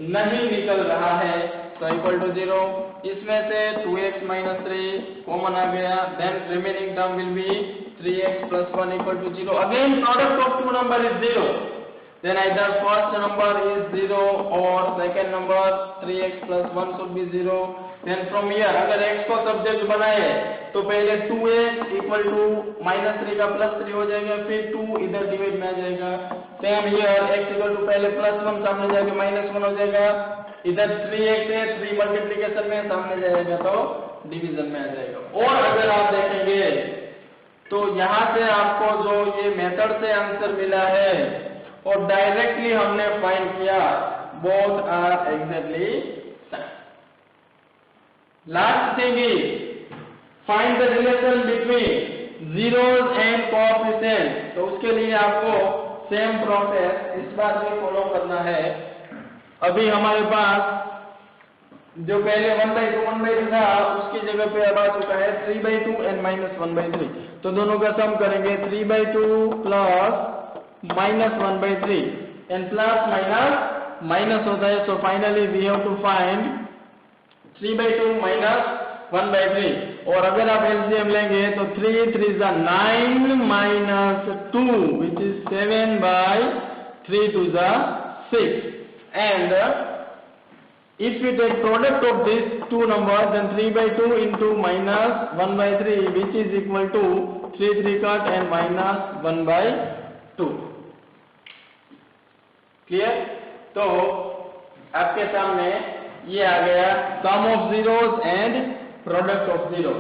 नहीं निकल रहा है, तो इक्वल टू 0। इसमें से 2x माइनस 3 कॉमन आ गया, then remaining term will be 3x plus 1 equal to 0। Again product of two number is 0, then either first number is 0 or second number 3x plus 1 should be 0। then from here अगर x को subject बनाए तो पहले 2x equal to -3 का +3 हो जाएगा, फिर 2 इधर डिवाइड में आ जाएगा। Same here x equal to पहले +1 सामने जाके -1 हो जाएगा, इधर 3x है, 3 मल्टीप्लिकेशन में सामने जाएगा तो डिवीजन में आ जाएगा। और अगर आप देखेंगे तो यहाँ से आपको जो ये मेथड से आंसर मिला है और डायरेक्टली हमने फाइंड किया, both are exactly same. Last thing is find the relation between zeros and coefficient. तो उसके लिए आपको सेम प्रोसेस इस बार भी फॉलो करना है। अभी हमारे पास जो पहले 1/2 1/2 था उसकी जगह पे अब आ चुका है 3/2 एंड -1/3। तो दोनों का सम करेंगे, 3/2 प्लस -1/3 and plus minus होता है, so finally we have to find 3/2 minus 1/3। और अगर आप LCM लेंगे तो 3 3 is 9 minus 2 which is 7/3 2 is 6, and if we take product of these two numbers then 3/2 into -1/3 which is equal to 3 3 cut and -1/2। Clear? तो आपके सामने ये आ गया sum of zeros and product of zero.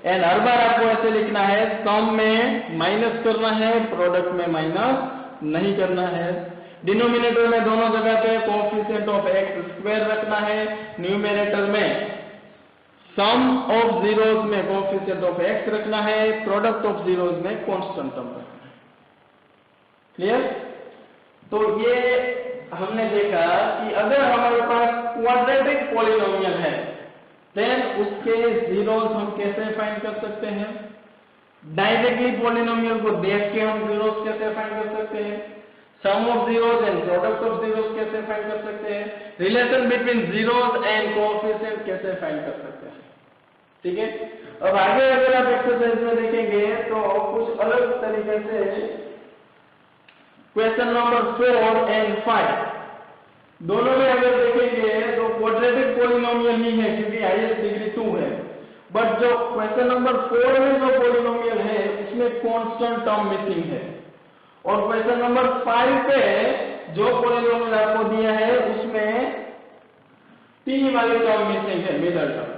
And हर बार आपको ऐसे लिखना है, सम में माइनस करना है, प्रोडक्ट में माइनस नहीं करना है। डिनोमिनेटर में दोनों जगह पे कोएफिशिएंट ऑफ x स्क्वायर रखना है, न्यूमरेटर में सम ऑफ जीरोस में कोएफिशिएंट ऑफ x रखना है, प्रोडक्ट ऑफ जीरोस में कांस्टेंट टर्म रखना है। क्लियर? तो ये हमने देखा कि अगर हमारे पास क्वाड्रेटिक पॉलिनोमियल है देन उसके जीरोस हम कैसे फाइंड कर सकते हैं। डायरेक्टली पॉलिनोमियल को देख के हम जीरोस कैसे फाइंड कर सकते हैं, sum of zeros and product of zeros कैसे फाइंड कर सकते हैं, relation between zeros and coefficient कैसे फाइंड कर सकते हैं। ठीक है, अब आगे अगर आप एक्सरसाइज में देखेंगे तो कुछ अलग तरीके से क्वेश्चन नंबर 4 एंड 5 दोनों में अगर देखेंगे तो क्वाड्रेटिक पॉलिनोमियल ही है क्योंकि हाईएस्ट डिग्री 2 है, बट जो क्वेश्चन नंबर 4 में जो पॉलिनोमियल है उसमें कांस्टेंट टर्म मिसिंग है, और क्वेश्चन नंबर 5 पे जो पॉलिनोमियल आपको दिया है उसमें t वाली टर्म मिसिंग है, मिडल टर्म।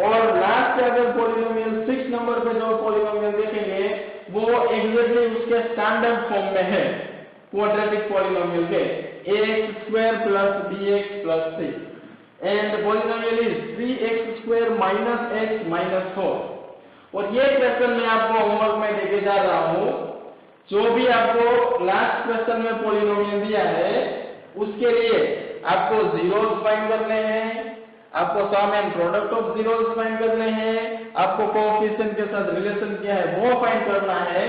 और लास्ट पे अगर पॉलिनोमियल 6 नंबर पे जो पॉलिनोमियल देखेंगे वो एग्जैक्टली उसके स्टैंडर्ड फॉर्म में है क्वाड्रेटिक पॉलिनोमियल के, ax² plus bx plus 3, and the polynomial is 3x² minus x minus 4। और ये क्वेश्चन मैं आपको होमवर्क में देके जा रहा हूँ, जो भी आपको लास्ट क्वेश्चन में पॉलिनोमियल दिया है उसके लिए आपको जीरोस फाइंड करने हैं, आपको sum and product of zeros find करने हैं, आपको कोएफिशिएंट के साथ रिलेशन क्या है वो फाइंड करना है,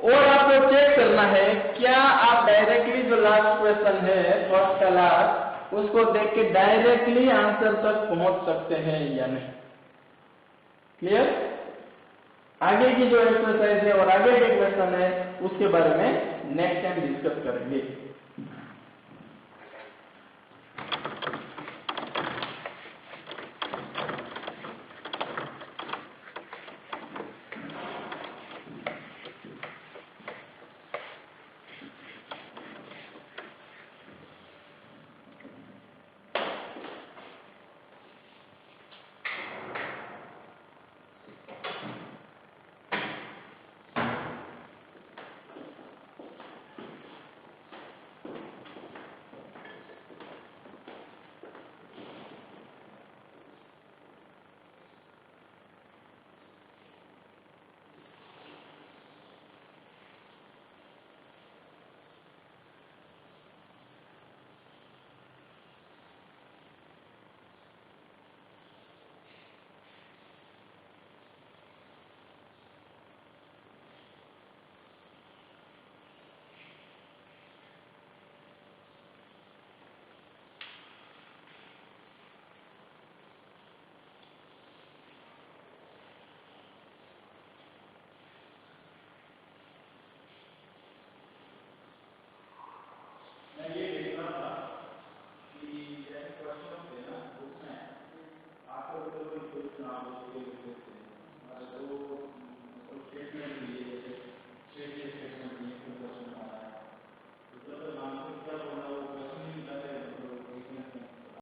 और आपको चेक करना है क्या आप डायरेक्टली जो लास्ट क्वेश्चन है फर्स्ट का लास्ट उसको देख के डायरेक्टली आंसर तक पहुंच सकते हैं या नहीं। क्लियर? आगे की जो एक्सरसाइज है और आगे के क्वेश्चन है उसके बारे में नेक्स्ट टाइम डिस्कस करेंगे।